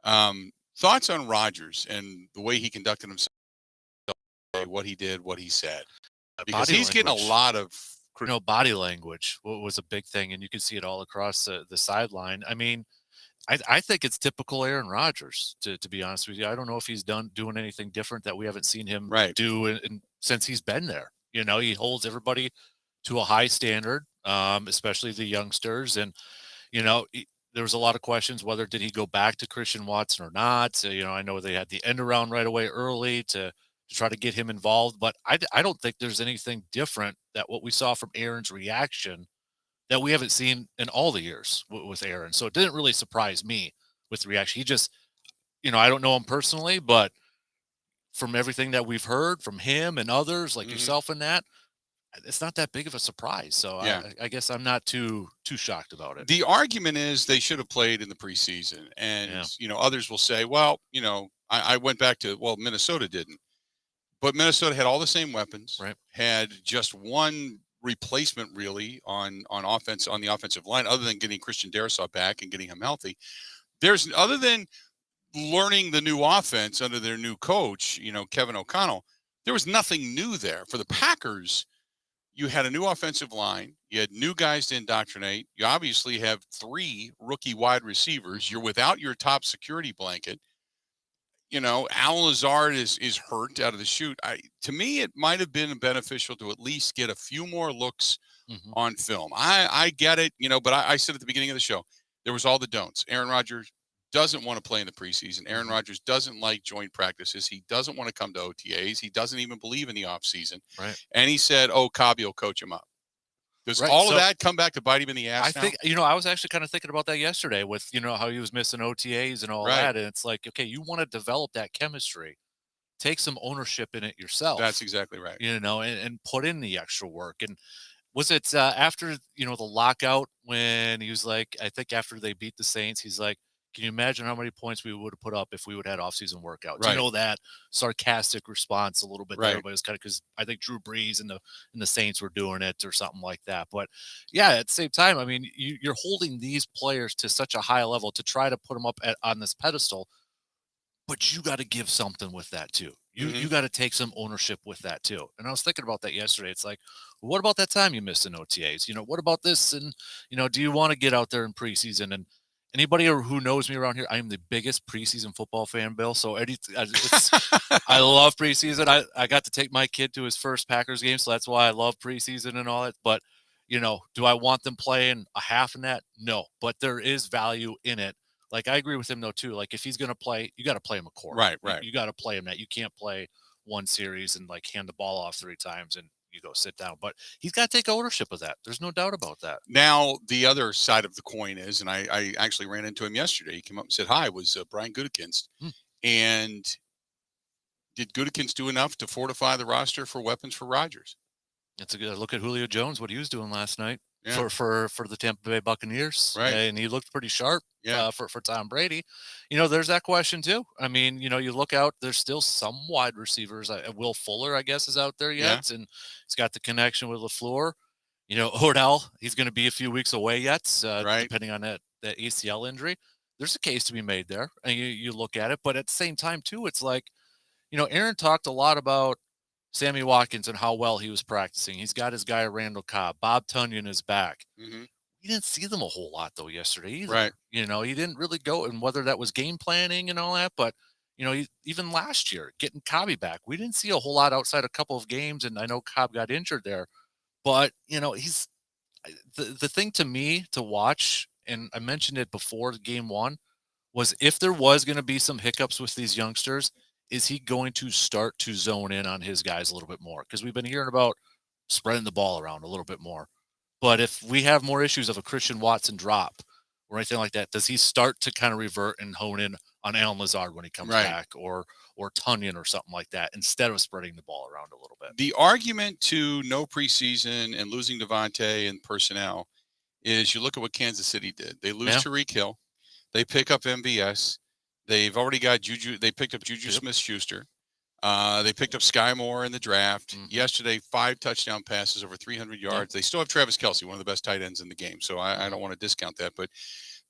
Speaker 1: Thoughts on Rodgers and the way he conducted himself, what he did, what he said, because he's getting a lot of
Speaker 24: body language was a big thing, and you can see it all across the sideline. I mean, I think it's typical Aaron Rodgers, to be honest with you. I don't know if he's doing anything different that we haven't seen him do since he's been there. He holds everybody to a high standard. especially the youngsters. And, there was a lot of questions whether did he go back to Christian Watson or not. So, I know they had the end around right away early to try to get him involved, but I don't think there's anything different that what we saw from Aaron's reaction that we haven't seen in all the years with Aaron. So it didn't really surprise me with the reaction. He just, I don't know him personally, but from everything that we've heard from him and others like yourself and that, it's not that big of a surprise. So I guess I'm not too shocked about it.
Speaker 1: The argument is they should have played in the preseason. And, others will say, well, I went back to, Minnesota didn't. But Minnesota had all the same weapons, had just one replacement really on offense, on the offensive line, other than getting Christian Darrisaw back and getting him healthy. There's, other than learning the new offense under their new coach, Kevin O'Connell, there was nothing new there. For the Packers, you had a new offensive line. You had new guys to indoctrinate. You obviously have 3 rookie wide receivers. You're without your top security blanket. Alan Lazard is hurt out of the chute. To me, it might have been beneficial to at least get a few more looks on film. I get it, but I said at the beginning of the show, there was all the don'ts. Aaron Rodgers doesn't want to play in the preseason. Aaron Rodgers doesn't like joint practices. He doesn't want to come to OTAs. He doesn't even believe in the offseason.
Speaker 24: Right.
Speaker 1: And he said, Cobby will coach him up. Does all of that come back to bite him in the ass
Speaker 24: I think, I was actually kind of thinking about that yesterday with, how he was missing OTAs and all that. And it's like, okay, you want to develop that chemistry. Take some ownership in it yourself.
Speaker 1: That's exactly right.
Speaker 24: And put in the extra work. And was it after, the lockout when he was like, I think after they beat the Saints, he's like, can you imagine how many points we would have put up if we would have had off-season workouts?
Speaker 1: Right.
Speaker 24: That sarcastic response a little bit
Speaker 1: right.
Speaker 24: there, but it's kind of because I think Drew Brees and the Saints were doing it or something like that. But yeah, at the same time, I mean, you're holding these players to such a high level to try to put them up on this pedestal, but you got to give something with that too. You got to take some ownership with that too. And I was thinking about that yesterday. It's like, well, what about that time you missed in OTAs? What about this? And, do you want to get out there in preseason? And anybody who knows me around here, I am the biggest preseason football fan, Bill. So I love preseason. I got to take my kid to his first Packers game, so that's why I love preseason and all that. But, do I want them playing a half in that? No, but there is value in it. Like, I agree with him, though, too. Like, if he's going to play, you got to play him a quarter.
Speaker 1: Right.
Speaker 24: You got to play him that. You can't play one series and, hand the ball off 3 times and you go sit down. But he's got to take ownership of that. There's no doubt about that.
Speaker 1: Now, the other side of the coin is, and I actually ran into him yesterday. He came up and said hi, was Brian Gutekunst. And did Gutekunst do enough to fortify the roster for weapons for Rodgers?
Speaker 24: That's a good look at Julio Jones, what he was doing last night
Speaker 1: Yeah.
Speaker 24: for the Tampa Bay Buccaneers.
Speaker 1: Right.
Speaker 24: And he looked pretty sharp
Speaker 1: Yeah.
Speaker 24: for Tom Brady. There's that question too. I mean, you look out, there's still some wide receivers. Will Fuller, I guess, is out there yet. And he's got the connection with LaFleur. Odell, he's going to be a few weeks away yet, depending on that ACL injury. There's a case to be made there. And you look at it. But at the same time, too, it's like, Aaron talked a lot about Sammy Watkins and how well he was practicing. He's got his guy, Randall Cobb. Bob Tunyon is back.
Speaker 1: Mm-hmm.
Speaker 24: We didn't see them a whole lot, though, yesterday either.
Speaker 1: Right.
Speaker 24: He didn't really go, and whether that was game planning and all that, but, even last year, getting Cobby back, we didn't see a whole lot outside a couple of games, and I know Cobb got injured there. But, he's the thing to me to watch, and I mentioned it before game 1, was if there was going to be some hiccups with these youngsters, is he going to start to zone in on his guys a little bit more? Because we've been hearing about spreading the ball around a little bit more. But if we have more issues of a Christian Watson drop or anything like that, does he start to kind of revert and hone in on Alan Lazard when he comes back or Tunyon or something like that instead of spreading the ball around a little bit?
Speaker 1: The argument to no preseason and losing Devontae and personnel is you look at what Kansas City did. They lose Tyreek Hill. They pick up MVS. They've already got Juju. They picked up Juju Smith-Schuster. They picked up Sky Moore in the draft. Yesterday, 5 touchdown passes, over 300 yards. They still have Travis Kelce, one of the best tight ends in the game. So I don't want to discount that. But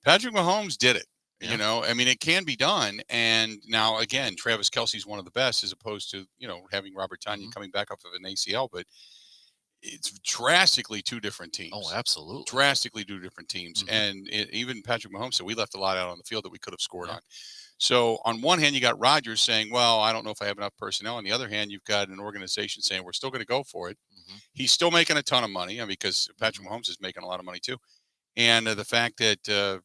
Speaker 1: Patrick Mahomes did it. I mean, it can be done. And now, again, Travis Kelce's one of the best as opposed to, having Robert Tonyan coming back off of an ACL. But it's drastically 2 different teams.
Speaker 24: Oh, absolutely.
Speaker 1: Drastically 2 different teams. And even Patrick Mahomes said we left a lot out on the field that we could have scored on. So on one hand, you got Rodgers saying, well, I don't know if I have enough personnel. On the other hand, you've got an organization saying we're still going to go for it. He's still making a ton of money, because Patrick Mahomes is making a lot of money too. And the fact that,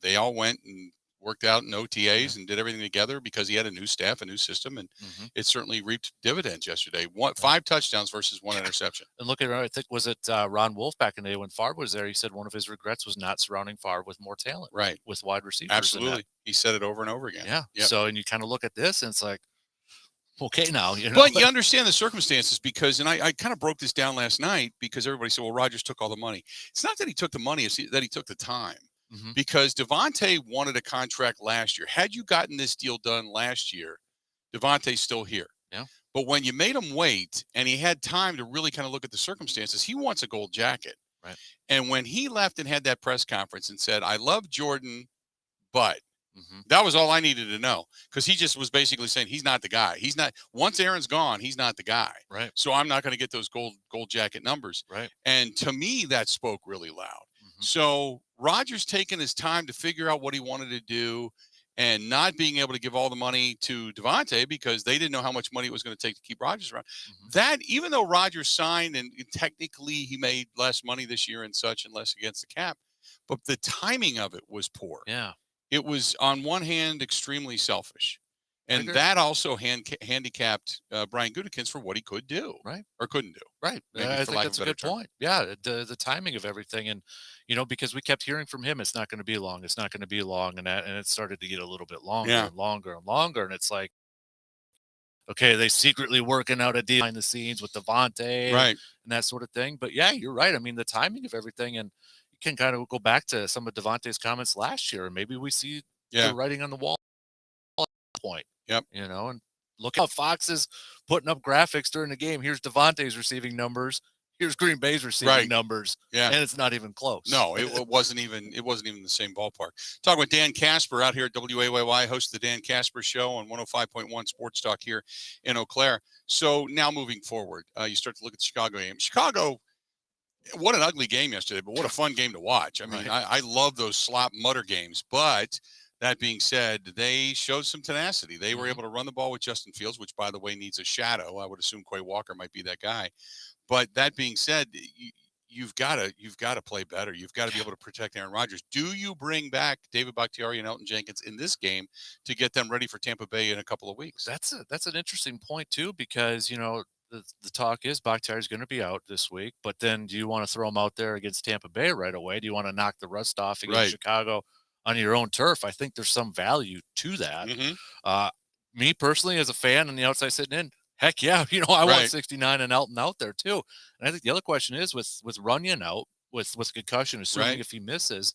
Speaker 1: they all went and worked out in OTAs and did everything together because he had a new staff, a new system, and it certainly reaped dividends yesterday. 5 touchdowns versus 1 interception.
Speaker 24: And look at, I think, was it Ron Wolf back in the day when Favre was there? He said one of his regrets was not surrounding Favre with more talent,
Speaker 1: right,
Speaker 24: with wide receivers.
Speaker 1: Absolutely, he said it over and over again.
Speaker 24: Yeah.
Speaker 1: Yep.
Speaker 24: So, and you kind of look at this, and it's like, okay, now
Speaker 1: But you understand the circumstances because, and I kind of broke this down last night because everybody said, well, Rodgers took all the money. It's not that he took the money; it's that he took the time. Because Devontae wanted a contract last year. Had you gotten this deal done last year, Devontae's still here.
Speaker 24: Yeah.
Speaker 1: But when you made him wait and he had time to really kind of look at the circumstances, he wants a gold jacket.
Speaker 24: Right.
Speaker 1: And when he left and had that press conference and said, I love Jordan, but that was all I needed to know. Because he just was basically saying he's not the guy. He's not, once Aaron's gone, he's not the guy.
Speaker 24: Right.
Speaker 1: So I'm not going to get those gold jacket numbers.
Speaker 24: Right.
Speaker 1: And to me, that spoke really loud. So Rodgers taking his time to figure out what he wanted to do and not being able to give all the money to Devontae because they didn't know how much money it was going to take to keep Rodgers around. That, even though Rodgers signed and technically he made less money this year and such and less against the cap, but the timing of it was poor.
Speaker 24: Yeah.
Speaker 1: It was, on one hand, extremely selfish. And
Speaker 24: agree.
Speaker 1: that also handicapped Brian Gutekunst for what he could do,
Speaker 24: right,
Speaker 1: or couldn't do,
Speaker 24: right. I think that's a good point. Yeah, the timing of everything, and because we kept hearing from him, it's not going to be long, it's not going to be long, and it started to get a little bit longer and longer and longer, and it's like, okay, they secretly working out a deal behind the scenes with Devontae,
Speaker 1: right,
Speaker 24: and that sort of thing. But yeah, you're right. I mean, the timing of everything, and you can kind of go back to some of Devontae's comments last year, and maybe we see the writing on the wall at that point.
Speaker 1: Yep.
Speaker 24: And look how Fox is putting up graphics during the game. Here's Devontae's receiving numbers. Here's Green Bay's receiving numbers.
Speaker 1: Yeah.
Speaker 24: And it's not even close.
Speaker 1: No, it wasn't even the same ballpark. Talking with Dan Casper out here at WAYY, host of the Dan Casper Show on 105.1 Sports Talk here in Eau Claire. So now moving forward, you start to look at the Chicago game. Chicago, what an ugly game yesterday, but what a fun game to watch. I mean, I love those slop mutter games, but that being said, they showed some tenacity. They were able to run the ball with Justin Fields, which, by the way, needs a shadow. I would assume Quay Walker might be that guy. But that being said, you've got to play better. You've got to be able to protect Aaron Rodgers. Do you bring back David Bakhtiari and Elton Jenkins in this game to get them ready for Tampa Bay in a couple of weeks?
Speaker 24: That's an interesting point too, because the talk is Bakhtiari's going to be out this week, but then do you want to throw him out there against Tampa Bay right away? Do you want to knock the rust off against Chicago on your own turf? I think there's some value to that. Me personally, as a fan on the outside sitting in, heck yeah, I want 69 and Elton out there too. And I think the other question is with Runyon out with concussion, assuming if he misses,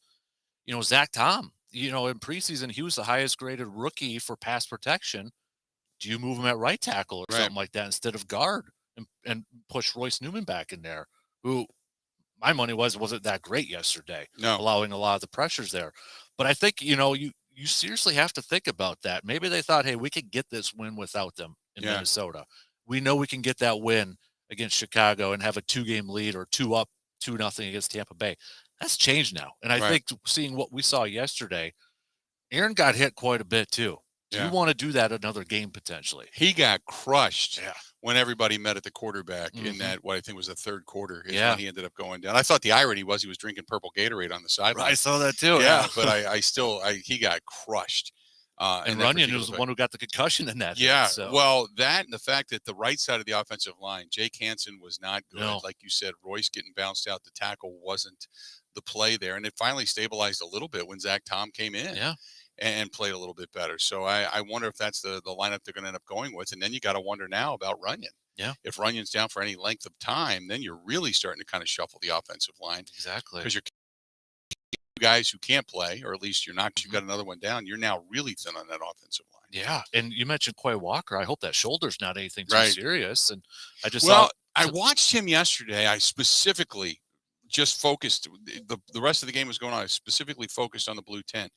Speaker 24: Zach Tom, in preseason he was the highest graded rookie for pass protection. Do you move him at right tackle or something like that instead of guard and push Royce Newman back in there, who my money wasn't that great yesterday, allowing a lot of the pressures there. But I think, you seriously have to think about that. Maybe they thought, hey, we could get this win without them in Minnesota. We know we can get that win against Chicago and have a 2-game lead or 2-0 against Tampa Bay. That's changed now. And I think seeing what we saw yesterday, Aaron got hit quite a bit too. Do you want to do that another game potentially?
Speaker 1: He got crushed when everybody met at the quarterback in that, what I think was the third quarter is when he ended up going down. I thought the irony was he was drinking purple Gatorade on the sideline.
Speaker 24: I saw that too.
Speaker 1: Yeah, but he got crushed.
Speaker 24: And Runyon was the one who got the concussion in that.
Speaker 1: Yeah,
Speaker 24: so.
Speaker 1: Well, that and the fact that the right side of the offensive line, Jake Hansen was not good.
Speaker 24: No.
Speaker 1: Like you said, Royce getting bounced out, the tackle wasn't the play there. And it finally stabilized a little bit when Zach Tom came in.
Speaker 24: Yeah.
Speaker 1: And played a little bit better. So I wonder if that's the lineup they're going to end up going with. And then you got to wonder now about Runyon.
Speaker 24: Yeah.
Speaker 1: If Runyon's down for any length of time, then you're really starting to kind of shuffle the offensive line.
Speaker 24: Exactly.
Speaker 1: Because you're guys who can't play, or at least you've got another one down. You're now really thin on that offensive line.
Speaker 24: Yeah. And you mentioned Quay Walker. I hope that shoulder's not anything too serious. And I just
Speaker 1: I watched him yesterday. I specifically just focused. The rest of the game was going on. I specifically focused on the blue 10.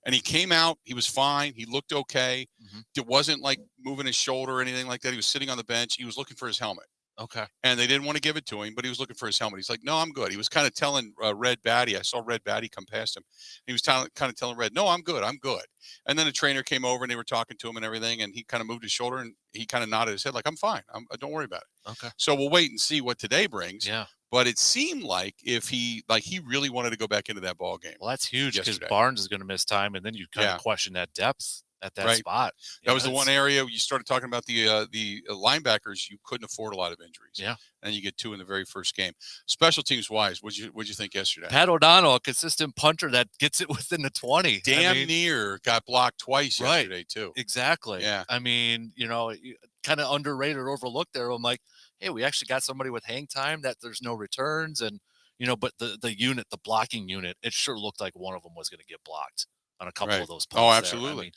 Speaker 1: And he came out. He was fine. He looked okay. It wasn't like moving his shoulder or anything like that. He was sitting on the bench. He was looking for his helmet.
Speaker 24: Okay.
Speaker 1: And they didn't want to give it to him, but he was looking for his helmet. He's like, no, I'm good. He was kind of telling Red Batty. I saw Red Batty come past him. He was kind of telling Red, no, I'm good. I'm good. And then a trainer came over and they were talking to him and everything. And he kind of moved his shoulder and he kind of nodded his head like, I'm fine. Don't worry about it.
Speaker 24: Okay.
Speaker 1: So we'll wait and see what today brings.
Speaker 24: Yeah.
Speaker 1: But it seemed like he really wanted to go back into that ball game.
Speaker 24: Well, that's huge because
Speaker 1: yesterday.
Speaker 24: Barnes is going to miss time, and then you kind of question that depth at that spot.
Speaker 1: That was the one area you started talking about the linebackers. You couldn't afford a lot of injuries.
Speaker 24: Yeah.
Speaker 1: And you get 2 in the very first game. Special teams wise, what'd you think yesterday?
Speaker 24: Pat O'Donnell, a consistent punter that gets it within the 20.
Speaker 1: Damn near got blocked twice yesterday too.
Speaker 24: Exactly.
Speaker 1: Yeah.
Speaker 24: I mean, kind of underrated or overlooked there. I'm like, hey, we actually got somebody with hang time that there's no returns. And, but the blocking unit, it sure looked like one of them was going to get blocked on a couple of those punts.
Speaker 1: Oh, absolutely.
Speaker 24: I mean,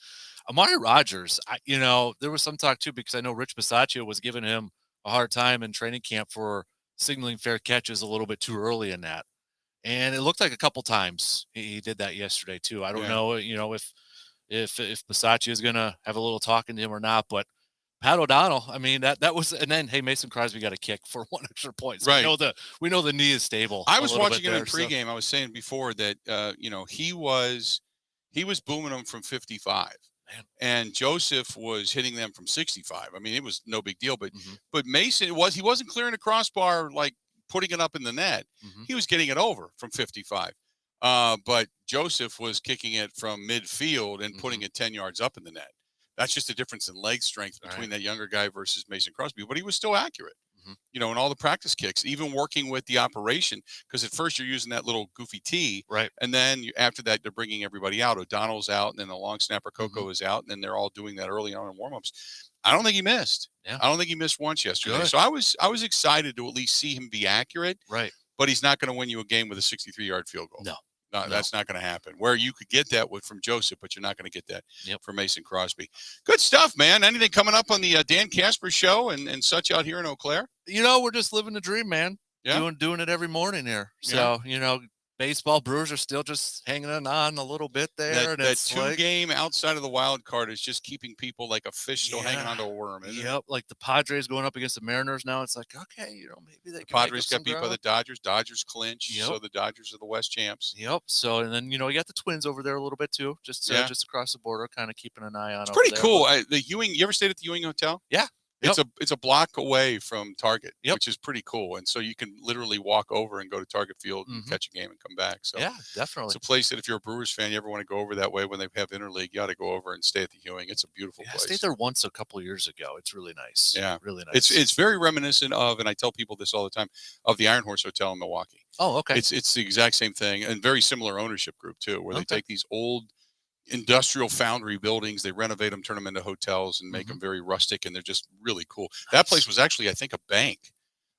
Speaker 24: Amari Rodgers, there was some talk too, because I know Rich Bisaccia was giving him a hard time in training camp for signaling fair catches a little bit too early in that. And it looked like a couple times he did that yesterday too. I don't know, if Bisaccia is going to have a little talking to him or not, but Pat O'Donnell, I mean, that was, and then, hey, Mason Crosby got a kick for 1 extra point. So
Speaker 1: right.
Speaker 24: We know the knee is stable.
Speaker 1: I was watching him in pregame. I was saying before that, he was booming them from 55.
Speaker 24: Man.
Speaker 1: And Joseph was hitting them from 65. I mean, it was no big deal, but Mason, he wasn't clearing the crossbar, like putting it up in the net. He was getting it over from 55. But Joseph was kicking it from midfield and putting it 10 yards up in the net. That's just a difference in leg strength between that younger guy versus Mason Crosby. But he was still accurate, in all the practice kicks, even working with the operation. Because at first you're using that little goofy tee.
Speaker 24: Right.
Speaker 1: And then after that, they're bringing everybody out. O'Donnell's out, and then the long snapper Coco is out. And then they're all doing that early on in warmups. I don't think he missed.
Speaker 24: Yeah.
Speaker 1: I don't think he missed once yesterday.
Speaker 24: Good.
Speaker 1: So I was excited to at least see him be accurate.
Speaker 24: Right.
Speaker 1: But he's not going to win you a game with a 63-yard field goal.
Speaker 24: No.
Speaker 1: No, that's not going to happen. Where you could get that from Joseph, but you're not going to get that from Mason Crosby. Good stuff, man. Anything coming up on the Dan Casper show and such out here in Eau Claire?
Speaker 24: We're just living the dream, man.
Speaker 1: Yeah.
Speaker 24: Doing it every morning here. So, baseball, Brewers are still just hanging on a little bit there.
Speaker 1: That 2-game outside of the wild card is just keeping people like a fish still hanging onto a worm.
Speaker 24: Yep, like the Padres going up against the Mariners now. It's like, okay, maybe they can.
Speaker 1: Padres got beat by the Dodgers. Dodgers clinch, so the Dodgers are the West champs.
Speaker 24: Yep. So, and then, you got the Twins over there a little bit too, just across the border, kind of keeping an eye on.
Speaker 1: It's pretty cool. The Ewing, you ever stayed at the Ewing Hotel?
Speaker 24: Yeah.
Speaker 1: It's a block away from Target, which is pretty cool. And so you can literally walk over and go to Target Field and catch a game and come back. So
Speaker 24: yeah, definitely.
Speaker 1: It's a place that if you're a Brewers fan, you ever want to go over that way when they have interleague, you got to go over and stay at the Ewing. It's a beautiful place.
Speaker 24: I stayed there once a couple of years ago. It's really nice.
Speaker 1: Yeah,
Speaker 24: really nice.
Speaker 1: It's very reminiscent of, and I tell people this all the time, of the Iron Horse Hotel in Milwaukee.
Speaker 24: Oh, okay.
Speaker 1: It's the exact same thing, and very similar ownership group too, where they take these old industrial foundry buildings, they renovate them, turn them into hotels, and make them very rustic, and they're just really cool. That place was actually, I think, a bank,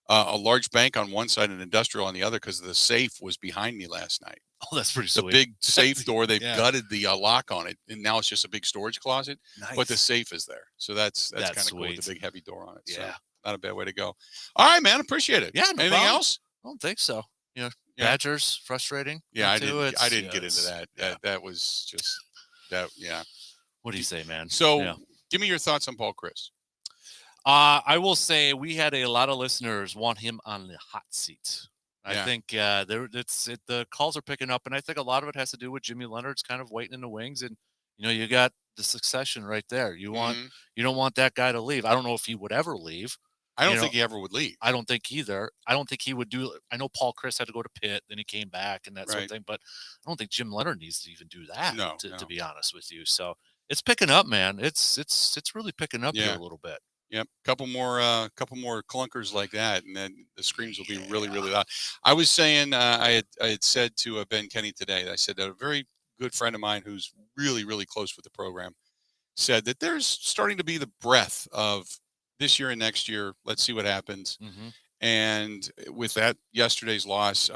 Speaker 1: a large bank on one side and industrial on the other, because the safe was behind me last night.
Speaker 24: Oh, that's pretty sweet.
Speaker 1: The big safe door, they've gutted the lock on it, and now it's just a big storage closet, but the safe is there. So that's kind of cool with the big heavy door on it.
Speaker 24: Yeah.
Speaker 1: So not a bad way to go. All right, man, appreciate it.
Speaker 24: Yeah, no
Speaker 1: anything
Speaker 24: problem.
Speaker 1: else?
Speaker 24: I don't think so. Badgers, frustrating.
Speaker 1: Yeah, I didn't get into that. That was just that. Yeah.
Speaker 24: What do you say, man?
Speaker 1: So give me your thoughts on Paul Chris.
Speaker 24: I will say we had a lot of listeners want him on the hot seat. I think the calls are picking up, and I think a lot of it has to do with Jimmy Leonard's kind of waiting in the wings, and you got the succession right there. You don't want that guy to leave. I don't know if he would ever leave.
Speaker 1: I don't think he ever would leave.
Speaker 24: I don't think either. I don't think he would do. I know Paul Chris had to go to Pitt, then he came back and that sort of thing. But I don't think Jim Leonard needs to even do that. To be honest with you, so it's picking up, man. It's really picking up here a little bit.
Speaker 1: Yep, couple more clunkers like that, and then the screams will be really, really loud. I was saying, I had said to Ben Kenny today, I said that a very good friend of mine who's really, really close with the program said that there's starting to be the breath of this year and next year. Let's see what happens. And with that yesterday's loss,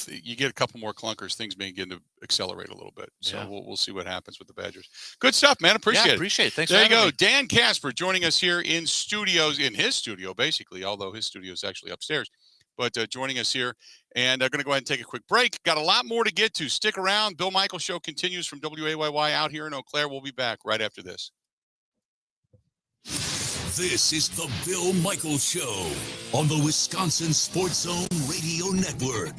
Speaker 1: you get a couple more clunkers, things may begin to accelerate a little bit. So we'll see what happens with the Badgers. Good stuff, man. Appreciate it.
Speaker 24: Thanks.
Speaker 1: There you go. Dan Casper joining us here in his studio, basically, although his studio is actually upstairs. But joining us here, and going to go ahead and take a quick break. Got a lot more to get to. Stick around. Bill Michaels Show continues from WAYY out here in Eau Claire. We'll be back right after this.
Speaker 5: This is the Bill Michaels Show on the Wisconsin Sports Zone Radio Network.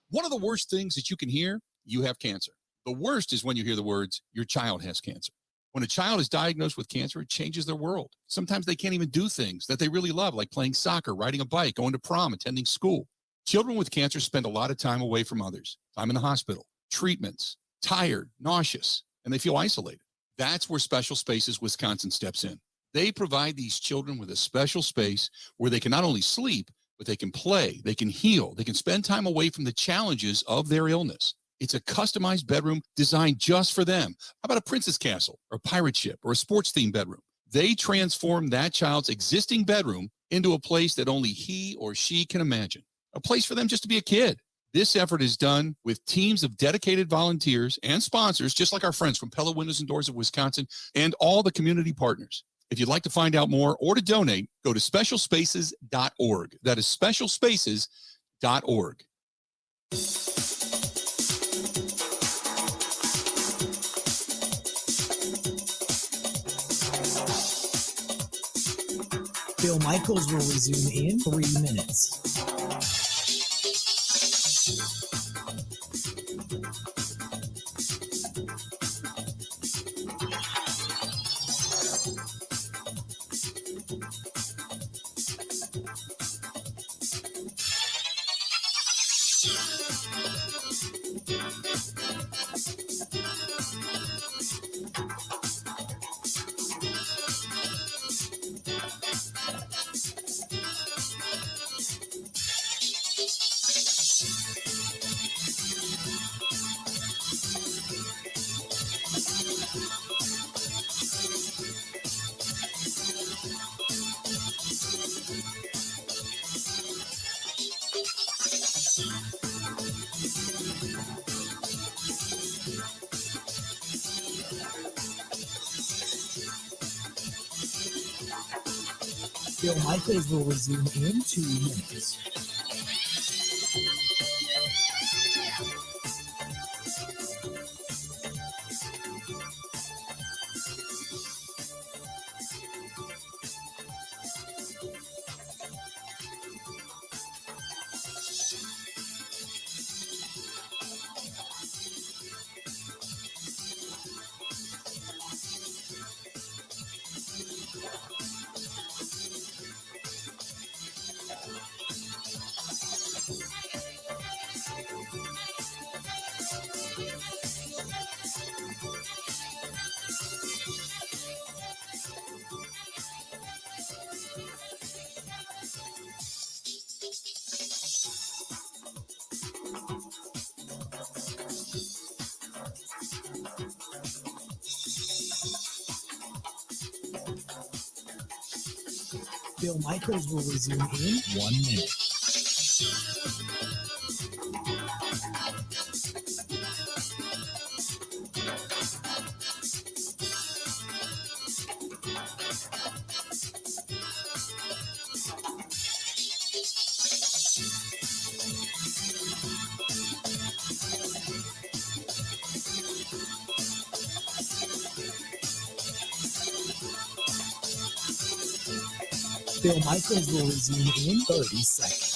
Speaker 7: One of the worst things that you can hear, you have cancer. The worst is when you hear the words, your child has cancer. When a child is diagnosed with cancer, it changes their world. Sometimes they can't even do things that they really love, like playing soccer, riding a bike, going to prom, attending school. Children with cancer spend a lot of time away from others, time in the hospital, treatments, tired, nauseous, and they feel isolated. That's where Special Spaces Wisconsin steps in. They provide these children with a special space where they can not only sleep, but they can play, they can heal, they can spend time away from the challenges of their illness. It's a customized bedroom designed just for them. How about a princess castle or a pirate ship or a sports-themed bedroom? They transform that child's existing bedroom into a place that only he or she can imagine, a place for them just to be a kid. This effort is done with teams of dedicated volunteers and sponsors, just like our friends from Pella Windows and Doors of Wisconsin and all the community partners. If you'd like to find out more or to donate, go to specialspaces.org. That is specialspaces.org.
Speaker 6: Bill Michaels will resume in 3 minutes. Bill Michaels will resume in 2 minutes. Bill Michaels will resume in 1 minute. Bill Michaels will resume in 30 seconds.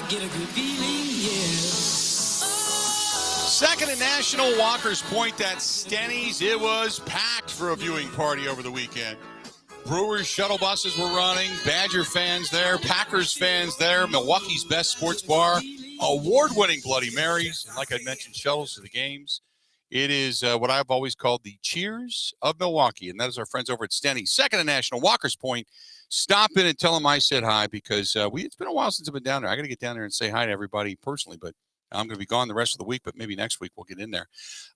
Speaker 3: Get a good feeling, yeah.
Speaker 1: Second and National, Walker's Point, that Stenny's. It was packed for a viewing party over the weekend. Brewers shuttle buses were running, Badger fans there, Packers fans there, Milwaukee's best sports bar, award-winning Bloody Marys, and like I mentioned, shuttles to the games. It is what I've always called the Cheers of Milwaukee, and that is our friends over at Stenny's, Second and National, Walker's Point. Stop in and tell them I said hi, because it's been a while since I've been down there. I got to get down there and say hi to everybody personally, but I'm going to be gone the rest of the week, but maybe next week we'll get in there.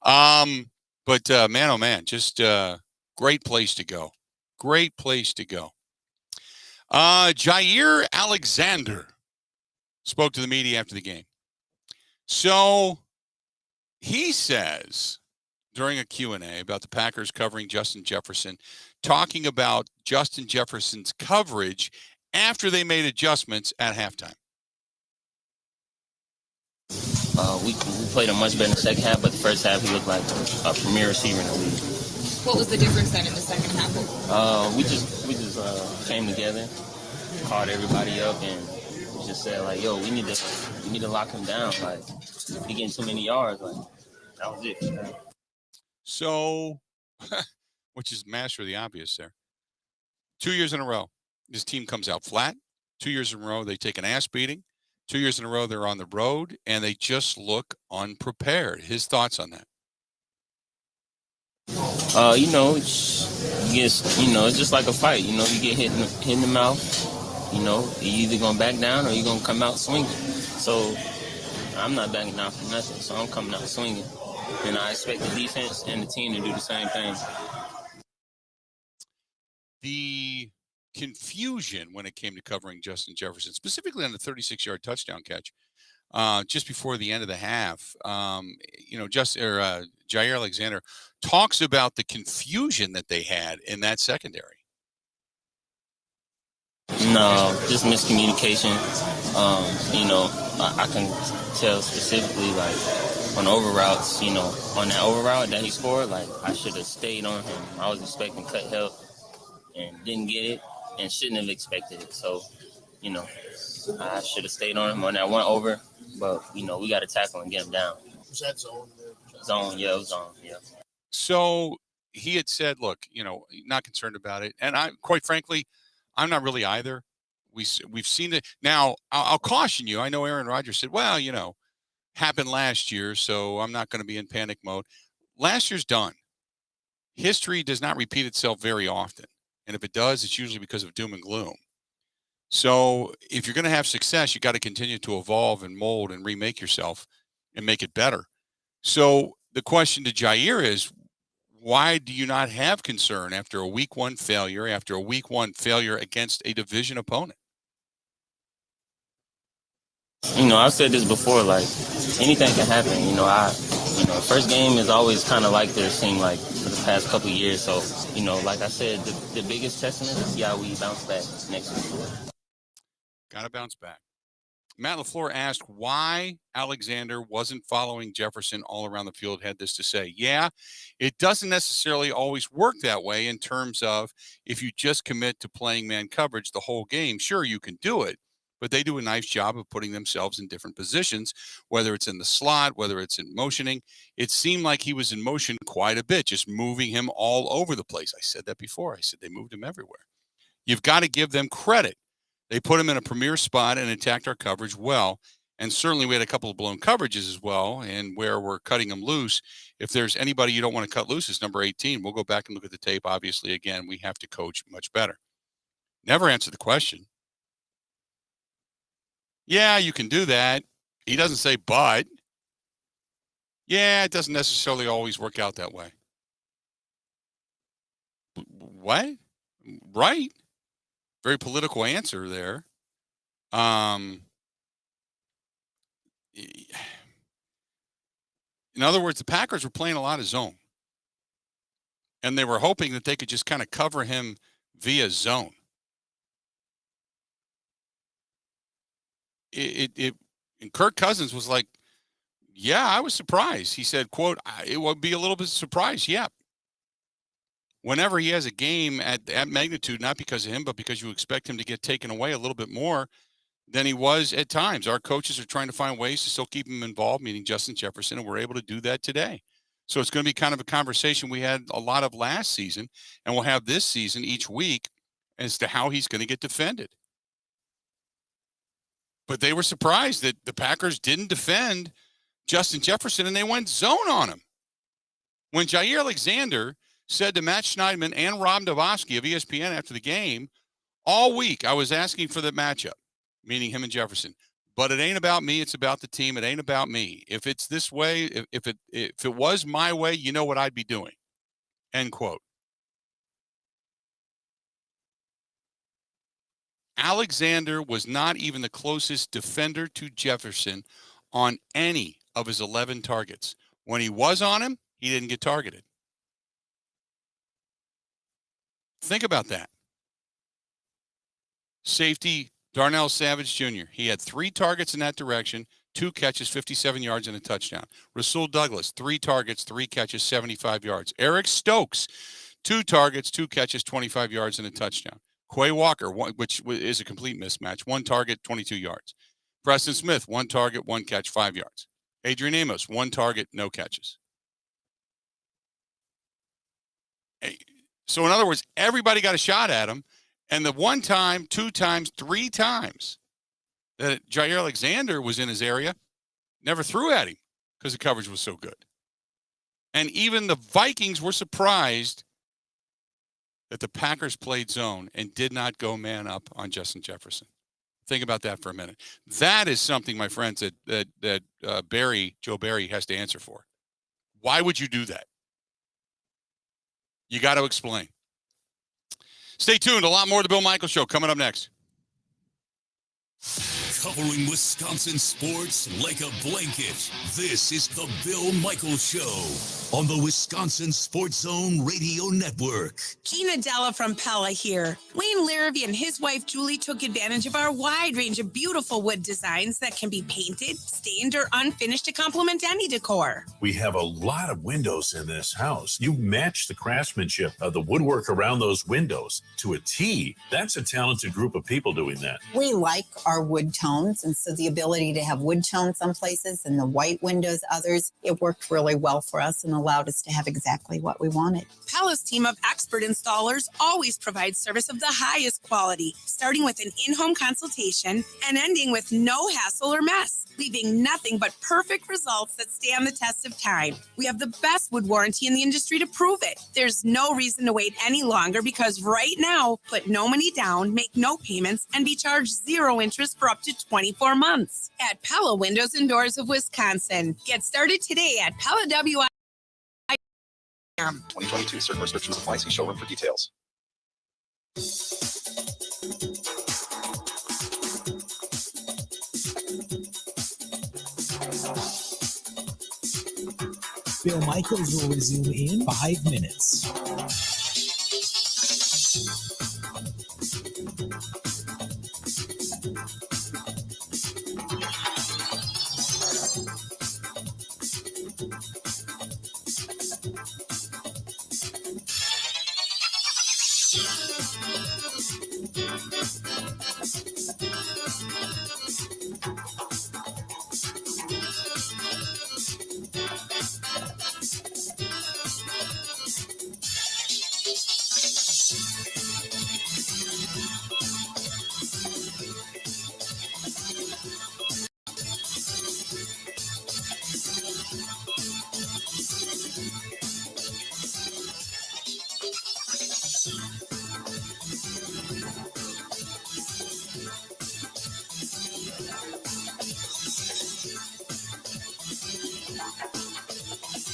Speaker 1: But man, oh man, just great place to go. Great place to go. Jair Alexander spoke to the media after the game. So he says during a Q&A about the Packers covering Justin Jefferson, talking about Justin Jefferson's coverage after they made adjustments at halftime.
Speaker 4: We played him much better in the second half, but the first half he looked like a premier receiver in the league.
Speaker 9: What was the difference then in the second half?
Speaker 4: We just came together, called everybody up, and just said like, "Yo, we need to lock him down. Like, he getting too many yards." Like, that was it.
Speaker 1: So, which is master of the obvious there. 2 years in a row, this team comes out flat. 2 years in a row, they take an ass beating. 2 years in a row, they're on the road, and they just look unprepared. His thoughts on that?
Speaker 4: It's just like a fight. You get hit in the mouth. You're either gonna back down or you're gonna come out swinging. So I'm not backing down for nothing. So I'm coming out swinging, and I expect the defense and the team to do the same thing.
Speaker 1: The confusion when it came to covering Justin Jefferson, specifically on the 36-yard touchdown catch, just before the end of the half, Jair Alexander talks about the confusion that they had in that secondary.
Speaker 4: No, just miscommunication. I can tell specifically, like, on over routes, on that over route that he scored, like, I should have stayed on him. I was expecting cut help and didn't get it and shouldn't have expected it. So, I should have stayed on him on that one over, but, we got to tackle and get him down.
Speaker 10: Was that zone?
Speaker 4: Zone, yeah, it was zone, yeah.
Speaker 1: So he had said, look, not concerned about it. And quite frankly, I'm not really either. We've seen it. Now, I'll caution you. I know Aaron Rodgers said, well, happened last year, so I'm not going to be in panic mode. Last year's done. History does not repeat itself very often. And if it does, it's usually because of doom and gloom. So if you're going to have success, you got to continue to evolve and mold and remake yourself and make it better. So the question to Jair is, why do you not have concern after a week one failure against a division opponent?
Speaker 4: I've said this before, like, anything can happen. First game is always kind of like this, seem like, for the past couple of years. So, like I said, the biggest testament is how we bounce back next week.
Speaker 1: Got to bounce back. Matt LaFleur asked why Alexander wasn't following Jefferson all around the field, had this to say. Yeah, it doesn't necessarily always work that way in terms of if you just commit to playing man coverage the whole game, sure, you can do it, but they do a nice job of putting themselves in different positions, whether it's in the slot, whether it's in motioning. It seemed like he was in motion quite a bit, just moving him all over the place. I said that before. I said they moved him everywhere. You've got to give them credit. They put him in a premier spot and attacked our coverage well. And certainly we had a couple of blown coverages as well, and where we're cutting them loose. If there's anybody you don't want to cut loose, it's number 18. We'll go back and look at the tape. Obviously, again, we have to coach much better. Never answer the question. Yeah, you can do that. He doesn't say, but. Yeah, it doesn't necessarily always work out that way. What? Right. Very political answer there. In other words, the Packers were playing a lot of zone. And they were hoping that they could just kind of cover him via zone. And Kirk Cousins was like, yeah, I was surprised. He said, quote, it would be a little bit surprised. Yeah. Whenever he has a game at magnitude, not because of him, but because you expect him to get taken away a little bit more than he was at times. Our coaches are trying to find ways to still keep him involved, meaning Justin Jefferson, and we're able to do that today. So it's going to be kind of a conversation we had a lot of last season, and we'll have this season each week as to how he's going to get defended. But they were surprised that the Packers didn't defend Justin Jefferson, and they went zone on him. When Jair Alexander said to Matt Schneidman and Rob Novosky of ESPN after the game, all week I was asking for the matchup, meaning him and Jefferson. But it ain't about me. It's about the team. It ain't about me. If it's this way, if it was my way, you know what I'd be doing. End quote. Alexander was not even the closest defender to Jefferson on any of his 11 targets. When he was on him, he didn't get targeted. Think about that. Safety Darnell Savage Jr., he had 3 targets in that direction, 2 catches, 57 yards, and a touchdown. Rasul Douglas, 3 targets, 3 catches, 75 yards. Eric Stokes, 2 targets, 2 catches, 25 yards, and a touchdown. Quay Walker, which is a complete mismatch, 1 target, 22 yards. Preston Smith, 1 target, 1 catch, 5 yards. Adrian Amos, 1 target, no catches. So in other words, everybody got a shot at him. And the 1 time, 2 times, 3 times that Jair Alexander was in his area, never threw at him because the coverage was so good. And even the Vikings were surprised that the Packers played zone and did not go man up on Justin Jefferson. Think about that for a minute. That is something, my friends, that Joe Barry has to answer for. Why would you do that? You got to explain. Stay tuned. A lot more of the Bill Michaels Show coming up next.
Speaker 5: Covering Wisconsin sports like a blanket. This is the Bill Michaels Show on the Wisconsin Sports Zone Radio Network.
Speaker 10: Gina Della from Pella here. Wayne Larrabee and his wife Julie took advantage of our wide range of beautiful wood designs that can be painted, stained, or unfinished to complement any decor.
Speaker 11: We have a lot of windows in this house. You match the craftsmanship of the woodwork around those windows to a T. That's a talented group of people doing that.
Speaker 12: We like our wood tones, and so the ability to have wood tone some places and the white windows others, it worked really well for us and allowed us to have exactly what we wanted.
Speaker 10: Pella's team of expert installers always provides service of the highest quality, starting with an in-home consultation and ending with no hassle or mess, leaving nothing but perfect results that stand the test of time. We have the best wood warranty in the industry to prove it. There's no reason to wait any longer because right now, put no money down, make no payments, and be charged 0 interest for up to 24 months. At Pella Windows and Doors of Wisconsin. Get started today at Pella WI.
Speaker 13: 2022 certain restrictions apply. See showroom for details.
Speaker 6: Bill Michaels will resume in 5 minutes.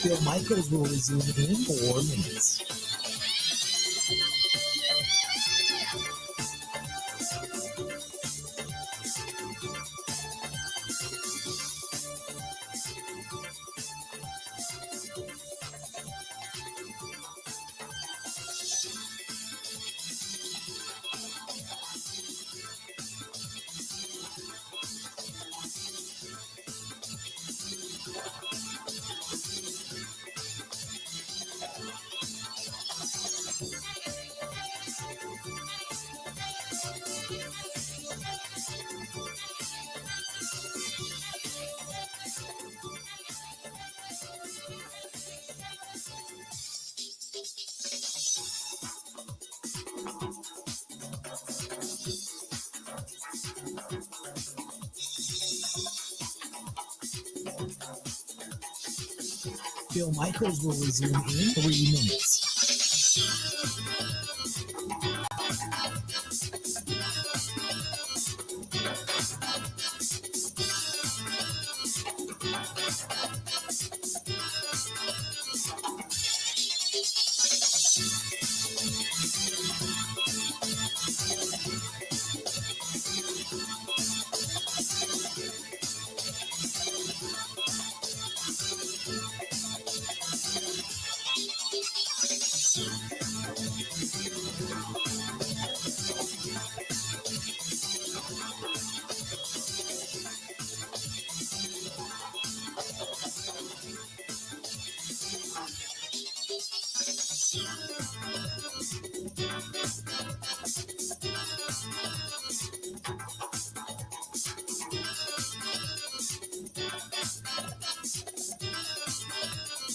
Speaker 6: Bill Michaels will resume in 4 minutes. Bill Michaels will resume in 3 minutes.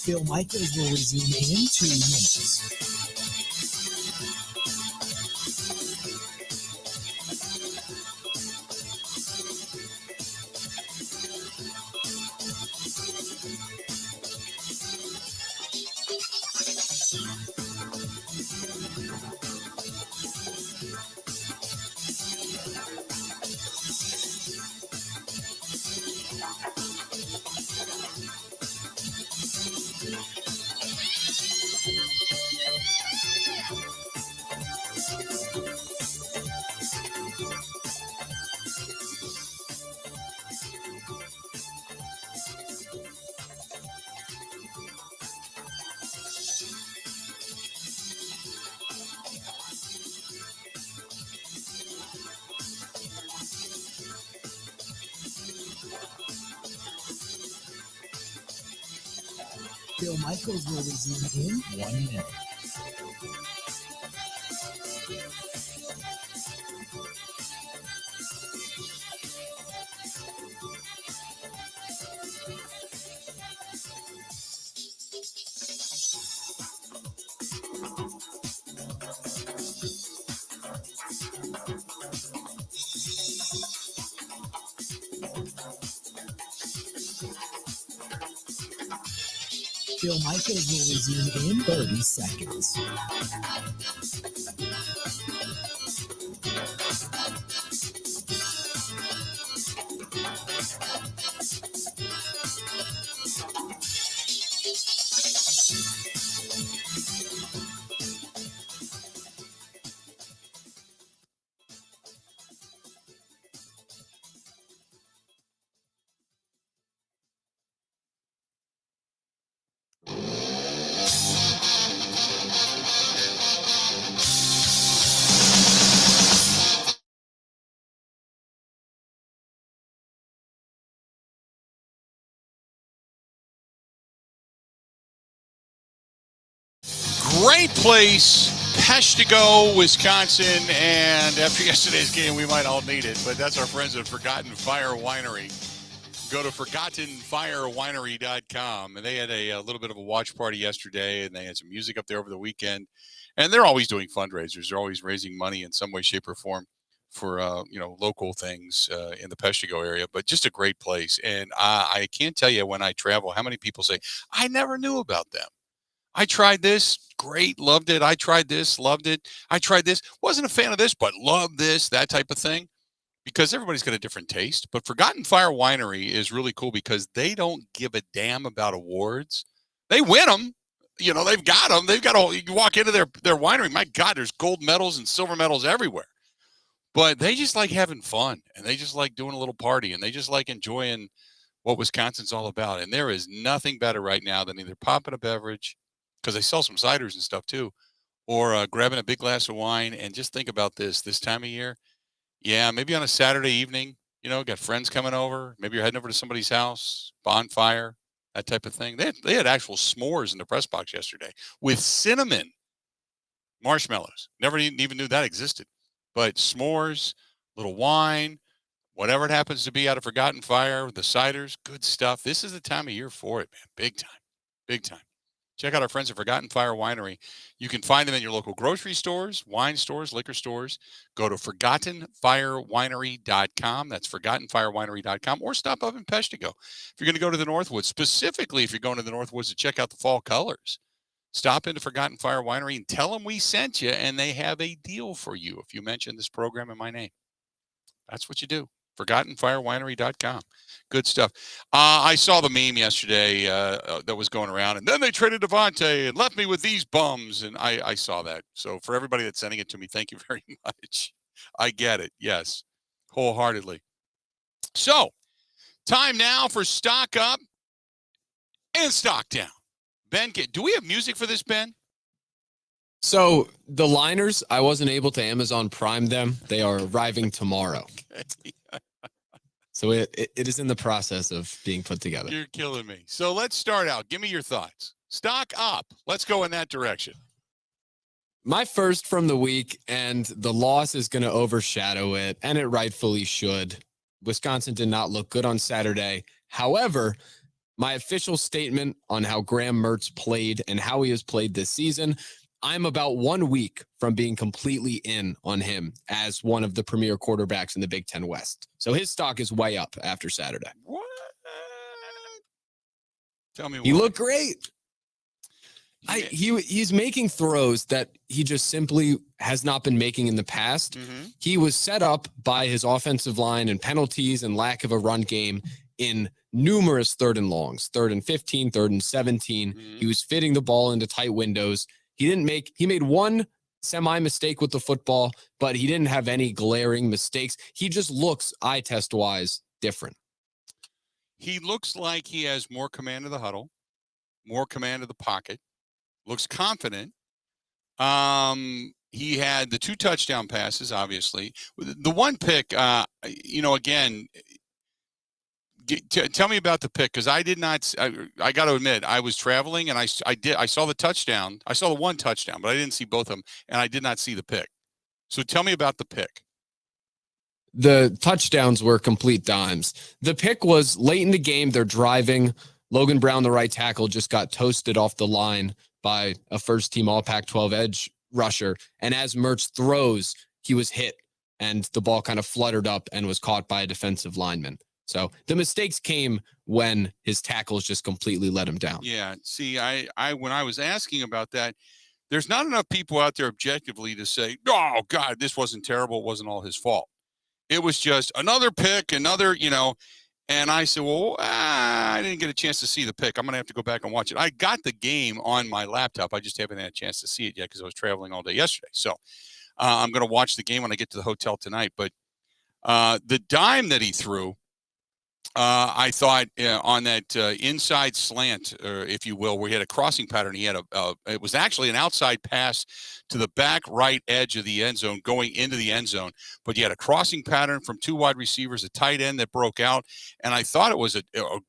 Speaker 6: Bill Michaels will resume in 2 minutes. Bill Michaels will resume in 1 minute. Bill Michaels will resume in 30 seconds.
Speaker 1: Great place, Peshtigo, Wisconsin. And after yesterday's game, we might all need it. But that's our friends at Forgotten Fire Winery. Go to ForgottenFireWinery.com. And they had a little bit of a watch party yesterday, and they had some music up there over the weekend. And they're always doing fundraisers. They're always raising money in some way, shape, or form for local things in the Peshtigo area. But just a great place. And I can't tell you when I travel how many people say, I never knew about them. I tried this, great, loved it. I tried this, loved it. I tried this, wasn't a fan of this, but loved this, that type of thing. Because everybody's got a different taste. But Forgotten Fire Winery is really cool because they don't give a damn about awards. They win them. You know, they've got them. They've got all, you walk into their winery, my God, there's gold medals and silver medals everywhere. But they just like having fun, and they just like doing a little party, and they just like enjoying what Wisconsin's all about. And there is nothing better right now than either popping a beverage, because they sell some ciders and stuff too, or grabbing a big glass of wine. And just think about this time of year. Yeah, maybe on a Saturday evening, got friends coming over. Maybe you're heading over to somebody's house, bonfire, that type of thing. They had actual s'mores in the press box yesterday with cinnamon marshmallows. Never even knew that existed. But s'mores, little wine, whatever it happens to be out of Forgotten Fire, the ciders, good stuff. This is the time of year for it, man. Big time. Big time. Check out our friends at Forgotten Fire Winery. You can find them in your local grocery stores, wine stores, liquor stores. Go to ForgottenFireWinery.com. That's ForgottenFireWinery.com. Or stop up in Peshtigo. If you're going to go to the Northwoods, specifically if you're going to the Northwoods to check out the fall colors, stop into Forgotten Fire Winery and tell them we sent you, and they have a deal for you if you mention this program in my name. That's what you do. ForgottenFireWinery.com. Good stuff. I saw the meme yesterday that was going around, and then they traded Devontae and left me with these bums, and I saw that. So for everybody that's sending it to me, thank you very much. I get it. Yes, wholeheartedly. So time now for Stock Up and Stock Down. Ben, do we have music for this, Ben?
Speaker 2: So the liners, I wasn't able to Amazon Prime them. They are arriving tomorrow.
Speaker 1: Okay.
Speaker 2: So it is in the process of being put together.
Speaker 1: You're killing me. So let's start out. Give me your thoughts. Stock up. Let's go in that direction.
Speaker 2: My first from the week, and the loss is going to overshadow it, and it rightfully should. Wisconsin did not look good on Saturday. However, my official statement on how Graham Mertz played and how he has played this season, I'm about 1 week from being completely in on him as one of the premier quarterbacks in the Big Ten West. So his stock is way up after Saturday.
Speaker 1: What? Tell me
Speaker 2: He
Speaker 1: why.
Speaker 2: looked great. He's making throws that he just simply has not been making in the past.
Speaker 1: Mm-hmm.
Speaker 2: He was set up by his offensive line and penalties and lack of a run game in numerous 3rd and longs, 3rd and 15, 3rd and 17.
Speaker 1: Mm-hmm.
Speaker 2: He was fitting the ball into tight windows. He made one semi mistake with the football, but he didn't have any glaring mistakes. He just looks eye test wise different.
Speaker 1: He looks like he has more command of the huddle, more command of the pocket, looks confident. He had the 2 touchdown passes, obviously. The one pick, again, tell me about the pick, because I did not. I got to admit, I was traveling and I saw the touchdown. I saw the 1 touchdown, but I didn't see both of them, and I did not see the pick. So tell me about the pick.
Speaker 2: The touchdowns were complete dimes. The pick was late in the game. They're driving. Logan Brown, the right tackle, just got toasted off the line by a first-team All-Pac-12 edge rusher. And as Mertz throws, he was hit, and the ball kind of fluttered up and was caught by a defensive lineman. So the mistakes came when his tackles just completely let him down.
Speaker 1: Yeah. See, I when I was asking about that, there's not enough people out there objectively to say, oh, God, this wasn't terrible. It wasn't all his fault. It was just another pick, and I said, well, I didn't get a chance to see the pick. I'm going to have to go back and watch it. I got the game on my laptop. I just haven't had a chance to see it yet because I was traveling all day yesterday. So I'm going to watch the game when I get to the hotel tonight. But the dime that he threw, I thought on that inside slant, or if you will, where he had a crossing pattern, he had it was actually an outside pass to the back right edge of the end zone going into the end zone. But he had a crossing pattern from 2 wide receivers, a tight end that broke out. And I thought it was a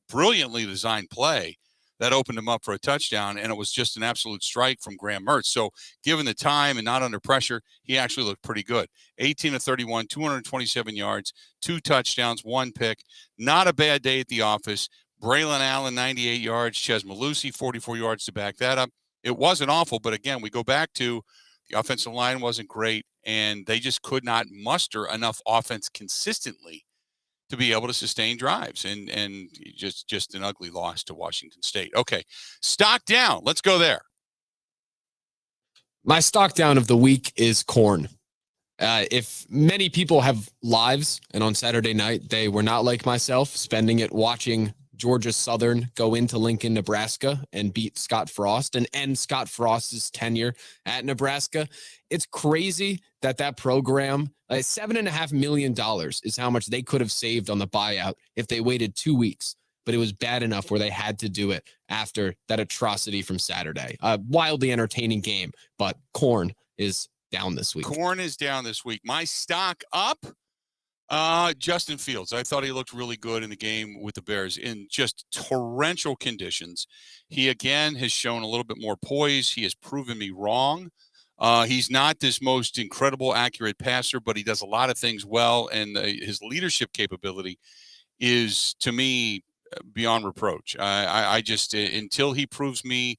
Speaker 1: brilliantly designed play that opened him up for a touchdown. And it was just an absolute strike from Graham Mertz. So given the time and not under pressure, he actually looked pretty good. 18 of 31, 227 yards, 2 touchdowns, 1 pick. Not a bad day at the office. Braylon Allen, 98 yards. Ches Malusi, 44 yards to back that up. It wasn't awful, but again, we go back to the offensive line wasn't great, and they just could not muster enough offense consistently to be able to sustain drives, and just an ugly loss to Washington State. Okay, stock down. Let's go there.
Speaker 2: My stock down of the week is corn. If many people have lives, and on Saturday night, they were not like myself, spending it watching Georgia Southern go into Lincoln, Nebraska, and beat Scott Frost and end Scott Frost's tenure at Nebraska. It's crazy that program, $7.5 million is how much they could have saved on the buyout if they waited 2 weeks. But it was bad enough where they had to do it after that atrocity from Saturday. Wildly entertaining game, but corn is down this week.
Speaker 1: Corn is down this week. My stock up. Justin Fields. I thought he looked really good in the game with the Bears in just torrential conditions. He again has shown a little bit more poise. He has proven me wrong. He's not this most incredible accurate passer, but he does a lot of things well, and his leadership capability is, to me, beyond reproach. I just until he proves me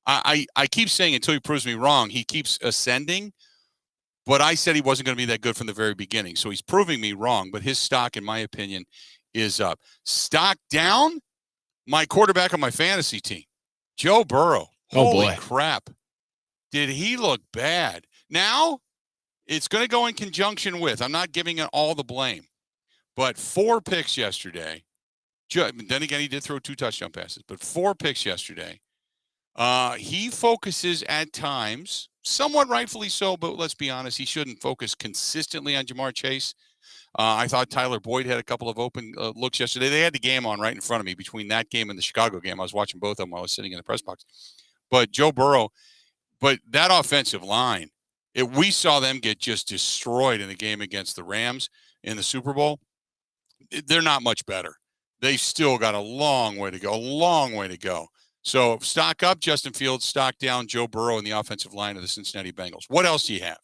Speaker 1: I keep saying until he proves me wrong, he keeps ascending. But I said he wasn't going to be that good from the very beginning. So he's proving me wrong. But his stock, in my opinion, is up. Stock down, my quarterback on my fantasy team, Joe Burrow.
Speaker 2: Oh,
Speaker 1: Holy
Speaker 2: boy.
Speaker 1: crap. Did he look bad? Now, it's going to go in conjunction with, I'm not giving it all the blame, but 4 picks yesterday. Then again, he did throw 2 touchdown passes, but 4 picks yesterday. He focuses at times, somewhat rightfully so, but let's be honest, he shouldn't focus consistently on Jamar Chase. I thought Tyler Boyd had a couple of open looks yesterday. They had the game on right in front of me between that game and the Chicago game. I was watching both of them while I was sitting in the press box. But Joe Burrow, but that offensive line, we saw them get just destroyed in the game against the Rams in the Super Bowl. They're not much better. They've still got a long way to go. So stock up, Justin Fields, stock down, Joe Burrow, and the offensive line of the Cincinnati Bengals. What else do you have?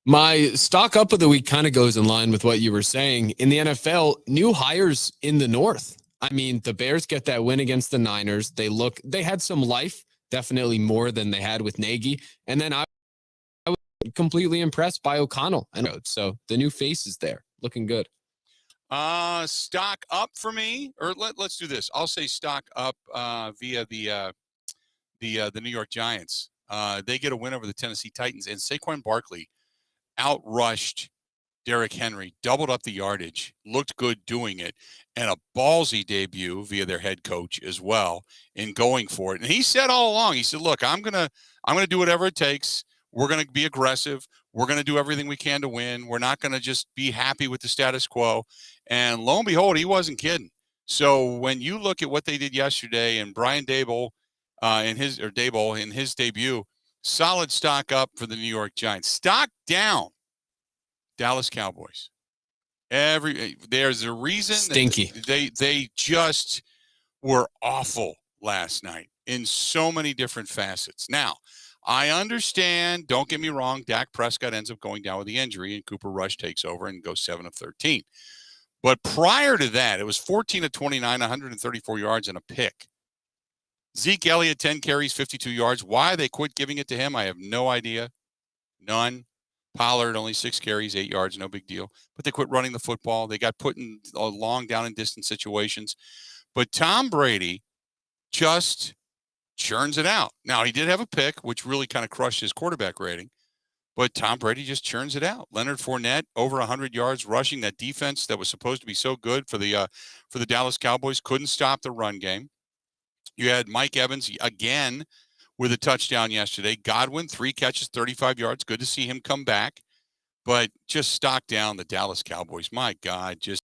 Speaker 2: My stock up of the week kind of goes in line with what you were saying. In the NFL, new hires in the North. I mean, the Bears get that win against the Niners. They had some life, definitely more than they had with Nagy. And then I was completely impressed by O'Connell. So the new faces there, looking good.
Speaker 1: Stock up for me, or let's do this. I'll say stock up via the New York Giants. They get a win over the Tennessee Titans, and Saquon Barkley outrushed Derrick Henry, doubled up the yardage, looked good doing it, and a ballsy debut via their head coach as well in going for it. And he said all along, he said, "Look, I'm gonna do whatever it takes. We're gonna be aggressive. We're going to do everything we can to win. We're not going to just be happy with the status quo." And lo and behold, he wasn't kidding. So when you look at what they did yesterday, and Brian Daboll in his debut, solid stock up for the New York Giants. Stock down, Dallas Cowboys. There's a reason.
Speaker 2: Stinky.
Speaker 1: They just were awful last night in so many different facets. Now, I understand, don't get me wrong, Dak Prescott ends up going down with the injury, and Cooper Rush takes over and goes 7 of 13. But prior to that, it was 14 of 29, 134 yards, and a pick. Zeke Elliott, 10 carries, 52 yards. Why they quit giving it to him, I have no idea. None. Pollard, only 6 carries, 8 yards, no big deal. But they quit running the football. They got put in long down and distance situations. But Tom Brady just churns it out. Now, he did have a pick, which really kind of crushed his quarterback rating, but Tom Brady just churns it out. Leonard Fournette, over 100 yards rushing. That defense that was supposed to be so good for the Dallas Cowboys couldn't stop the run game. You had Mike Evans again with a touchdown yesterday. Godwin, 3 catches, 35 yards. Good to see him come back, but just stock down the Dallas Cowboys. My God, just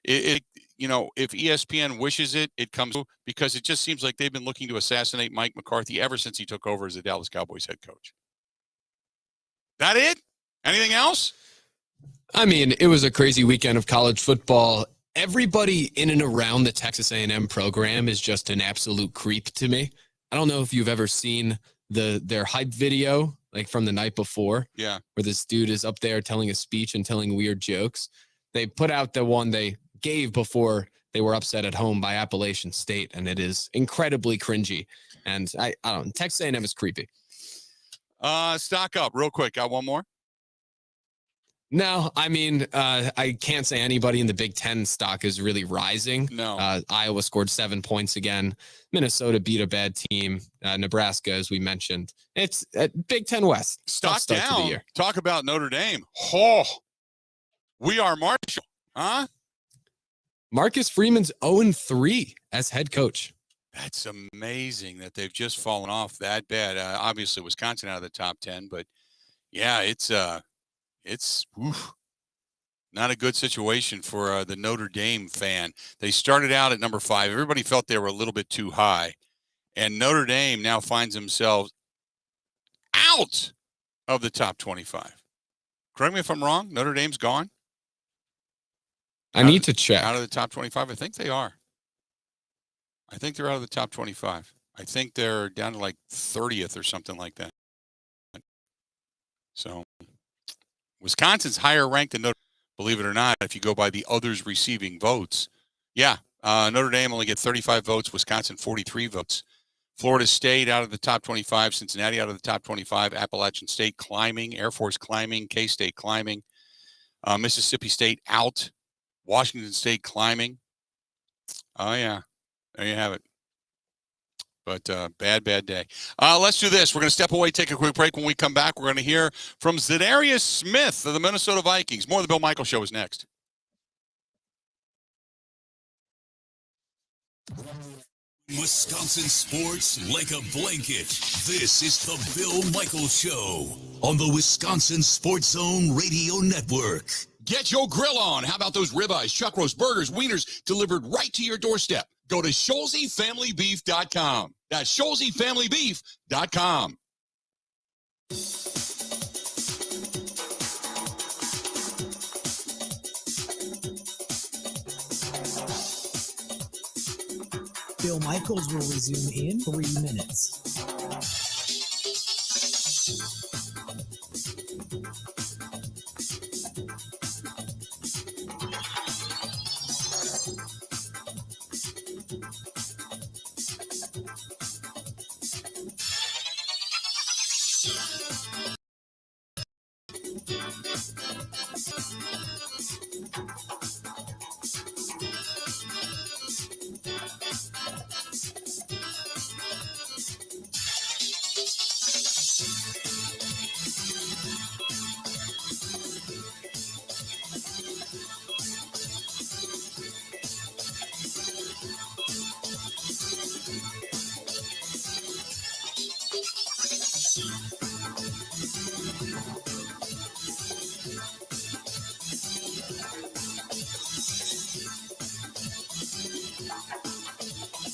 Speaker 1: if ESPN wishes it comes, because it just seems like they've been looking to assassinate Mike McCarthy ever since he took over as the Dallas Cowboys head coach. That it? Anything else?
Speaker 2: I mean, it was a crazy weekend of college football. Everybody in and around the Texas A&M program is just an absolute creep to me. I don't know if you've ever seen their hype video, like from the night before.
Speaker 1: Yeah.
Speaker 2: Where this dude is up there telling a speech and telling weird jokes. They put out the one they gave before they were upset at home by Appalachian State, and it is incredibly cringy. And I don't know, Texas A&M is creepy.
Speaker 1: Stock up real quick. Got one more?
Speaker 2: No, I mean, I can't say anybody in the Big Ten stock is really rising.
Speaker 1: No.
Speaker 2: Iowa scored 7 points again. Minnesota beat a bad team. Nebraska, as we mentioned. It's Big Ten West.
Speaker 1: Stock
Speaker 2: start to the
Speaker 1: down.
Speaker 2: year.
Speaker 1: Talk about Notre Dame. Oh, we are Marshall. Huh?
Speaker 2: Marcus Freeman's 0-3 as head coach.
Speaker 1: That's amazing that they've just fallen off that bad. Obviously, Wisconsin out of the top 10, but yeah, it's not a good situation for the Notre Dame fan. They started out at number 5. Everybody felt they were a little bit too high, and Notre Dame now finds themselves out of the top 25. Correct me if I'm wrong. Notre Dame's gone.
Speaker 2: I need to check.
Speaker 1: Out of the top 25? I think they are. I think they're out of the top 25. I think they're down to like 30th or something like that. So Wisconsin's higher ranked than Notre Dame, believe it or not, if you go by the others receiving votes. Yeah, Notre Dame only get 35 votes. Wisconsin 43 votes. Florida State out of the top 25. Cincinnati out of the top 25. Appalachian State climbing. Air Force climbing. K-State climbing. Mississippi State out. Washington State climbing. Oh, yeah. There you have it. But bad day. Let's do this. We're going to step away, take a quick break. When we come back, we're going to hear from Za'Darius Smith of the Minnesota Vikings. More of the Bill Michaels Show is next.
Speaker 5: Wisconsin sports like a blanket. This is the Bill Michaels Show on the Wisconsin Sports Zone Radio Network.
Speaker 7: Get your grill on. How about those ribeyes, chuck roast, burgers, wieners delivered right to your doorstep? Go to ScholzieFamilyBeef.com. That's ScholzieFamilyBeef.com.
Speaker 6: Bill Michaels will resume in 3 minutes.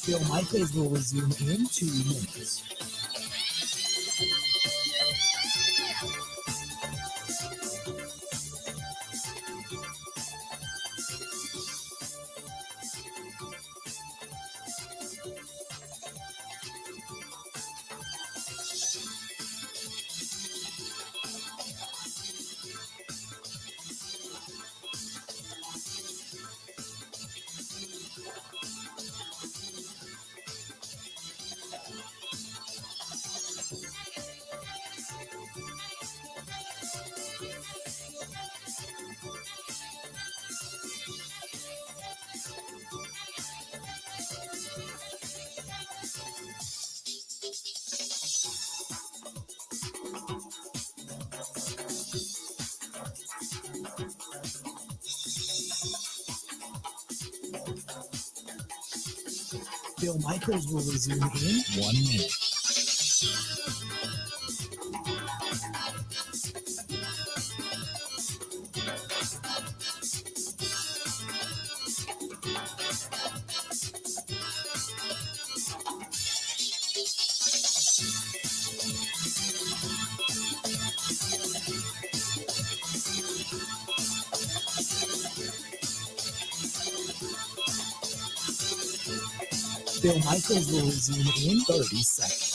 Speaker 6: Bill Michaels will resume in 2 minutes. Bill Michaels will resume in 1 minute. Bill Michaels will resume in 30 seconds.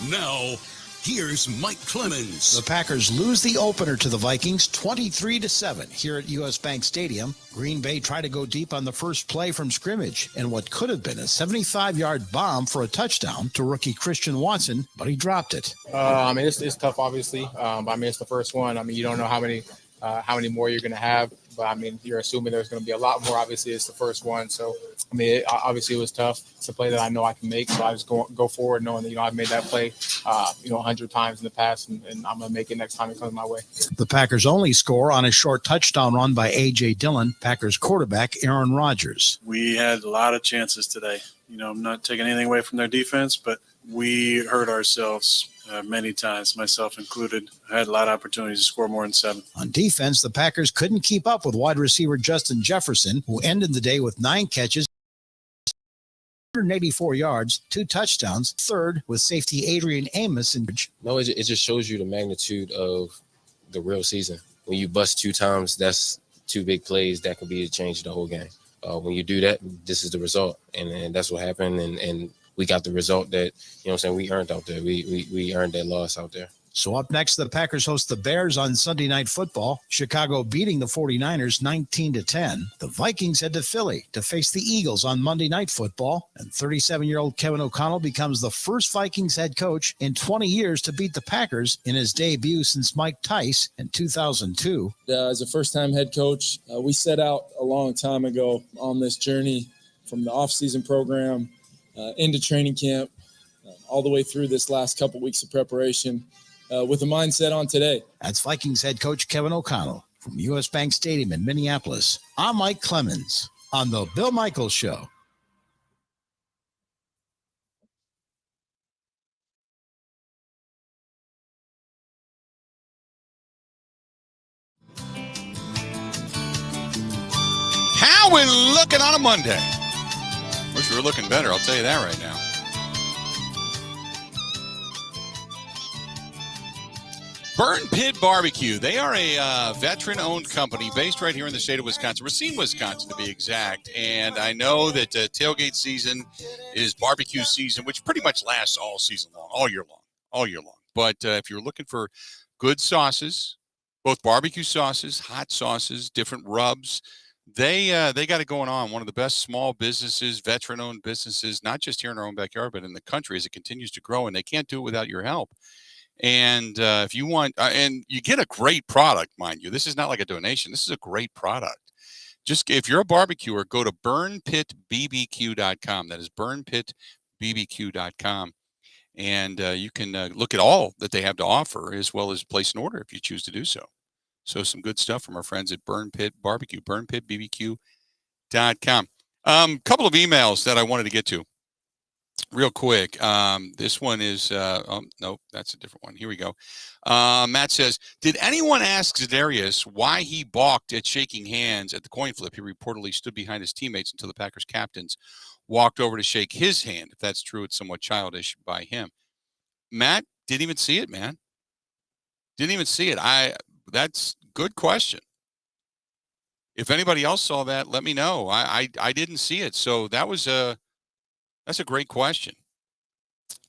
Speaker 5: Now, here's Mike Clemens.
Speaker 8: The Packers lose the opener to the Vikings 23-7 here at U.S. Bank Stadium. Green Bay tried to go deep on the first play from scrimmage and what could have been a 75-yard bomb for a touchdown to rookie Christian Watson, but he dropped it.
Speaker 14: I mean, it's tough, obviously. I mean, it's the first one. I mean, you don't know how many more you're going to have. But, I mean, you're assuming there's going to be a lot more. Obviously, it's the first one. So, I mean, obviously it was tough. It's a play that I know I can make. So I just go forward knowing that, I've made that play, 100 times in the past, and I'm going to make it next time it comes my way.
Speaker 8: The Packers only score on a short touchdown run by A.J. Dillon, Packers quarterback Aaron Rodgers.
Speaker 15: We had a lot of chances today. I'm not taking anything away from their defense, but we hurt ourselves many times, myself included. I had a lot of opportunities to score more than 7.
Speaker 8: On defense, the Packers couldn't keep up with wide receiver Justin Jefferson, who ended the day with 9 catches 184 yards, 2 touchdowns, third with safety Adrian Amos.
Speaker 16: No, it just shows you the magnitude of the real season. When you bust 2 times, that's 2 big plays that could be to change the whole game. When you do that, this is the result, and that's what happened. And we got the result that, we earned out there. We earned that loss out there.
Speaker 8: So up next, the Packers host the Bears on Sunday Night Football. Chicago beating the 49ers 19-10. The Vikings head to Philly to face the Eagles on Monday Night Football. And 37-year-old Kevin O'Connell becomes the first Vikings head coach in 20 years to beat the Packers in his debut since Mike Tice in 2002.
Speaker 20: As a first-time head coach, we set out a long time ago on this journey from the off-season program into training camp, all the way through this last couple weeks of preparation. With a mindset on today.
Speaker 8: That's Vikings head coach Kevin O'Connell from U.S. Bank Stadium in Minneapolis. I'm Mike Clemens on the Bill Michaels Show.
Speaker 1: How we looking on a Monday? Wish we were looking better, I'll tell you that right now. Burn Pit Barbecue. They are a veteran-owned company based right here in the state of Wisconsin, Racine, Wisconsin, to be exact. And I know that tailgate season is barbecue season, which pretty much lasts all season long, all year long. But if you're looking for good sauces, both barbecue sauces, hot sauces, different rubs, they got it going on. One of the best small businesses, veteran-owned businesses, not just here in our own backyard, but in the country as it continues to grow. And they can't do it without your help. And if you want, and you get a great product, mind you, this is not like a donation. This is a great product. Just if you're a barbecuer, go to burnpitbbq.com. That is burnpitbbq.com. And you can look at all that they have to offer, as well as place an order if you choose to do so. So some good stuff from our friends at Burn Pit Barbecue, burnpitbbq.com. Couple of emails that I wanted to get to real quick. This one is, no, that's a different one. Here we go. Matt says, did anyone ask Za'Darius why he balked at shaking hands at the coin flip? He reportedly stood behind his teammates until the Packers captains walked over to shake his hand. If that's true, it's somewhat childish by him. Matt, didn't even see it, man. Didn't even see it. That's good question. If anybody else saw that, let me know. I didn't see it. So that's a great question.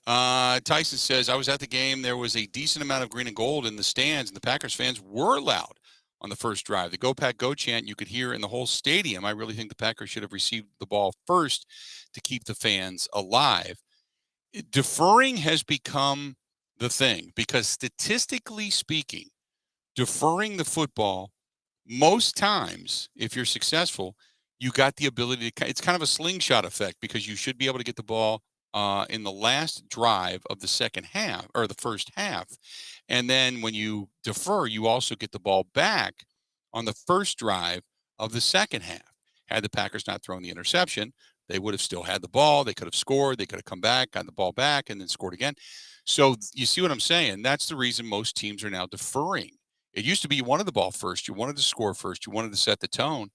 Speaker 1: Tyson says, I was at the game. There was a decent amount of green and gold in the stands, and the Packers fans were loud on the first drive. The Go Pack Go chant you could hear in the whole stadium. I really think the Packers should have received the ball first to keep the fans alive. Deferring has become the thing because statistically speaking, deferring the football, most times, if you're successful, you got the ability to, it's kind of a slingshot effect because you should be able to get the ball in the last drive of the second half or the first half. And then when you defer, you also get the ball back on the first drive of the second half. Had the Packers not thrown the interception, they would have still had the ball. They could have scored. They could have come back, gotten the ball back, and then scored again. So you see what I'm saying? That's the reason most teams are now deferring. It used to be you wanted the ball first. You wanted to score first. You wanted to set the tone.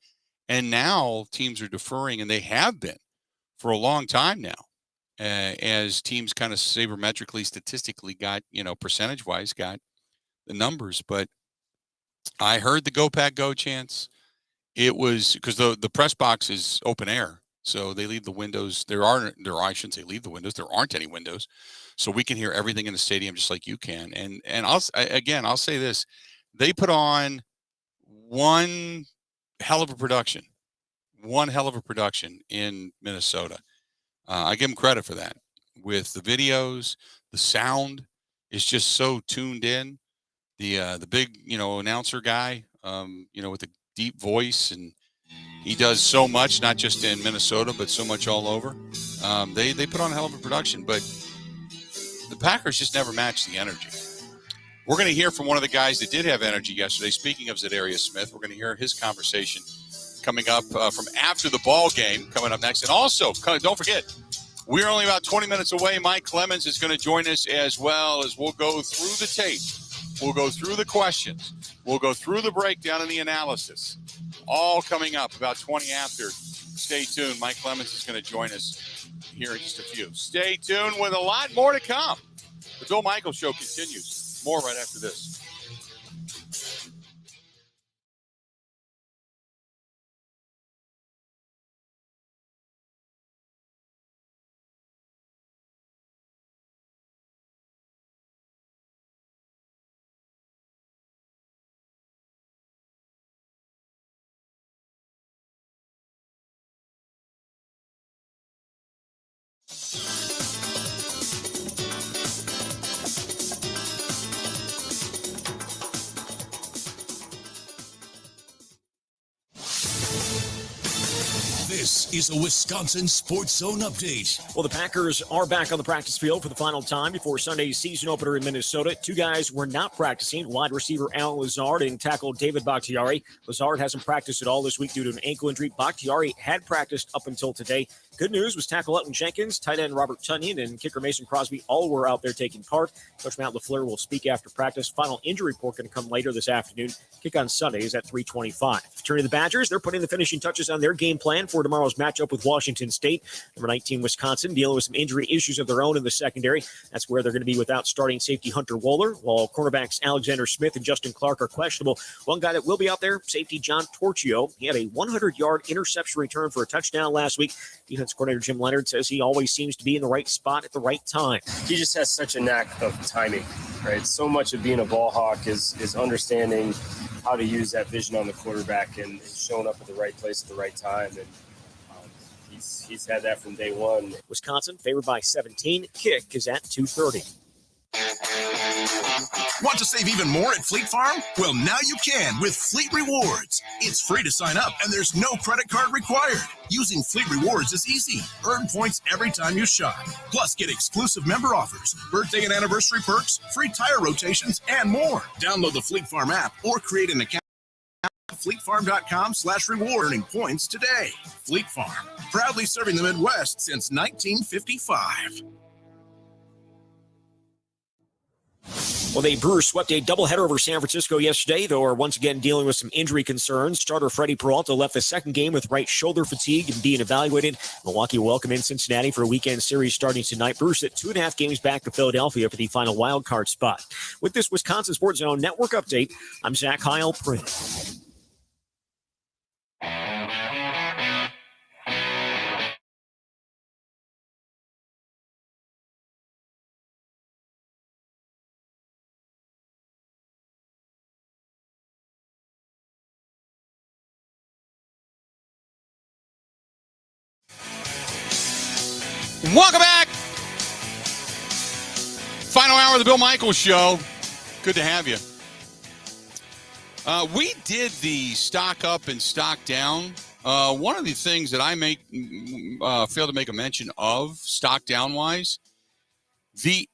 Speaker 1: And now teams are deferring, and they have been for a long time now, as teams kind of sabermetrically, statistically got, percentage-wise got the numbers. But I heard the Go Pack Go chants. It was because the press box is open air, so they leave the windows. I shouldn't say leave the windows. There aren't any windows, so we can hear everything in the stadium just like you can. And I'll say this: they put on one hell of a production in Minnesota. I give them credit for that. With the videos, the sound is just so tuned in. The big announcer guy, with the deep voice, and he does so much, not just in Minnesota, but so much all over. They put on a hell of a production, but the Packers just never match the energy. We're going to hear from one of the guys that did have energy yesterday. Speaking of Za'Darius Smith, we're going to hear his conversation coming up from after the ball game, coming up next. And also, don't forget, we're only about 20 minutes away. Mike Clemens is going to join us, as well as we'll go through the tape. We'll go through the questions. We'll go through the breakdown and the analysis. All coming up about 20 after Stay tuned. Mike Clemens is going to join us here in just a few. Stay tuned with a lot more to come. The Bill Michaels Show continues. More right after this.
Speaker 5: This is a Wisconsin Sports Zone update.
Speaker 21: Well, the Packers are back on the practice field for the final time before Sunday's season opener in Minnesota. Two guys were not practicing, wide receiver Alan Lazard and tackle David Bakhtiari. Lazard hasn't practiced at all this week due to an ankle injury. Bakhtiari had practiced up until today. Good news was tackle Elton Jenkins, tight end Robert Tunyon, and kicker Mason Crosby all were out there taking part. Coach Matt LaFleur will speak after practice. Final injury report going to come later this afternoon. Kick on Sunday is at 3:25. Turning to the Badgers, they're putting the finishing touches on their game plan for tomorrow's matchup with Washington State. Number 19, Wisconsin, dealing with some injury issues of their own in the secondary. That's where they're going to be without starting safety Hunter Wohler, while cornerbacks Alexander Smith and Justin Clark are questionable. One guy that will be out there, safety John Torchio. He had a 100-yard interception return for a touchdown last week. Defense coordinator Jim Leonard says he always seems to be in the right spot at the right time.
Speaker 17: He just has such a knack of timing, right? So much of being a ball hawk is understanding how to use that vision on the quarterback and showing up at the right place at the right time. And he's had that from day one.
Speaker 21: Wisconsin favored by 17. Kick is at 2:30.
Speaker 23: Want to save even more at Fleet Farm? Well, now you can with Fleet Rewards. It's free to sign up, and there's no credit card required. Using Fleet Rewards is easy. Earn points every time you shop. Plus, get exclusive member offers, birthday and anniversary perks, free tire rotations, and more. Download the Fleet Farm app or create an account at fleetfarm.com/reward, earning points today. Fleet Farm, proudly serving the Midwest since 1955.
Speaker 21: Well, the Brewers swept a doubleheader over San Francisco yesterday, though are once again dealing with some injury concerns. Starter Freddie Peralta left the second game with right shoulder fatigue and being evaluated. Milwaukee will welcome in Cincinnati for a weekend series starting tonight. Brewers at 2.5 games back to Philadelphia for the final wild card spot. With this Wisconsin Sports Zone Network update, I'm Zach Heil, Print.
Speaker 1: Welcome back. Final hour of the Bill Michaels Show. Good to have you. We did the stock up and stock down. One of the things that I fail to make a mention of, stock down wise, the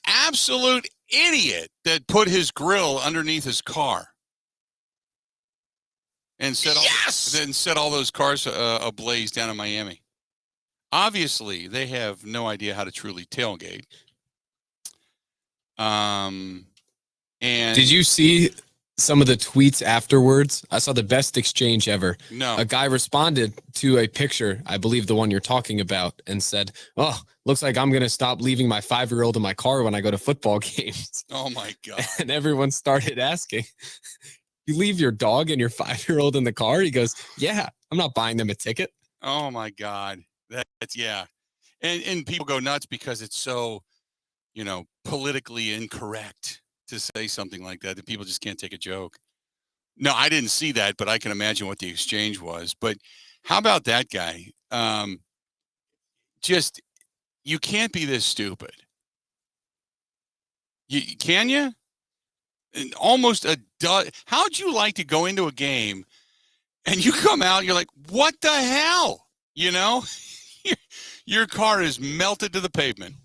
Speaker 1: absolute idiot that put his grill underneath his car. And set all those cars ablaze down in Miami. Obviously, they have no idea how to truly tailgate. And
Speaker 2: did you see some of the tweets afterwards? I saw the best exchange ever.
Speaker 1: No.
Speaker 2: A guy responded to a picture, I believe the one you're talking about, and said, "Oh, looks like I'm going to stop leaving my 5-year-old in my car when I go to football games."
Speaker 1: Oh, my God.
Speaker 2: And everyone started asking, "You leave your dog and your 5-year-old in the car?" He goes, "Yeah, I'm not buying them a ticket."
Speaker 1: Oh my God. That's yeah. And people go nuts because it's so, politically incorrect to say something like that people just can't take a joke. No, I didn't see that, but I can imagine what the exchange was. But how about that guy? You can't be this stupid. Can you? And almost how'd you like to go into a game and you come out and you're like, what the hell? Your car is melted to the pavement.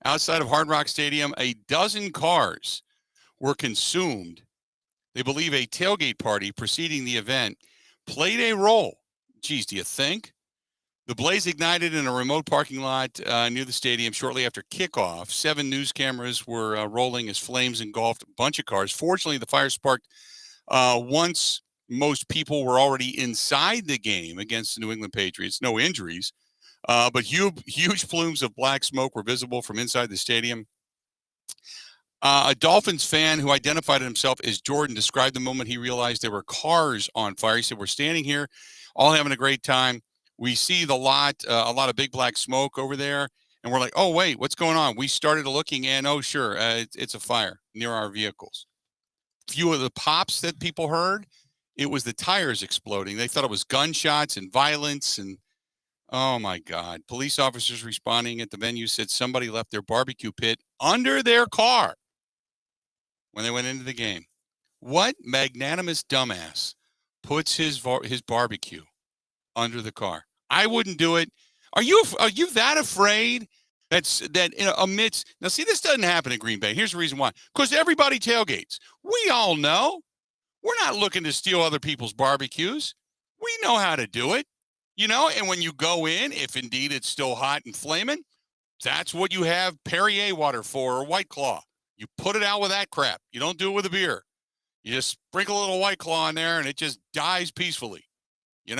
Speaker 1: Outside of Hard Rock Stadium, a dozen cars were consumed. They believe a tailgate party preceding the event played a role. Geez, do you think? The blaze ignited in a remote parking lot near the stadium shortly after kickoff. 7 news cameras were rolling as flames engulfed a bunch of cars. Fortunately, the fire sparked once most people were already inside the game against the New England Patriots. No injuries, but huge plumes of black smoke were visible from inside the stadium. A Dolphins fan who identified himself as Jordan described the moment he realized there were cars on fire. He said, "We're standing here, all having a great time. We see a lot of big black smoke over there, and we're like, oh, wait, what's going on?" We started looking, and oh, sure, it's a fire near our vehicles. Few of the pops that people heard, it was the tires exploding. They thought it was gunshots and violence, and oh, my God. Police officers responding at the venue said somebody left their barbecue pit under their car when they went into the game. What magnanimous dumbass puts his barbecue under the car? I wouldn't do it. Are you that afraid amidst now? See, this doesn't happen in Green Bay. Here's the reason why: because everybody tailgates. We all know we're not looking to steal other people's barbecues. We know how to do it, And when you go in, if indeed it's still hot and flaming, that's what you have Perrier water for, or White Claw. You put it out with that crap. You don't do it with a beer. You just sprinkle a little White Claw in there, and it just dies peacefully. You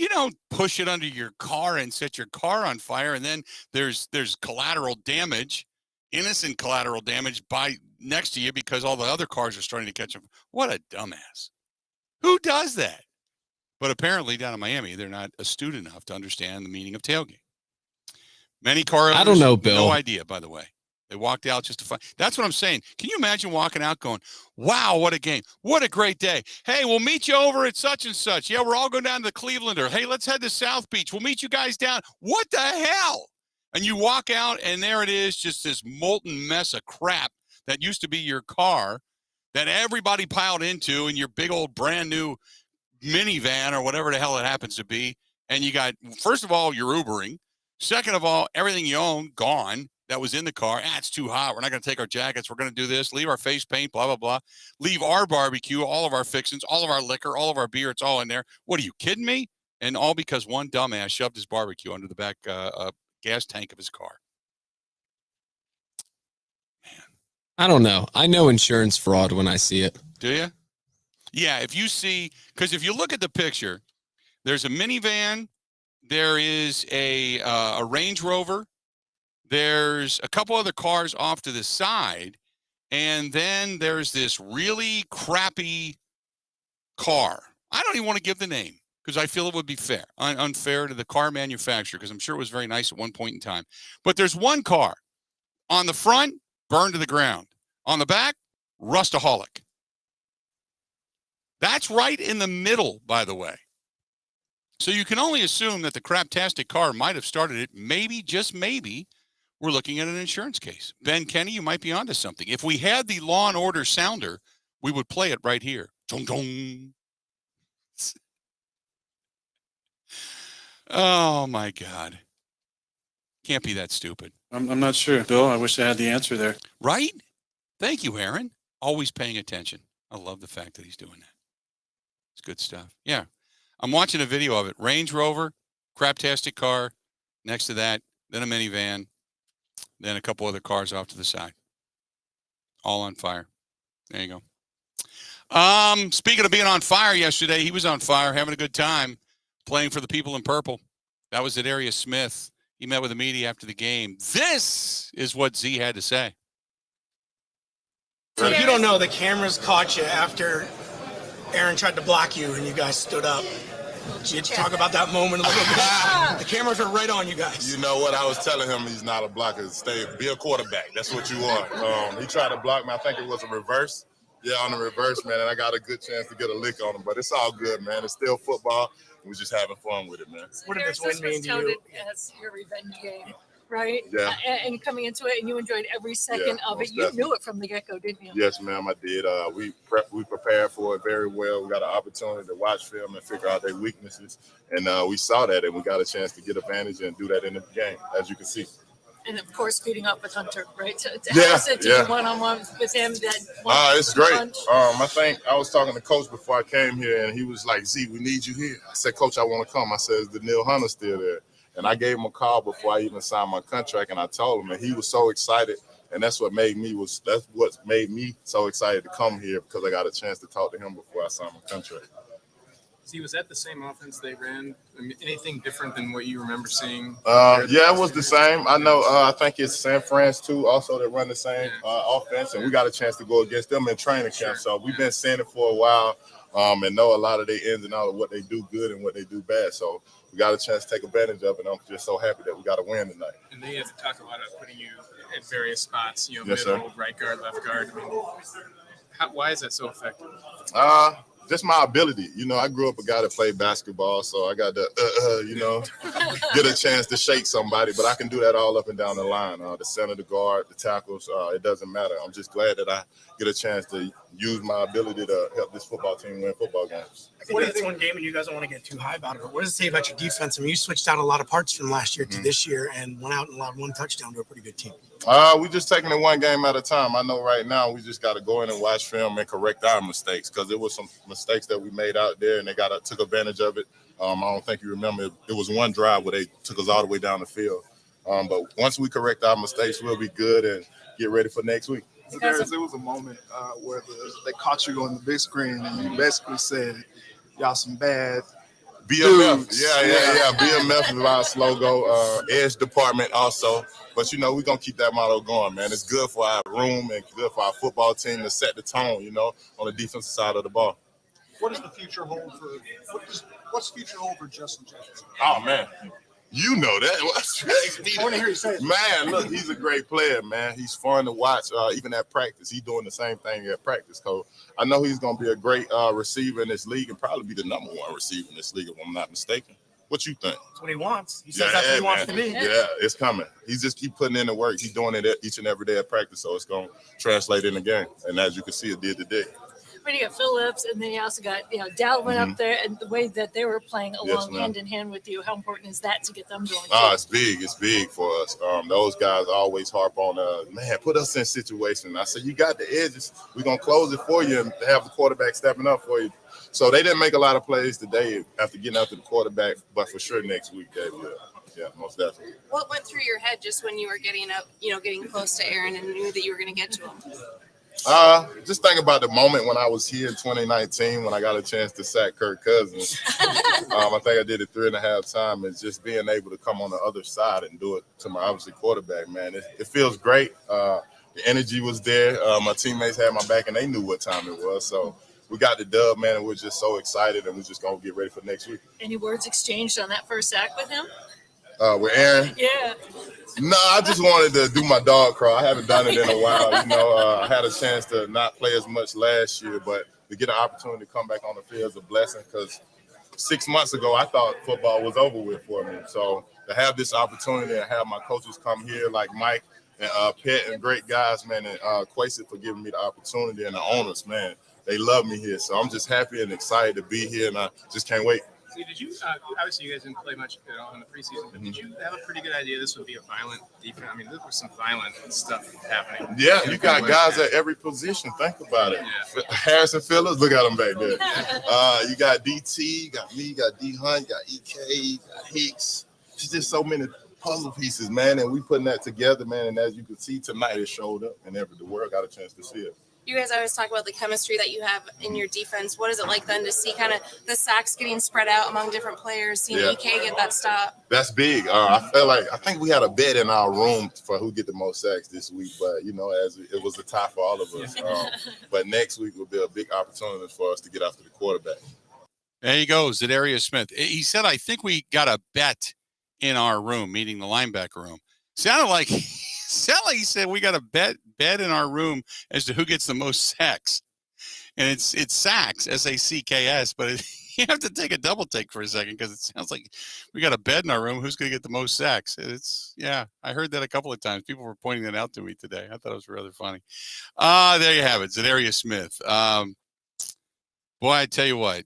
Speaker 1: don't push it under your car and set your car on fire, and then there's collateral damage, innocent collateral damage next to you because all the other cars are starting to catch them. What a dumbass. Who does that? But apparently down in Miami, they're not astute enough to understand the meaning of tailgate. Many car owners,
Speaker 2: I don't know, Bill.
Speaker 1: No idea, by the way. They walked out just to find. That's what I'm saying. Can you imagine walking out going, wow, what a game. What a great day. Hey, we'll meet you over at such and such. Yeah, we're all going down to the Clevelander. Hey, let's head to South Beach. We'll meet you guys down. What the hell? And you walk out, and there it is, just this molten mess of crap that used to be your car that everybody piled into in your big old brand new minivan or whatever the hell it happens to be. And you got, first of all, you're Ubering. Second of all, everything you own, gone. That was in the car. It's too hot. We're not going to take our jackets. We're going to do this. Leave our face paint, blah, blah, blah. Leave our barbecue, all of our fixings, all of our liquor, all of our beer. It's all in there. What, are you kidding me? And all because one dumbass shoved his barbecue under the back gas tank of his car. Man.
Speaker 2: I don't know. I know insurance fraud when I see it.
Speaker 1: Do you? Yeah, if you see, because if you look at the picture, there's a minivan. There is a Range Rover. There's a couple other cars off to the side, and then there's this really crappy car. I don't even want to give the name because I feel it would be unfair to the car manufacturer, because I'm sure it was very nice at one point in time. But there's one car. On the front, burned to the ground. On the back, rustaholic. That's right in the middle, by the way. So you can only assume that the craptastic car might have started it. Maybe, just maybe, we're looking at an insurance case. Ben Kenny, you might be onto something. If we had the Law and Order sounder, we would play it right here. Dong, dong. Oh, my God. Can't be that stupid.
Speaker 15: I'm not sure, Bill. I wish I had the answer there.
Speaker 1: Right? Thank you, Aaron. Always paying attention. I love the fact that he's doing that. It's good stuff. Yeah. I'm watching a video of it. Range Rover, craptastic car. Next to that, then a minivan. Then a couple other cars off to the side. All on fire. There you go. Speaking of being on fire yesterday, he was on fire, having a good time, playing for the people in purple. That was at Arius Smith. He met with the media after the game. This is what Z had to say.
Speaker 18: So if you don't know, the cameras caught you after Aaron tried to block you and you guys stood up. Did you talk about that moment a little bit? The cameras are right on you guys.
Speaker 19: You know what? I was telling him he's not a blocker. Be a quarterback. That's what you want. He tried to block me. I think it was a reverse. Yeah, on the reverse, man. And I got a good chance to get a lick on him. But it's all good, man. It's still football. We're just having fun with it, man.
Speaker 18: What did this win mean to you?
Speaker 22: As your revenge game, right?
Speaker 19: Yeah.
Speaker 22: And coming into it, and you enjoyed every second of it. You knew it from the get-go, didn't you?
Speaker 19: Yes, ma'am, I did. We prepared for it very well. We got an opportunity to watch film and figure out their weaknesses. And we saw that, and we got a chance to get advantage and do that in the game, as you can see.
Speaker 22: And, of course, beating up with Hunter, right? To
Speaker 19: Yeah.
Speaker 22: do one-on-one with him.
Speaker 19: It's great. I think I was talking to Coach before I came here, and he was like, Z, we need you here. I said, Coach, I want to come. I said, is Daniil Hunter still there? And I gave him a call before I even signed my contract, and I told him, and he was so excited And that's what made me so excited to come here, because I got a chance to talk to him before I signed my contract.
Speaker 3: See, was that the same offense they ran? I mean, anything different than what you remember seeing?
Speaker 19: Yeah, it was the same. I know. I think it's San Fran's too, also that run the same offense, and we got a chance to go against them in training camp. So we've been seeing it for a while, and know a lot of their ins and outs of what they do good and what they do bad. So we got a chance to take advantage of it. I'm just so happy that we got a win tonight.
Speaker 3: And they have talked a lot of putting you at various spots. You know,
Speaker 19: Yes,
Speaker 3: middle,
Speaker 19: sir.
Speaker 3: right guard, left guard. I mean, why is that so effective?
Speaker 19: Just my ability. You know, I grew up a guy that played basketball, so I got to, get a chance to shake somebody. But I can do that all up and down the line. The center, the guard, the tackles, it doesn't matter. I'm just glad that I get a chance to use my ability to help this football team win football games.
Speaker 18: I think that's one game, and you guys don't want to get too high about it, but what does it say about your defense? I mean, you switched out a lot of parts from last year to this year and went out and allowed one touchdown to a pretty good team.
Speaker 19: We just taking it one game at a time. I know right now we just got to go in and watch film and correct our mistakes, because there was some mistakes that we made out there, and they took advantage of it. I don't think you remember. It was one drive where they took us all the way down the field. But once we correct our mistakes, we'll be good and get ready for next week.
Speaker 4: There was a moment where they caught you on the big screen, and you basically said, y'all some bad
Speaker 19: BMF.
Speaker 4: dudes.
Speaker 19: Yeah. BMF is our logo. Edge department also. But, we're going to keep that motto going, man. It's good for our room and good for our football team to set the tone, on the defensive side of the ball.
Speaker 4: What does the future hold what's the future hold for Justin Jefferson?
Speaker 19: Oh, man. You know that.
Speaker 4: I want to hear you say it.
Speaker 19: Man, look, he's a great player, man. He's fun to watch. Even at practice, he's doing the same thing at practice. So I know he's going to be a great receiver in this league and probably be the number one receiver in this league, if I'm not mistaken. What you think?
Speaker 18: That's what he wants. He says that's what he wants to be.
Speaker 19: Yeah, it's coming. He's just keep putting in the work. He's doing it each and every day at practice, so it's going to translate in the game. And as you can see, it did today.
Speaker 22: When you got Phillips, and then you also got Dalvin up there, and the way that they were playing along
Speaker 19: ma'am.
Speaker 22: hand in hand with you, how important is that to get them going?
Speaker 19: It's big. It's big for us. Those guys always harp on, put us in situations. I said, you got the edges. We're going to close it for you and have the quarterback stepping up for you. So they didn't make a lot of plays today after getting after the quarterback, but for sure next week they will. Yeah, most definitely.
Speaker 9: What went through your head just when you were getting up, getting close to Aaron and knew that you were going to get to him?
Speaker 19: Just think about the moment when I was here in 2019 when I got a chance to sack Kirk Cousins. I think I did it 3.5 times, and just being able to come on the other side and do it to my obviously quarterback, man. It feels great. The energy was there. My teammates had my back, and they knew what time it was. So we got the dub, man, and we're just so excited, and we're just going to get ready for next week.
Speaker 22: Any words exchanged on that first sack with him?
Speaker 19: With Aaron?
Speaker 22: Yeah.
Speaker 19: No, I just wanted to do my dog crawl. I haven't done it in a while. I had a chance to not play as much last year, but to get an opportunity to come back on the field is a blessing, because 6 months ago, I thought football was over with for me. So to have this opportunity and have my coaches come here like Mike and Pet and great guys, man, and Quasi for giving me the opportunity, and the owners, man, they love me here. So I'm just happy and excited to be here, and I just can't wait.
Speaker 3: So did you, obviously you guys didn't play much in the preseason, but did you have a pretty good idea this would be a violent defense? I mean, there was some violent stuff happening.
Speaker 19: Yeah, you got guys at every position. Think about it. Yeah. Harrison Phillips, look at him back there. You got DT, you got me, you got D Hunt, you got EK, you got Hicks. It's just so many puzzle pieces, man, and we putting that together, man. And as you can see tonight, it showed up, and the world got a chance to see it.
Speaker 9: You guys always talk about the chemistry that you have in your defense. What is it like then to see kind of the sacks getting spread out among different players, seeing EK get that stop?
Speaker 19: That's big. I think we had a bet in our room for who get the most sacks this week, but as it was a tie for all of us. But next week will be a big opportunity for us to get after the quarterback.
Speaker 1: There you go, Zadarius Smith. He said, I think we got a bet in our room, meaning the linebacker room. Sounded like he said we got a bet in our room as to who gets the most sacks. And it's sacks, S-A-C-K-S, but you have to take a double take for a second, because it sounds like we got a bet in our room. Who's going to get the most sacks? I heard that a couple of times. People were pointing that out to me today. I thought it was rather funny. There you have it, Zadarius Smith. Boy, I tell you what,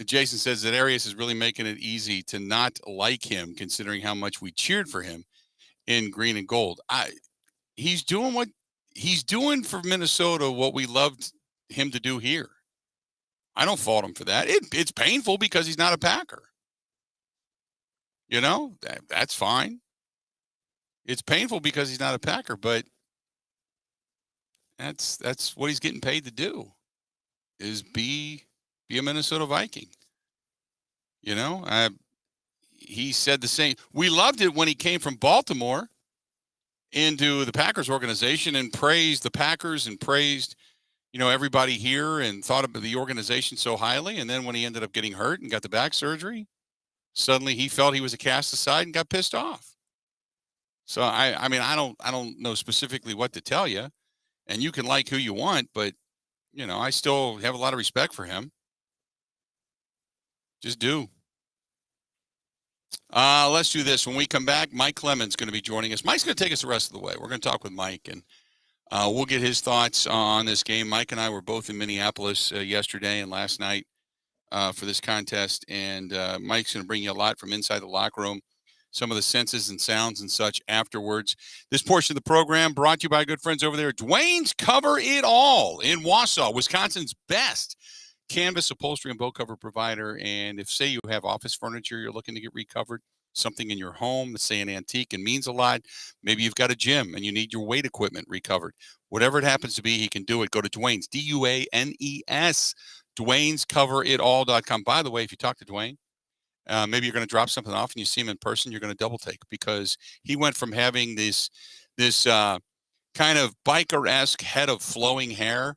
Speaker 1: Jason says that Zadarius is really making it easy to not like him, considering how much we cheered for him in green and gold. He's doing what he's doing for Minnesota, what we loved him to do here. I don't fault him for that. It's painful because he's not a Packer. That's fine. It's painful because he's not a Packer, but that's what he's getting paid to do, is be a Minnesota Viking. You know, he said the same. We loved it when he came from Baltimore into the Packers organization and praised the Packers and praised, everybody here and thought of the organization so highly. And then when he ended up getting hurt and got the back surgery, suddenly he felt he was a cast aside and got pissed off. So I mean, I don't know specifically what to tell you, and you can like who you want, but I still have a lot of respect for him. Just do. Let's do this. When we come back, Mike Clemens is going to be joining us. Mike's going to take us the rest of the way. We're going to talk with Mike, and we'll get his thoughts on this game. Mike and I were both in Minneapolis yesterday and last night for this contest, and Mike's going to bring you a lot from inside the locker room, some of the senses and sounds and such afterwards. This portion of the program brought to you by good friends over there, Dwayne's Cover It All in Wausau, Wisconsin's best canvas upholstery and boat cover provider. And if, say, you have office furniture you're looking to get recovered, something in your home that's, say, an antique and means a lot, maybe you've got a gym and you need your weight equipment recovered, whatever it happens to be, he can do it. Go to Dwayne's, Duanes, Dwayne'sCoverItAll.com. By the way, if you talk to Dwayne, maybe you're going to drop something off and you see him in person, you're going to double take, because he went from having this kind of biker-esque head of flowing hair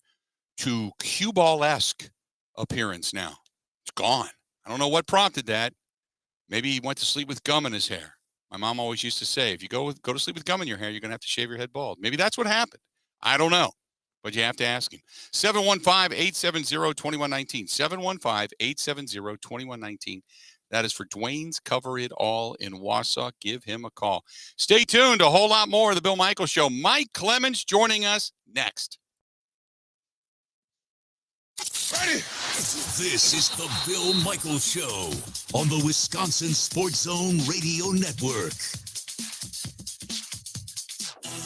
Speaker 1: to cue ball-esque appearance now. It's gone. I don't know what prompted that. Maybe he went to sleep with gum in his hair. My mom always used to say, if you go to sleep with gum in your hair, you're going to have to shave your head bald. Maybe that's what happened. I don't know, but you have to ask him. 715-870-2119. 715-870-2119. That is for Dwayne's Cover It All in Wausau. Give him a call. Stay tuned. A whole lot more of the Bill Michaels Show. Mike Clemens joining us next.
Speaker 5: Ready? This is the Bill Michaels Show on the Wisconsin Sports Zone Radio Network.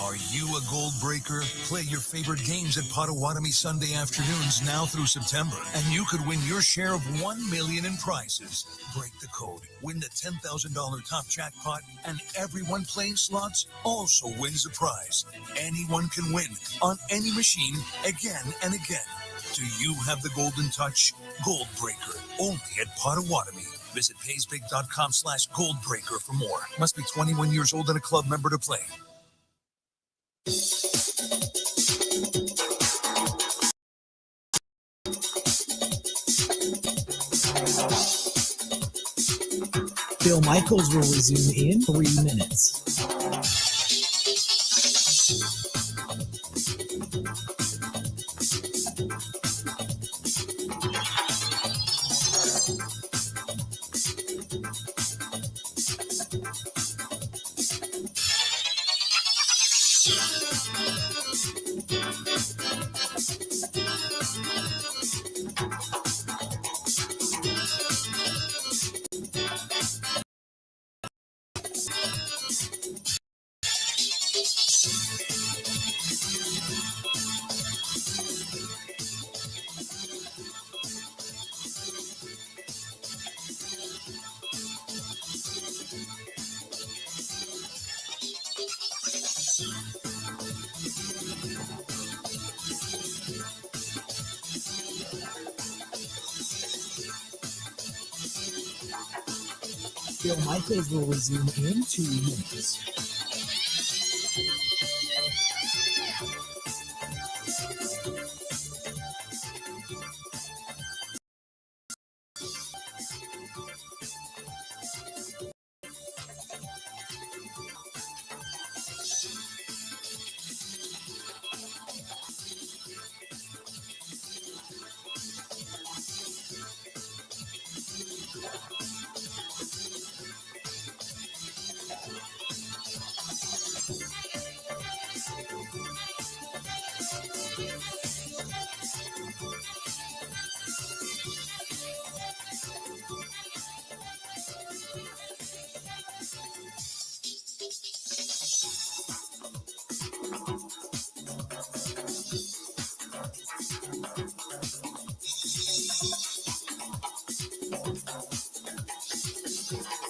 Speaker 23: Are you a gold breaker? Play your favorite games at Potawatomi Sunday afternoons now through September, and you could win your share of $1 million in prizes. Break the code, win the $10,000 top jackpot, and everyone playing slots also wins a prize. Anyone can win on any machine again and again. Do you have the golden touch? Gold Breaker, only at Potawatomi. Visit paysbig.com/goldbreaker for more. Must be 21 years old and a club member to play.
Speaker 6: Bill Michaels will resume in 3 minutes. Bill Michaels will resume in 2 minutes.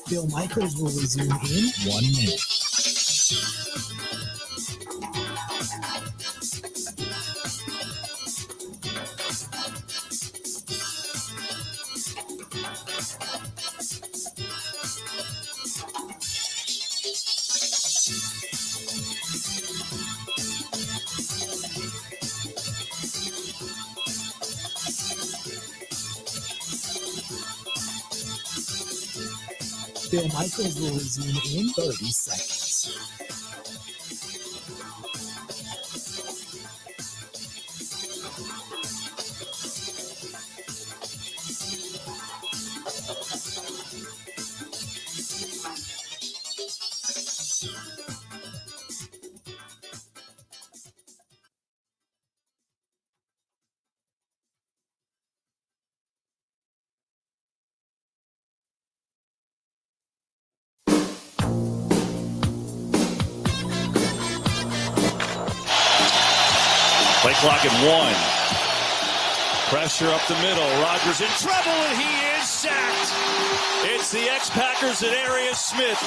Speaker 6: Bill Michaels will resume in 1 minute. Bill Michaels will resume in 30 seconds.
Speaker 10: Play clock at 1. Pressure up the middle. Rodgers in trouble, and he is sacked. It's the ex-Packers and Arius Smith.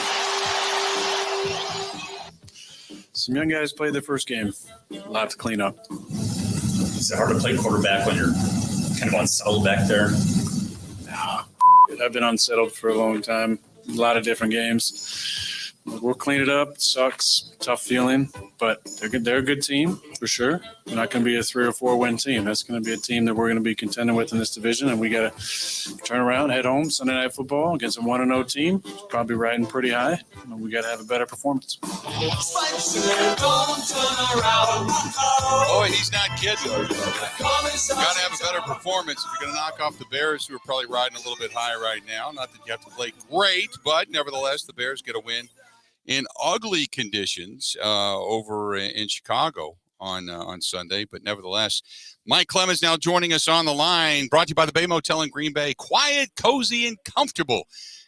Speaker 15: Some young guys played their first game. A lot to clean up.
Speaker 11: Is it hard to play quarterback when you're kind of unsettled back there?
Speaker 15: Nah, I've been unsettled for a long time. A lot of different games. We'll clean it up. It sucks. Tough feeling. But they're good. They're a good team, for sure. They're not going to be a 3 or 4 win team. That's going to be a team that we're going to be contending with in this division. And we got to turn around, head home Sunday Night Football against a 1-0 team. Probably riding pretty high. And we got to have a better performance.
Speaker 1: Oh, and he's not kidding. You've got to have a better performance if you're going to knock off the Bears, who are probably riding a little bit high right now. Not that you have to play great, but nevertheless, the Bears get a win in ugly conditions over in Chicago on Sunday. But nevertheless, Mike Clemens now joining us on the line, brought to you by the Bay Motel in Green Bay. Quiet, cozy, and comfortable.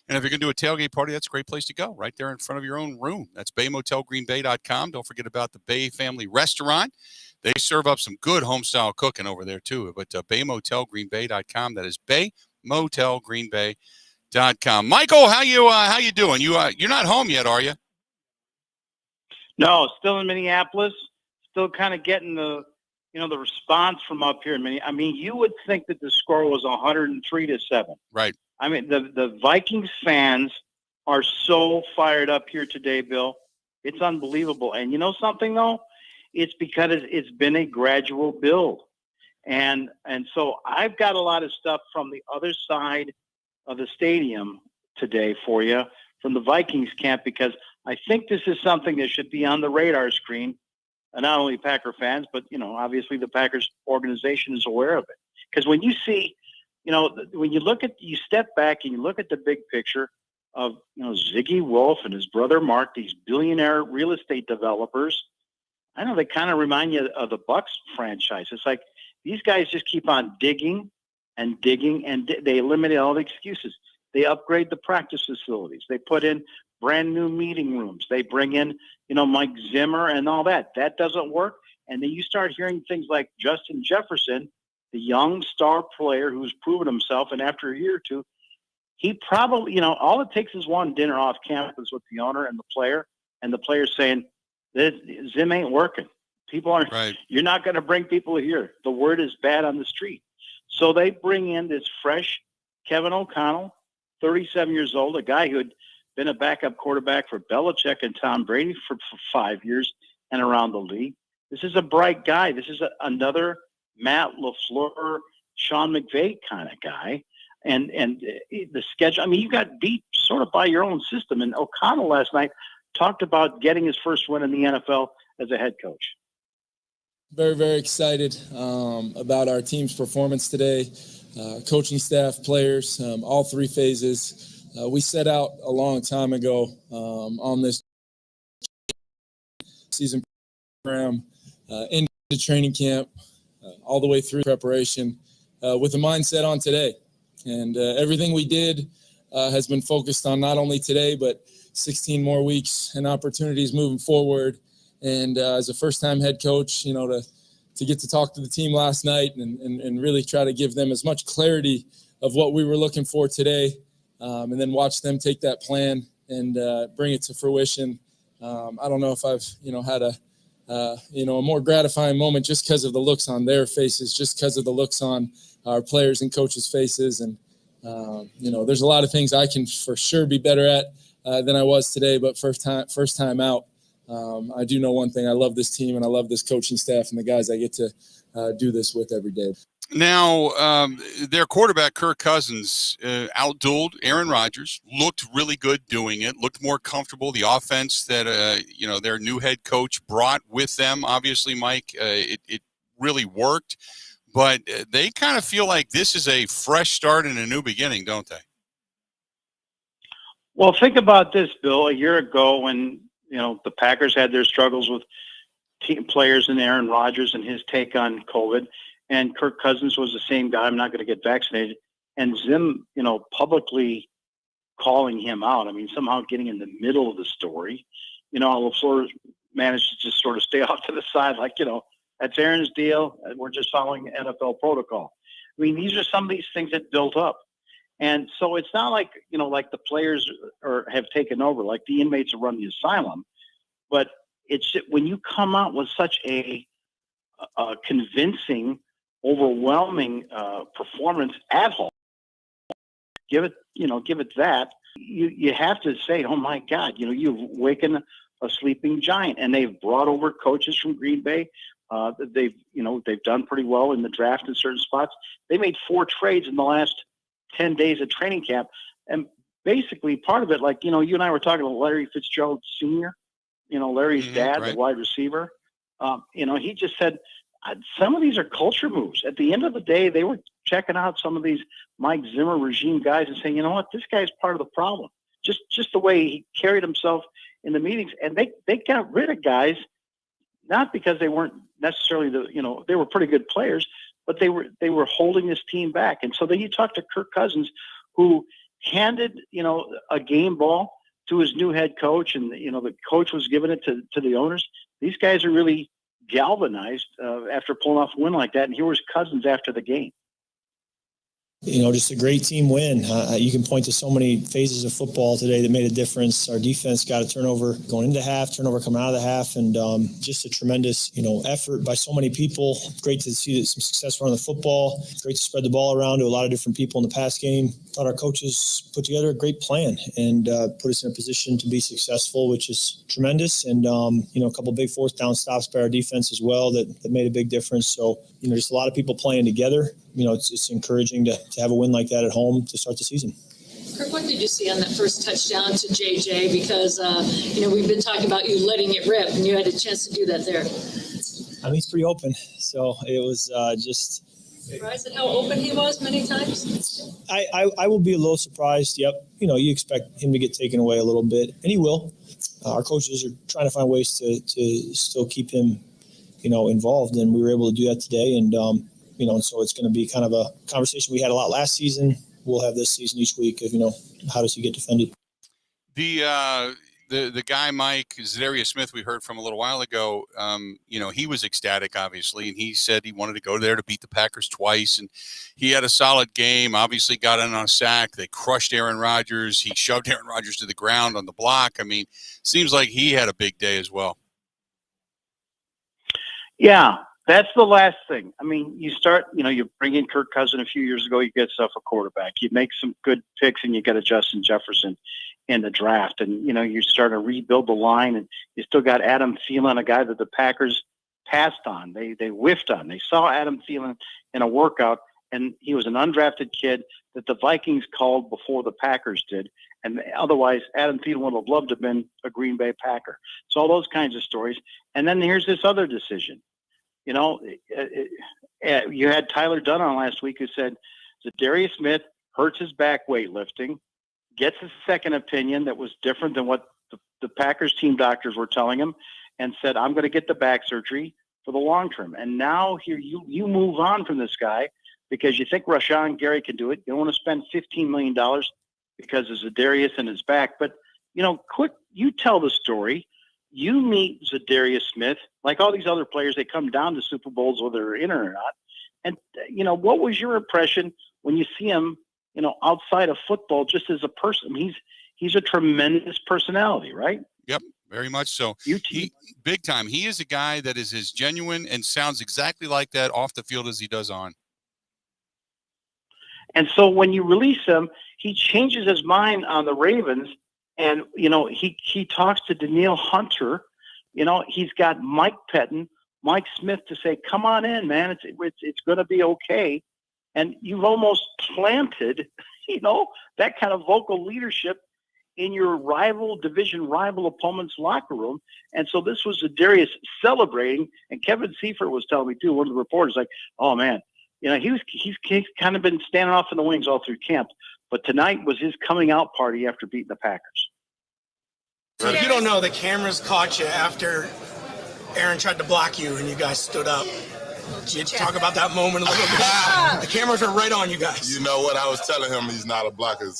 Speaker 1: And if you're going to do a tailgate party, that's a great place to go, right there in front of your own room. That's BayMotelGreenBay.com. Don't forget about the Bay Family Restaurant. They serve up some good home-style cooking over there, too. But BayMotelGreenBay.com. That is BayMotelGreenBay.com. Michael, how you doing? You're not home yet, are you?
Speaker 12: No, still in Minneapolis. Still kind of getting the response from up here in Minneapolis. I mean, you would think that the score was 103-7.
Speaker 1: Right.
Speaker 12: I mean, the Vikings fans are so fired up here today, Bill. It's unbelievable. And you know something, though? It's because it's been a gradual build. And so I've got a lot of stuff from the other side of the stadium today for you from the Vikings camp, because I think this is something that should be on the radar screen. And not only Packer fans, but, obviously the Packers organization is aware of it. Because when you see, when you step back and you look at the big picture of, Ziggy Wolf and his brother Mark, these billionaire real estate developers, I know they kind of remind you of the Bucs franchise. It's like these guys just keep on digging and digging, and they eliminate all the excuses. They upgrade the practice facilities. They put in brand new meeting rooms. They bring in, Mike Zimmer and all that. That doesn't work. And then you start hearing things like Justin Jefferson, the young star player who's proven himself. And after a year or two, he probably, all it takes is one dinner off campus with the owner and the player saying, Zim ain't working. People aren't, right. You're not going to bring people here. The word is bad on the street. So they bring in this fresh Kevin O'Connell, 37 years old, a guy who had been a backup quarterback for Belichick and Tom Brady for 5 years and around the league. This is a bright guy. This is another Matt LaFleur, Sean McVay kind of guy. And the schedule, I mean, you got beat sort of by your own system. And O'Connell last night talked about getting his first win in the NFL as a head coach.
Speaker 20: Very, very excited about our team's performance today. Coaching staff, players, all three phases. We set out a long time ago on this season program into training camp, all the way through preparation, with a mindset on today. And everything we did has been focused on not only today, but 16 more weeks and opportunities moving forward. And as a first-time head coach, to get to talk to the team last night and really try to give them as much clarity of what we were looking for today, and then watch them take that plan and bring it to fruition. I don't know if I've, had a more gratifying moment just because of the looks on their faces, just because of the looks on our players and coaches' faces. And, there's a lot of things I can for sure be better at than I was today, but first time out. I do know one thing. I love this team and I love this coaching staff and the guys I get to do this with every day.
Speaker 1: Now, their quarterback, Kirk Cousins, outdueled Aaron Rodgers, looked really good doing it, looked more comfortable. The offense that, their new head coach brought with them, obviously, Mike, it really worked. But they kind of feel like this is a fresh start and a new beginning, don't they?
Speaker 12: Well, think about this, Bill. A year ago when, the Packers had their struggles with team players and Aaron Rodgers and his take on COVID, and Kirk Cousins was the same guy, I'm not going to get vaccinated. And Zim, publicly calling him out. I mean, somehow getting in the middle of the story. LaFleur managed to just sort of stay off to the side, like, that's Aaron's deal. We're just following NFL protocol. I mean, these are some of these things that built up. And so it's not like, like the players have taken over, like the inmates are running the asylum. But it's when you come out with such a convincing, overwhelming performance at home, give it that. You have to say, oh my God, you've wakened a sleeping giant. And they've brought over coaches from Green Bay. They've done pretty well in the draft in certain spots. They made 4 trades in the last 10 days of training camp. And basically part of it, like, you and I were talking about Larry Fitzgerald Sr., Larry's dad,
Speaker 1: right.
Speaker 12: the wide receiver. He just said, some of these are culture moves. At the end of the day, they were checking out some of these Mike Zimmer regime guys and saying, you know what, this guy's part of the problem. Just the way he carried himself in the meetings. And they got rid of guys, not because they weren't necessarily they were pretty good players, but they were holding this team back. And so then you talk to Kirk Cousins, who handed, a game ball to his new head coach, and, the coach was giving it to the owners. These guys are really galvanized after pulling off a win like that. And here was Cousins after the game.
Speaker 7: Just a great team win. You can point to so many phases of football today that made a difference. Our defense got a turnover going into half, turnover coming out of the half, and just a tremendous, effort by so many people. Great to see some success running the football. Great to spread the ball around to a lot of different people in the pass game. Thought our coaches put together a great plan and put us in a position to be successful, which is tremendous. And, a couple of big 4th down stops by our defense as well that made a big difference. So, just a lot of people playing together. It's encouraging to have a win like that at home to start the season.
Speaker 22: Kirk, what did you see on that first touchdown to JJ? Because, we've been talking about you letting it rip, and you had a chance to do that there.
Speaker 7: I mean, he's pretty open. So it was just...
Speaker 22: Surprised at how open he was many times?
Speaker 7: I will be a little surprised. Yep. You expect him to get taken away a little bit, and he will. Our coaches are trying to find ways to still keep him, involved, and we were able to do that today. And, and so it's going to be kind of a conversation we had a lot last season. We'll have this season each week of, how does he get defended?
Speaker 1: The guy, Mike, Zadarius Smith, we heard from a little while ago, he was ecstatic, obviously, and he said he wanted to go there to beat the Packers twice, and he had a solid game, obviously got in on a sack. They crushed Aaron Rodgers. He shoved Aaron Rodgers to the ground on the block. I mean, seems like he had a big day as well.
Speaker 12: Yeah, that's the last thing. I mean, you start, you bring in Kirk Cousins a few years ago, you get yourself a quarterback. You make some good picks, and you get a Justin Jefferson in the draft. And, you start to rebuild the line, and you still got Adam Thielen, a guy that the Packers passed on. They whiffed on. They saw Adam Thielen in a workout, and he was an undrafted kid that the Vikings called before the Packers did. And otherwise, Adam Thielen would have loved to have been a Green Bay Packer. So all those kinds of stories. And then here's this other decision. You had Tyler Dunn on last week who said Zadarius Smith hurts his back weightlifting, gets a second opinion that was different than what the Packers team doctors were telling him, and said, I'm going to get the back surgery for the long term. And now here you move on from this guy because you think Rashawn Gary can do it. You don't want to spend $15 million because of Zadarius and his back. But, quick, you tell the story. You meet Zadarius Smith, like all these other players, they come down to Super Bowls whether they're in or not. And, what was your impression when you see him, outside of football, just as a person? He's a tremendous personality, right?
Speaker 1: Yep, very much so. He big time. He is a guy that is as genuine and sounds exactly like that off the field as he does on.
Speaker 12: And so when you release him, he changes his mind on the Ravens. And, he talks to Danielle Hunter. He's got Mike Pettin, Mike Smith to say, come on in, man. It's going to be okay. And you've almost planted, that kind of vocal leadership in your division rival opponent's locker room. And so this was Darius celebrating. And Kevin Seifert was telling me too, one of the reporters, like, oh man, he's kind of been standing off in the wings all through camp, but tonight was his coming out party after beating the Packers.
Speaker 18: So if you don't know, the cameras caught you after Aaron tried to block you and you guys stood up. Did you talk about that moment a little bit? The cameras are right on you guys.
Speaker 19: You know what? I was telling him he's not a blocker.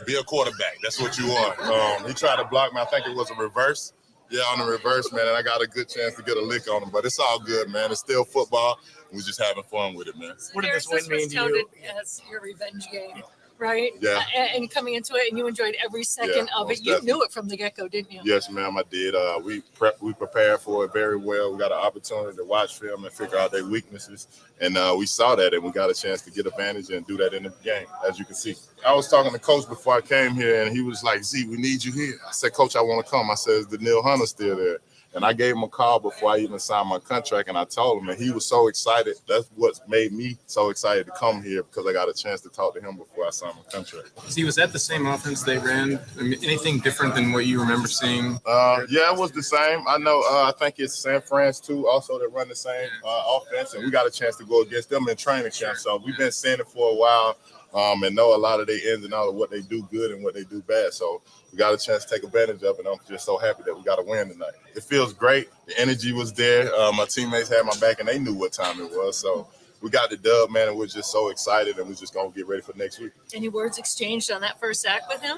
Speaker 19: Be a quarterback. That's what you are. He tried to block me. I think it was a reverse. Yeah, on the reverse, man. And I got a good chance to get a lick on him. But it's all good, man. It's still football. We're just having fun with it, man.
Speaker 18: What did this win mean to you?
Speaker 22: As your revenge game, right?
Speaker 19: Yeah.
Speaker 22: And coming into it, and you enjoyed every second of it. You knew it from the get-go, didn't you?
Speaker 19: Yes, ma'am, I did. We prepared for it very well. We got an opportunity to watch film and figure out their weaknesses. And we saw that, and we got a chance to get advantage and do that in the game, as you can see. I was talking to Coach before I came here, and he was like, Z, we need you here. I said, Coach, I want to come. I said, is the Neil Hunter still there? And I gave him a call before I even signed my contract, and I told him, and he was so excited. That's what made me so excited to come here, because I got a chance to talk to him before I signed my contract.
Speaker 3: See, was that the same offense they ran? I mean, anything different than what you remember seeing?
Speaker 19: Yeah, it was the same. I know. I think it's San Fran's too, also that run the same offense, and we got a chance to go against them in training camp. So we've been seeing it for a while, and know a lot of their ins and outs of what they do good and what they do bad. So we got a chance to take advantage of it. I'm just so happy that we got a win tonight. It feels great. The energy was there. My teammates had my back, and they knew what time it was. So we got the dub, man, and we're just so excited, and we're just going to get ready for next week.
Speaker 22: Any words exchanged on that first act with him?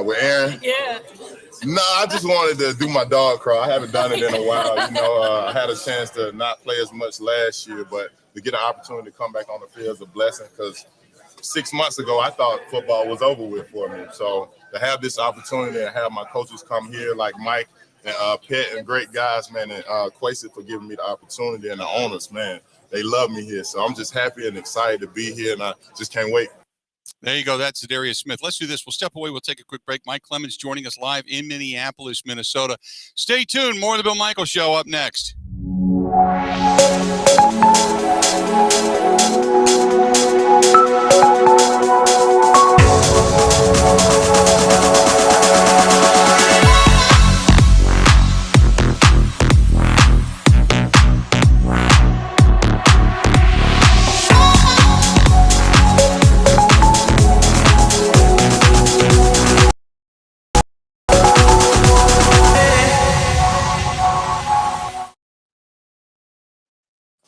Speaker 19: With Aaron?
Speaker 22: Yeah.
Speaker 19: No, I just wanted to do my dog crawl. I haven't done it in a while. I had a chance to not play as much last year, but to get an opportunity to come back on the field is a blessing, because 6 months ago, I thought football was over with for me. So to have this opportunity and have my coaches come here like Mike and Pet and great guys, man, and Quasi for giving me the opportunity, and the owners, man, they love me here. So I'm just happy and excited to be here, and I just can't wait.
Speaker 1: There you go. That's Darius Smith. Let's do this. We'll step away. We'll take a quick break. Mike Clemens joining us live in Minneapolis, Minnesota. Stay tuned. More of the Bill Michaels Show up next.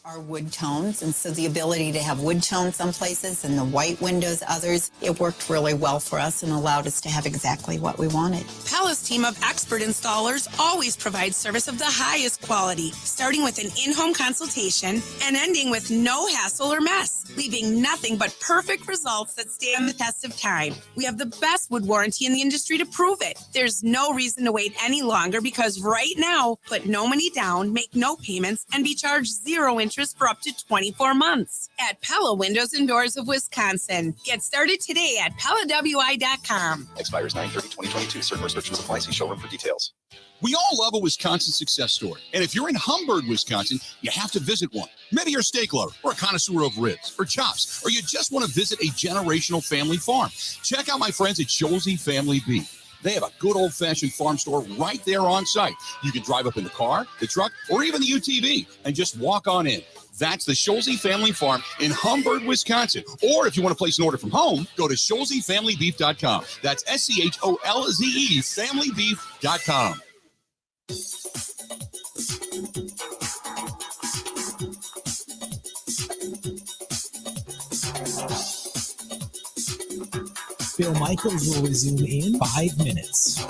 Speaker 13: Are wood tones, and so the ability to have wood tones some places and the white windows others, it worked really well for us and allowed us to have exactly what we wanted.
Speaker 14: Pella's team of expert installers always provides service of the highest quality, starting with an in-home consultation and ending with no hassle or mess, leaving nothing but perfect results that stand the test of time. We have the best wood warranty in the industry to prove it. There's no reason to wait any longer, because right now, put no money down, make no payments, and be charged 0 interest for up to 24 months at Pella Windows and Doors of Wisconsin. Get started today at PellaWI.com.
Speaker 16: Expires 9/30/2022. Certain restrictions apply. See showroom for details.
Speaker 1: We all love a Wisconsin success story. And if you're in Humburg, Wisconsin, you have to visit one. Maybe you're a steak lover or a connoisseur of ribs or chops, or you just want to visit a generational family farm. Check out my friends at Scholze Family Beef. They have a good old-fashioned farm store right there on site. You can drive up in the car, the truck, or even the UTV and just walk on in. That's the Scholze Family Farm in Humburg, Wisconsin. Or if you want to place an order from home, go to ScholzeFamilyBeef.com. That's SCHOLZE, FamilyBeef.com.
Speaker 6: Bill Michaels will resume in 5 minutes.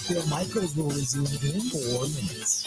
Speaker 6: Bill Michaels will resume in 4 minutes.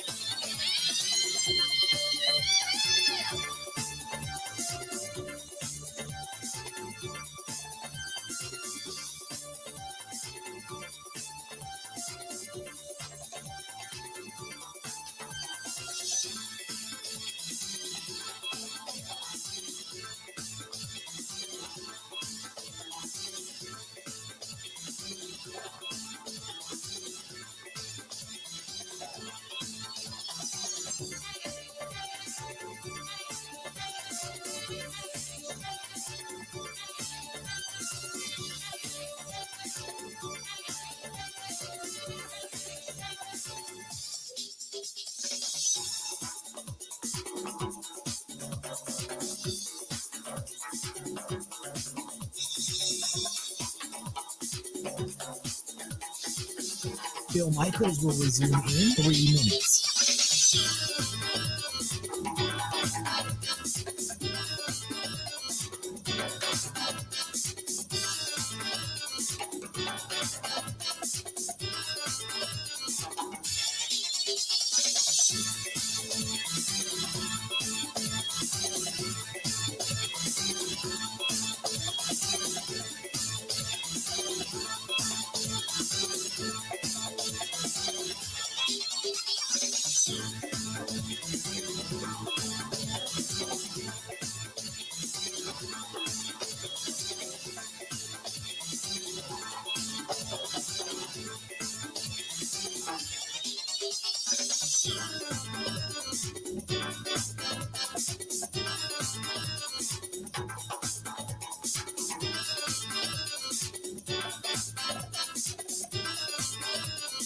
Speaker 6: Bill Michaels will resume in 3 minutes.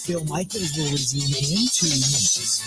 Speaker 6: Bill Michaels will resume in 2 minutes.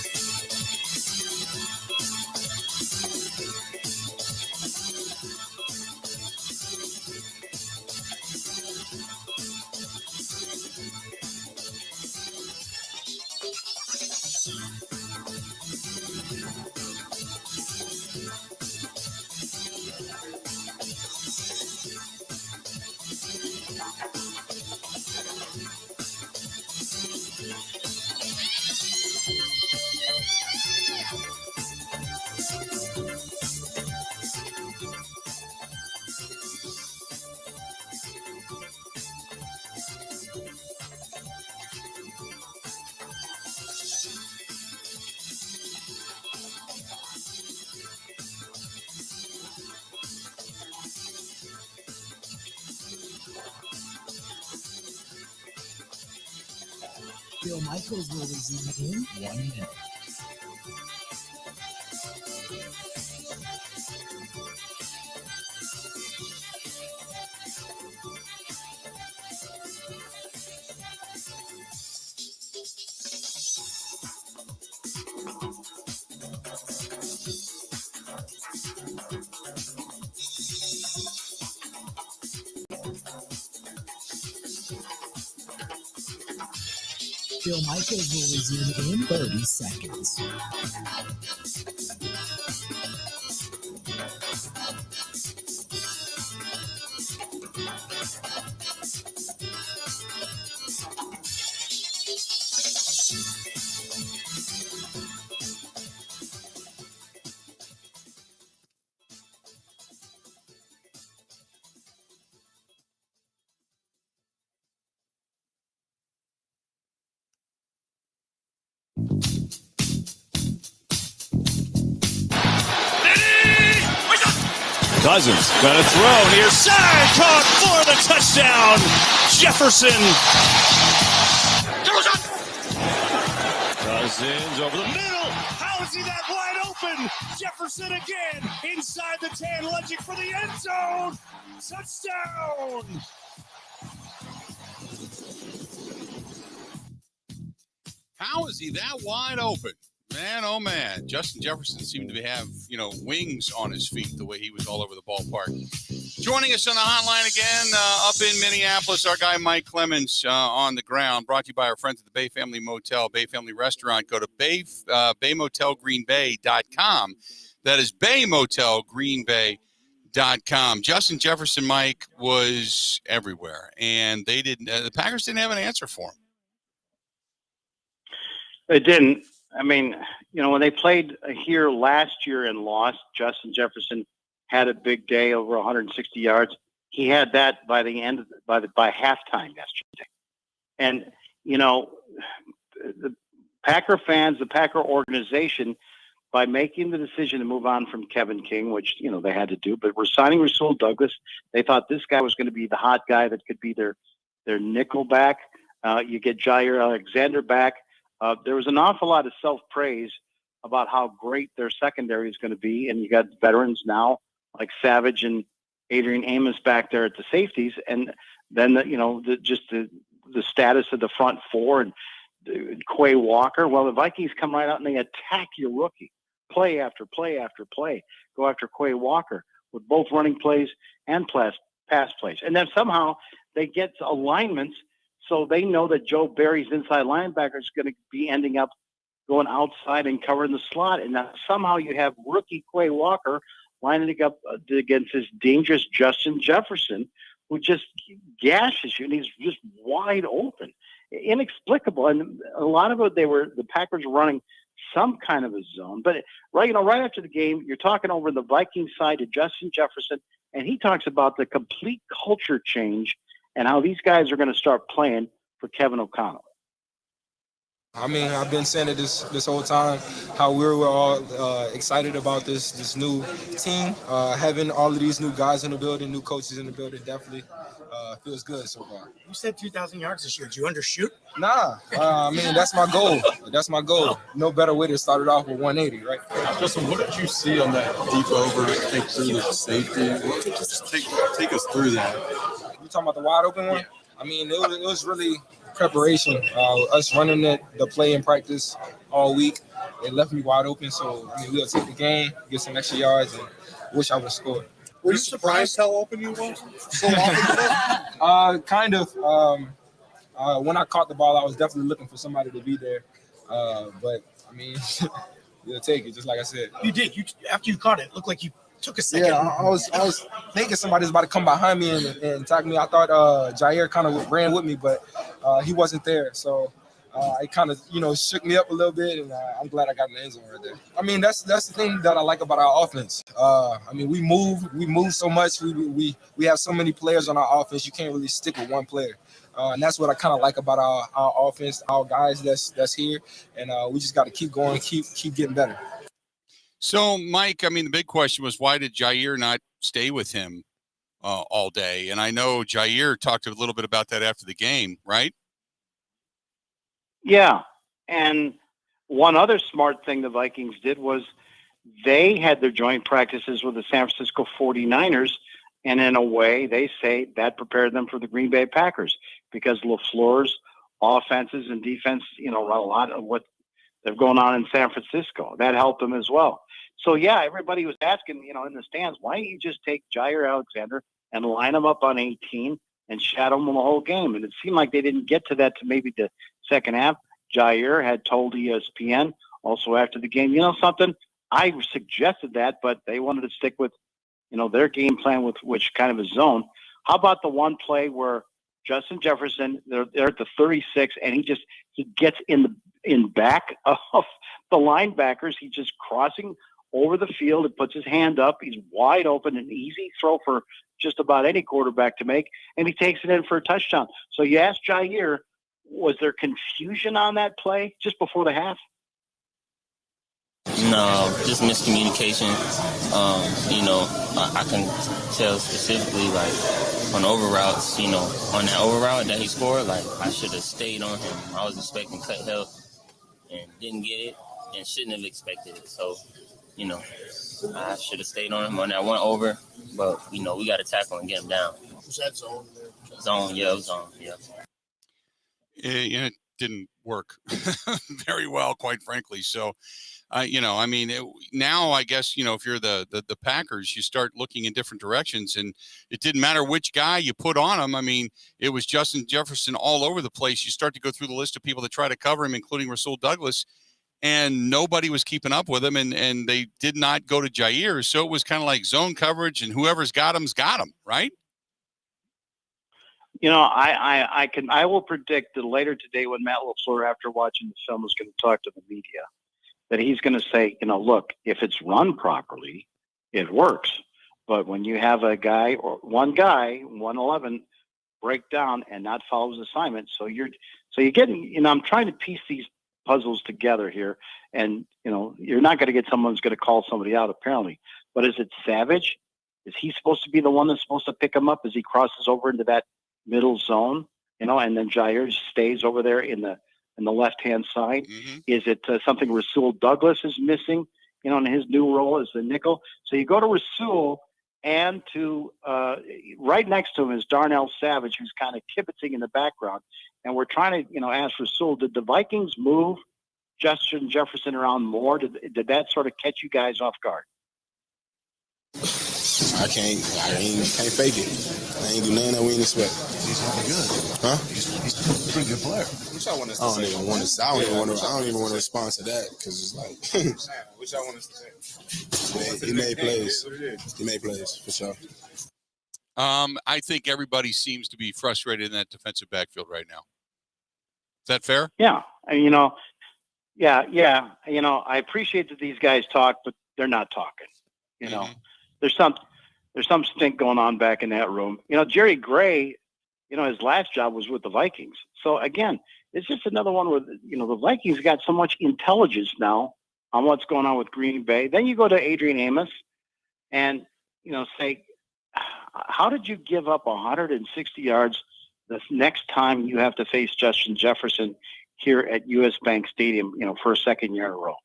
Speaker 6: Bill Michaels will resume in 1 minute. Bill Michaels will resume in 30 seconds.
Speaker 10: Cousins gonna throw near side, caught for the touchdown. Jefferson. Cousins over the middle. How is he that wide open? Jefferson again inside the 10, lunging for the end zone. Touchdown.
Speaker 1: How is he that wide open? Man, oh man. Justin Jefferson seemed to have, wings on his feet the way he was all over the ballpark. Joining us on the hotline again up in Minneapolis, our guy Mike Clemens on the ground, brought to you by our friends at the Bay Family Motel, Bay Family Restaurant. Go to baymotelgreenbay.com. That is baymotelgreenbay.com. Justin Jefferson, Mike, was everywhere, and the Packers didn't have an answer for him.
Speaker 12: It didn't. I mean, when they played here last year and lost, Justin Jefferson had a big day, over 160 yards. He had that by the end by halftime yesterday. And the Packer fans, the Packer organization, by making the decision to move on from Kevin King, which they had to do, but we're signing Rasul Douglas. They thought this guy was going to be the hot guy that could be their nickel back. You get Jair Alexander back. There was an awful lot of self-praise about how great their secondary is going to be, and you got veterans now like Savage and Adrian Amos back there at the safeties, and then the status of the front four and Quay Walker. Well, the Vikings come right out and they attack your rookie, play after play after play, go after Quay Walker with both running plays and pass plays, and then somehow they get alignments. So they know that Joe Barry's inside linebacker is going to be ending up going outside and covering the slot. And now somehow you have rookie Quay Walker lining up against this dangerous Justin Jefferson, who just gashes you, and he's just wide open. Inexplicable. And a lot of it, the Packers running some kind of a zone. But right after the game, you're talking over the Viking side to Justin Jefferson, and he talks about the complete culture change and how these guys are going to start playing for Kevin O'Connell.
Speaker 8: I mean, I've been saying it this whole time, how we were all excited about this new team. Having all of these new guys in the building, new coaches in the building, definitely feels good so far.
Speaker 18: You said 2,000 yards this year. Did you undershoot?
Speaker 8: Nah. I mean, that's my goal. That's my goal. No better way to start it off with 180, right?
Speaker 17: Justin, what did you see on that deep over think through the safety? Take us through that.
Speaker 8: You talking about the wide open one? Yeah. I mean, it was really preparation. Us running the play in practice all week, it left me wide open. So, I mean, we'll take the game, get some extra yards, and wish I would have scored.
Speaker 21: Were you surprised how open you were? So often?
Speaker 8: Kind of. When I caught the ball, I was definitely looking for somebody to be there. But, I mean, you'll take it, just like I said.
Speaker 18: You did. After you caught it looked like you took a second.
Speaker 8: Yeah, I was thinking somebody's about to come behind me and attack me. I thought Jair kind of ran with me, but he wasn't there. So it kind of, shook me up a little bit, and I'm glad I got in the end zone right there. I mean, that's the thing that I like about our offense. I mean, we move so much. We have so many players on our offense. You can't really stick with one player. And that's what I kind of like about our offense, our guys that's here. And we just got to keep going, keep getting better.
Speaker 1: So, Mike, I mean, the big question was, why did Jair not stay with him all day? And I know Jair talked a little bit about that after the game, right?
Speaker 12: Yeah. And one other smart thing the Vikings did was they had their joint practices with the San Francisco 49ers. And in a way, they say that prepared them for the Green Bay Packers, because LaFleur's offenses and defense, run a lot of what they're going on in San Francisco. That helped them as well. So, yeah, everybody was asking, in the stands, why don't you just take Jair Alexander and line him up on 18 and shadow him the whole game? And it seemed like they didn't get to that to maybe the second half. Jair had told ESPN also after the game, something, I suggested that, but they wanted to stick with, their game plan with which kind of a zone. How about the one play where Justin Jefferson, they're at the 36, and he gets in back of the linebackers. He's just crossing over the field and puts his hand up. He's wide open, an easy throw for just about any quarterback to make, and he takes it in for a touchdown. So you asked Jair, was there confusion on that play just before the half?
Speaker 24: No, just miscommunication. I can tell specifically, like, on over routes, on that over route that he scored, like, I should have stayed on him. I was expecting cut health and didn't get it and shouldn't have expected it. So, I should have stayed on him on that one over. But, we got to tackle and get him down.
Speaker 21: Was that zone?
Speaker 24: Zone, yeah, it was zone, yeah.
Speaker 1: It didn't work very well, quite frankly. So, now I guess, if you're the Packers, you start looking in different directions, and it didn't matter which guy you put on him. I mean, it was Justin Jefferson all over the place. You start to go through the list of people that try to cover him, including Rasul Douglas, and nobody was keeping up with him, and they did not go to Jair. So it was kind of like zone coverage, and whoever's got him's got him, right?
Speaker 12: I will predict that later today when Matt LaFleur, after watching the film, is going to talk to the media, that he's going to say, look, if it's run properly, it works. But when you have a guy or one guy, 111, break down and not follow his assignment, so you're getting, I'm trying to piece these puzzles together here, and you're not going to get someone who's going to call somebody out apparently. But is it Savage? Is he supposed to be the one that's supposed to pick him up as he crosses over into that middle zone? And then Jair stays over there in the left-hand side.
Speaker 1: Mm-hmm.
Speaker 12: Is it something Rasul Douglas is missing, in his new role as the nickel? So you go to Rasul, and to right next to him is Darnell Savage, who's kind of kibitzing in the background. And we're trying to, ask Rasul, did the Vikings move Justin Jefferson around more? Did that sort of catch you guys off guard?
Speaker 2: I can't fake it. I ain't do nothing that we didn't expect.
Speaker 21: He's not good.
Speaker 2: Huh?
Speaker 21: He's a pretty good player.
Speaker 2: I don't even want to respond to that because it's like
Speaker 21: Which I want us to say.
Speaker 2: he made plays. He made plays for sure.
Speaker 1: I think everybody seems to be frustrated in that defensive backfield right now. Is that fair?
Speaker 12: Yeah. Yeah. I appreciate that these guys talk, but they're not talking.
Speaker 1: Mm-hmm.
Speaker 12: There's some stink going on back in that room. Jerry Gray, his last job was with the Vikings. So again, it's just another one where, the Vikings got so much intelligence now on what's going on with Green Bay. Then you go to Adrian Amos and, say, how did you give up 160 yards the next time you have to face Justin Jefferson here at US Bank Stadium, for a second year in a row?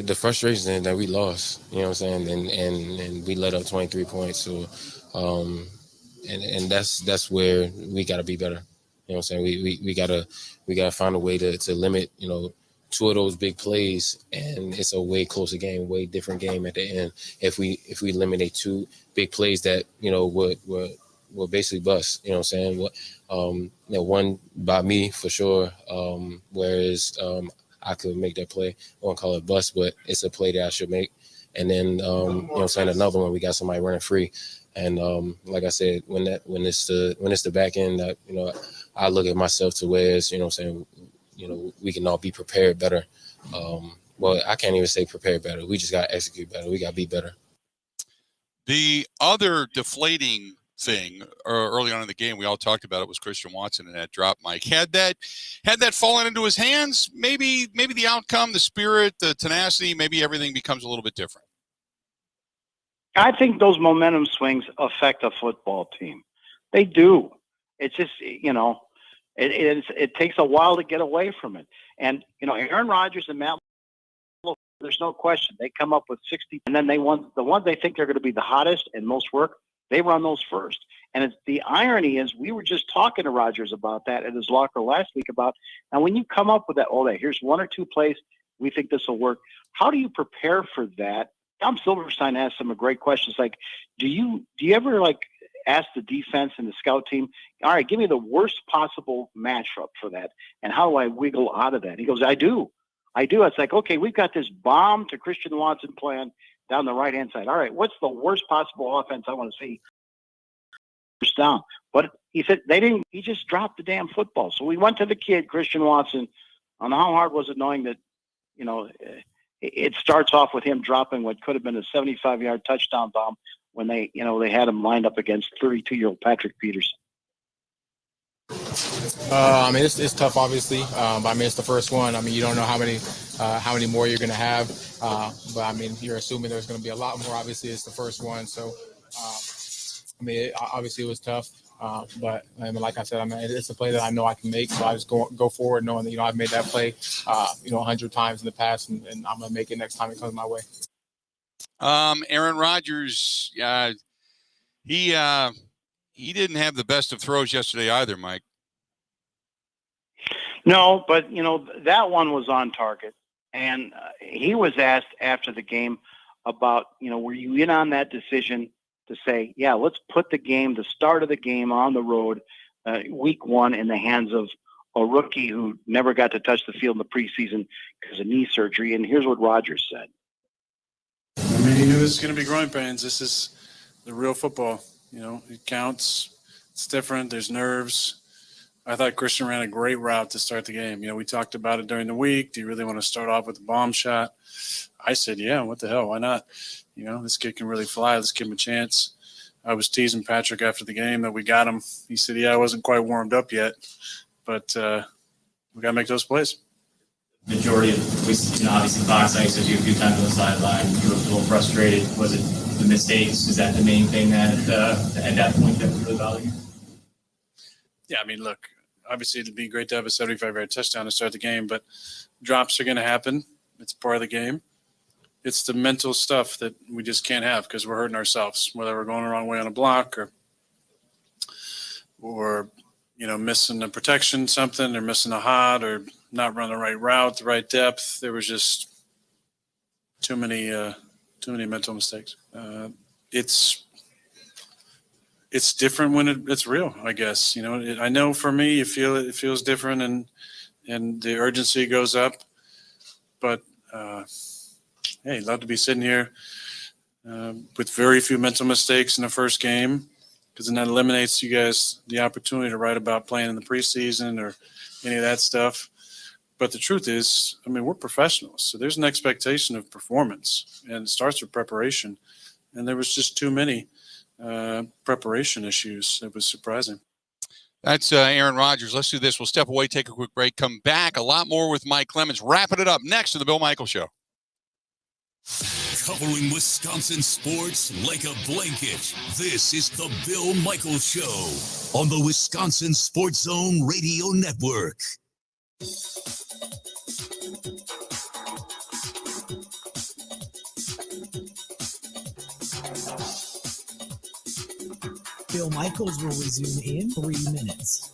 Speaker 4: The frustration that we lost, you know what I'm saying, and we let up 23 points. So, and that's where we got to be better. You know what I'm saying? We gotta find a way to limit, two of those big plays, and it's a way closer game, way different game at the end. If we eliminate two big plays that would basically bust, you know what I'm saying? One by me for sure, whereas I could make that play. I won't call it bust, but it's a play that I should make. And then, another one, we got somebody running free. And like I said, when it's the back end, that, I look at myself to where it's, we can all be prepared better. Well, I can't even say prepared better. We just got to execute better. We got to be better.
Speaker 1: The other deflating thing early on in the game, we all talked about it, was Christian Watson and that drop. Mike, had that fallen into his hands, maybe the outcome, the spirit, the tenacity, maybe everything becomes a little bit different.
Speaker 12: I think those momentum swings affect a football team. They do. It's just, it takes a while to get away from it. And, Aaron Rodgers and Matt, there's no question. They come up with 60, and then the ones they think they're going to be the hottest and most work, they run those first. And the irony is, we were just talking to Rodgers about that at his locker last week and when you come up with that, here's one or two plays, we think this will work. How do you prepare for that? Tom Silverstein asked him a great question. It's like, do you ever ask the defense and the scout team, all right, give me the worst possible matchup for that, and how do I wiggle out of that? He goes, I do. It's like, okay, we've got this bomb to Christian Watson plan down the right-hand side. All right, what's the worst possible offense I want to see? First down. But he said he just dropped the damn football. So we went to the kid, Christian Watson, on how hard was it knowing that, it starts off with him dropping what could have been a 75-yard touchdown bomb when they had him lined up against 32-year-old Patrick Peterson.
Speaker 5: It's tough, obviously. But it's the first one. You don't know how many more you're going to have. But you're assuming there's going to be a lot more. Obviously, it's the first one. So, obviously it was tough. But like I said, it's a play that I know I can make. So I just go forward knowing that, I've made that play, 100 times in the past, and I'm going to make it next time it comes my way.
Speaker 1: Aaron Rodgers, he didn't have the best of throws yesterday either, Mike.
Speaker 12: No, but, that one was on target. And he was asked after the game about, were you in on that decision to say, yeah, let's put the start of the game on the road, week one, in the hands of a rookie who never got to touch the field in the preseason because of knee surgery. And here's what Rodgers said.
Speaker 15: He knew this was going to be growing pains. This is the real football. It counts. It's different. There's nerves. I thought Christian ran a great route to start the game. We talked about it during the week. Do you really want to start off with a bomb shot? I said, yeah, what the hell? Why not? This kid can really fly. Let's give him a chance. I was teasing Patrick after the game that we got him. He said, yeah, I wasn't quite warmed up yet, but we got to make those plays.
Speaker 9: Majority of, obviously Fox, I said you a few times on the sideline, you looked a little frustrated. Was it the mistakes? Is that the main thing that at that point that really bothered you?
Speaker 15: Yeah, look, obviously it'd be great to have a 75-yard touchdown to start the game, but drops are going to happen. It's part of the game. It's the mental stuff that we just can't have because we're hurting ourselves, whether we're going the wrong way on a block or missing the protection, something, or missing a hot, or not running the right route, the right depth. There was just too many mental mistakes. It's different when it's real, I guess. I know for me, it feels different, and the urgency goes up. But hey, love to be sitting here with very few mental mistakes in the first game, because then that eliminates you guys the opportunity to write about playing in the preseason or any of that stuff. But the truth is, we're professionals, so there's an expectation of performance, and it starts with preparation. And there was just too many preparation issues. It was surprising.
Speaker 1: That's Aaron Rodgers. Let's do this. We'll step away, take a quick break, come back. A lot more with Mike Clemens. Wrapping it up next to the Bill Michaels Show.
Speaker 11: Covering Wisconsin sports like a blanket. This is the Bill Michaels Show on the Wisconsin Sports Zone Radio Network.
Speaker 6: Bill Michaels will resume in 3 minutes.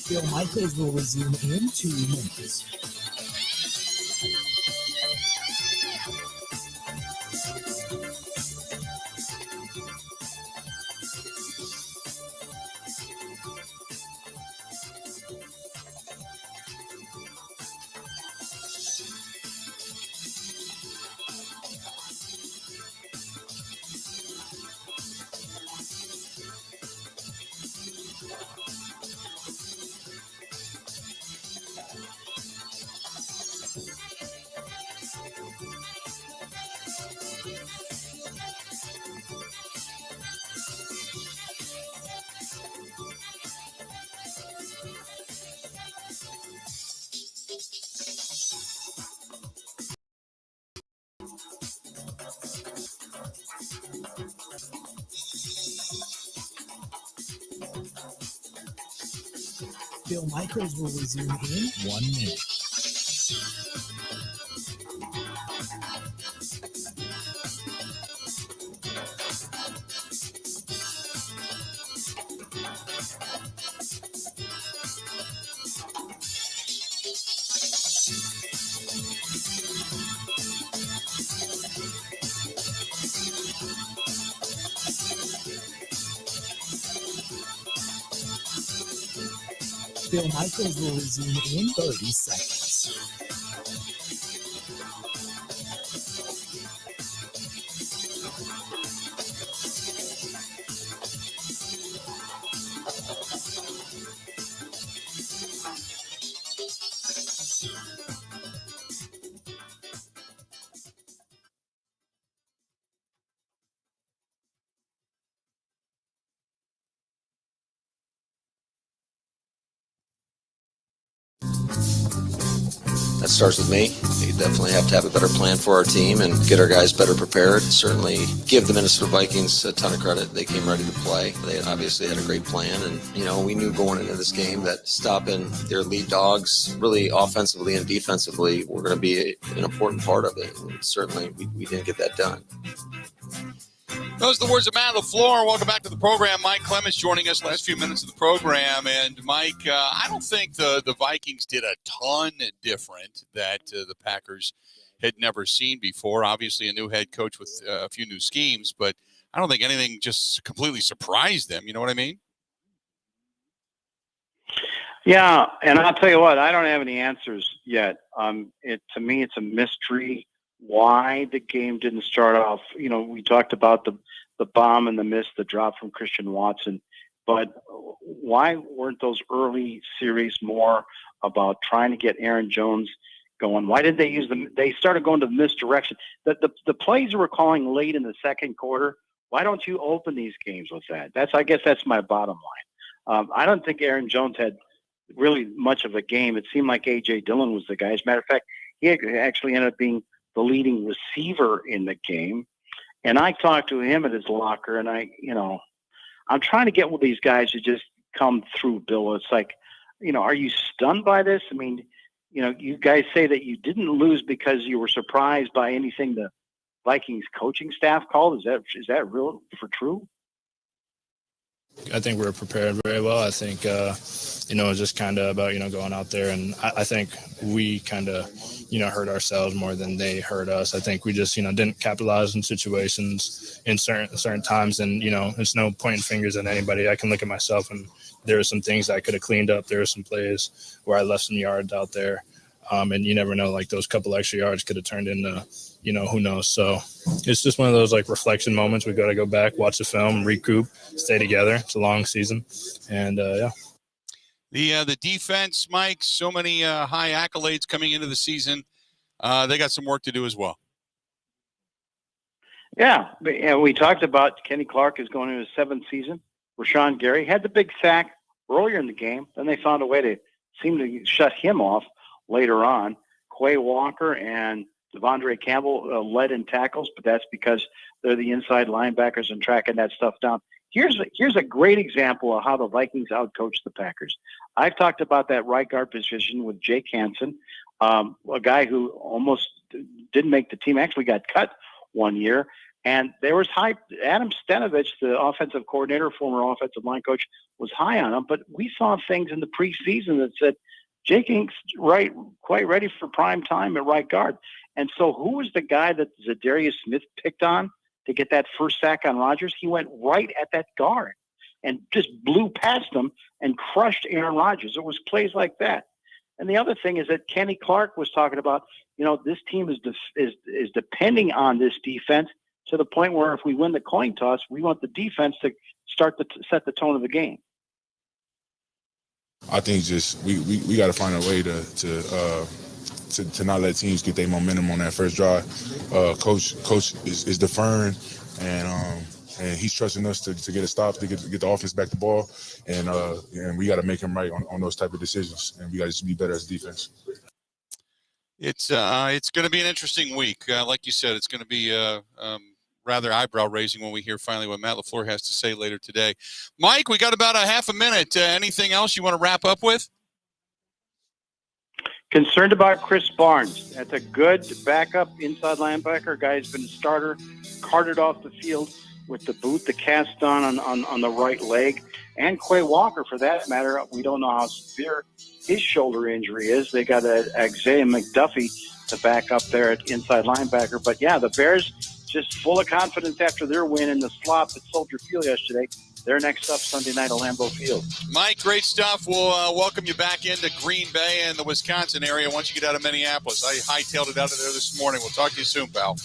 Speaker 6: Bill Michaels will resume in 2 minutes. Bill Michaels will resume in 1 minute. Bill Michaels will resume in 30 seconds.
Speaker 3: That starts with me. We definitely have to have a better plan for our team and get our guys better prepared. Certainly give the Minnesota Vikings a ton of credit. They came ready to play. They obviously had a great plan. And, we knew going into this game that stopping their lead dogs really offensively and defensively were going to be an important part of it. And certainly we didn't get that done.
Speaker 1: Those are the words of Matt LaFleur. Welcome back to the program. Mike Clemens joining us last few minutes of the program. And, Mike, I don't think the Vikings did a ton different that the Packers had never seen before. Obviously, a new head coach with a few new schemes, but I don't think anything just completely surprised them. You know what I mean?
Speaker 12: Yeah, and I'll tell you what, I don't have any answers yet. To me, it's a mystery why the game didn't start off. We talked about the bomb and the miss, the drop from Christian Watson, but why weren't those early series more about trying to get Aaron Jones going? Why did they use them? They started going to the misdirection. The plays we're calling late in the second quarter. Why don't you open these games with that? I guess that's my bottom line. I don't think Aaron Jones had really much of a game. It seemed like A.J. Dillon was the guy. As a matter of fact, he actually ended up being the leading receiver in the game. And I talked to him at his locker, and I'm trying to get with these guys to just come through, Bill. It's like, are you stunned by this? I mean, you guys say that you didn't lose because you were surprised by anything the Vikings coaching staff called. Is that real for true?
Speaker 7: I think we're prepared very well. I think, it's just kind of about, going out there. And I think we kind of, hurt ourselves more than they hurt us. I think we just, didn't capitalize in situations in certain times. And, it's no pointing fingers at anybody. I can look at myself, and there are some things I could have cleaned up. There are some plays where I left some yards out there. And you never know, like those couple extra yards could have turned into, who knows. So it's just one of those like reflection moments. We've got to go back, watch the film, recoup, stay together. It's a long season. And yeah.
Speaker 1: The defense, Mike, so many high accolades coming into the season. They got some work to do as well.
Speaker 12: Yeah. We talked about Kenny Clark is going into his seventh season. Rashawn Gary had the big sack earlier in the game. Then they found a way to seem to shut him off later on. Quay Walker and Devondre Campbell led in tackles, but that's because they're the inside linebackers and tracking that stuff down. Here's a great example of how the Vikings outcoached the Packers. I've talked about that right guard position with Jake Hansen, a guy who almost didn't make the team, actually got cut one year. And there was hype. Adam Stenovich, the offensive coordinator, former offensive line coach, was high on him. But we saw things in the preseason that said Jake Ink's quite ready for prime time at right guard. And so who was the guy that Zadarius Smith picked on to get that first sack on Rodgers? He went right at that guard and just blew past him and crushed Aaron Rodgers. It was plays like that. And the other thing is that Kenny Clark was talking about, this team is depending on this defense to the point where if we win the coin toss, we want the defense to set the tone of the game.
Speaker 20: I think just we got to find a way to not let teams get their momentum on that first drive. Coach is deferring, and he's trusting us to get a stop, to get the offense back the ball, and we got to make him right on those type of decisions, and we got to just be better as defense.
Speaker 1: It's going to be an interesting week. Like you said, it's going to be rather eyebrow-raising when we hear finally what Matt LaFleur has to say later today. Mike, we got about a half a minute. Anything else you want to wrap up with?
Speaker 12: Concerned about Chris Barnes. That's a good backup inside linebacker. Guy's been a starter, carted off the field with the boot, the cast on the right leg. And Quay Walker, for that matter. We don't know how severe his shoulder injury is. They got Isaiah McDuffie to back up there at inside linebacker. But, yeah, the Bears just full of confidence after their win in the slop at Soldier Field yesterday. They're next up Sunday night at Lambeau Field.
Speaker 1: Mike, great stuff. We'll welcome you back into Green Bay and the Wisconsin area once you get out of Minneapolis. I hightailed it out of there this morning. We'll talk to you soon, pal.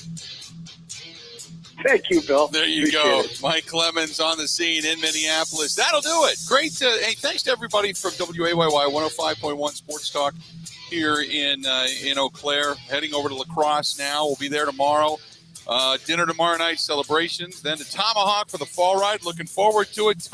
Speaker 12: Thank you, Bill.
Speaker 1: There you go. Mike Clemens on the scene in Minneapolis. That'll do it. Great. Hey, thanks to everybody from WAYY 105.1 Sports Talk here in Eau Claire. Heading over to La Crosse now. We'll be there tomorrow. Dinner tomorrow night, celebrations. Then the Tomahawk for the fall ride. Looking forward to it.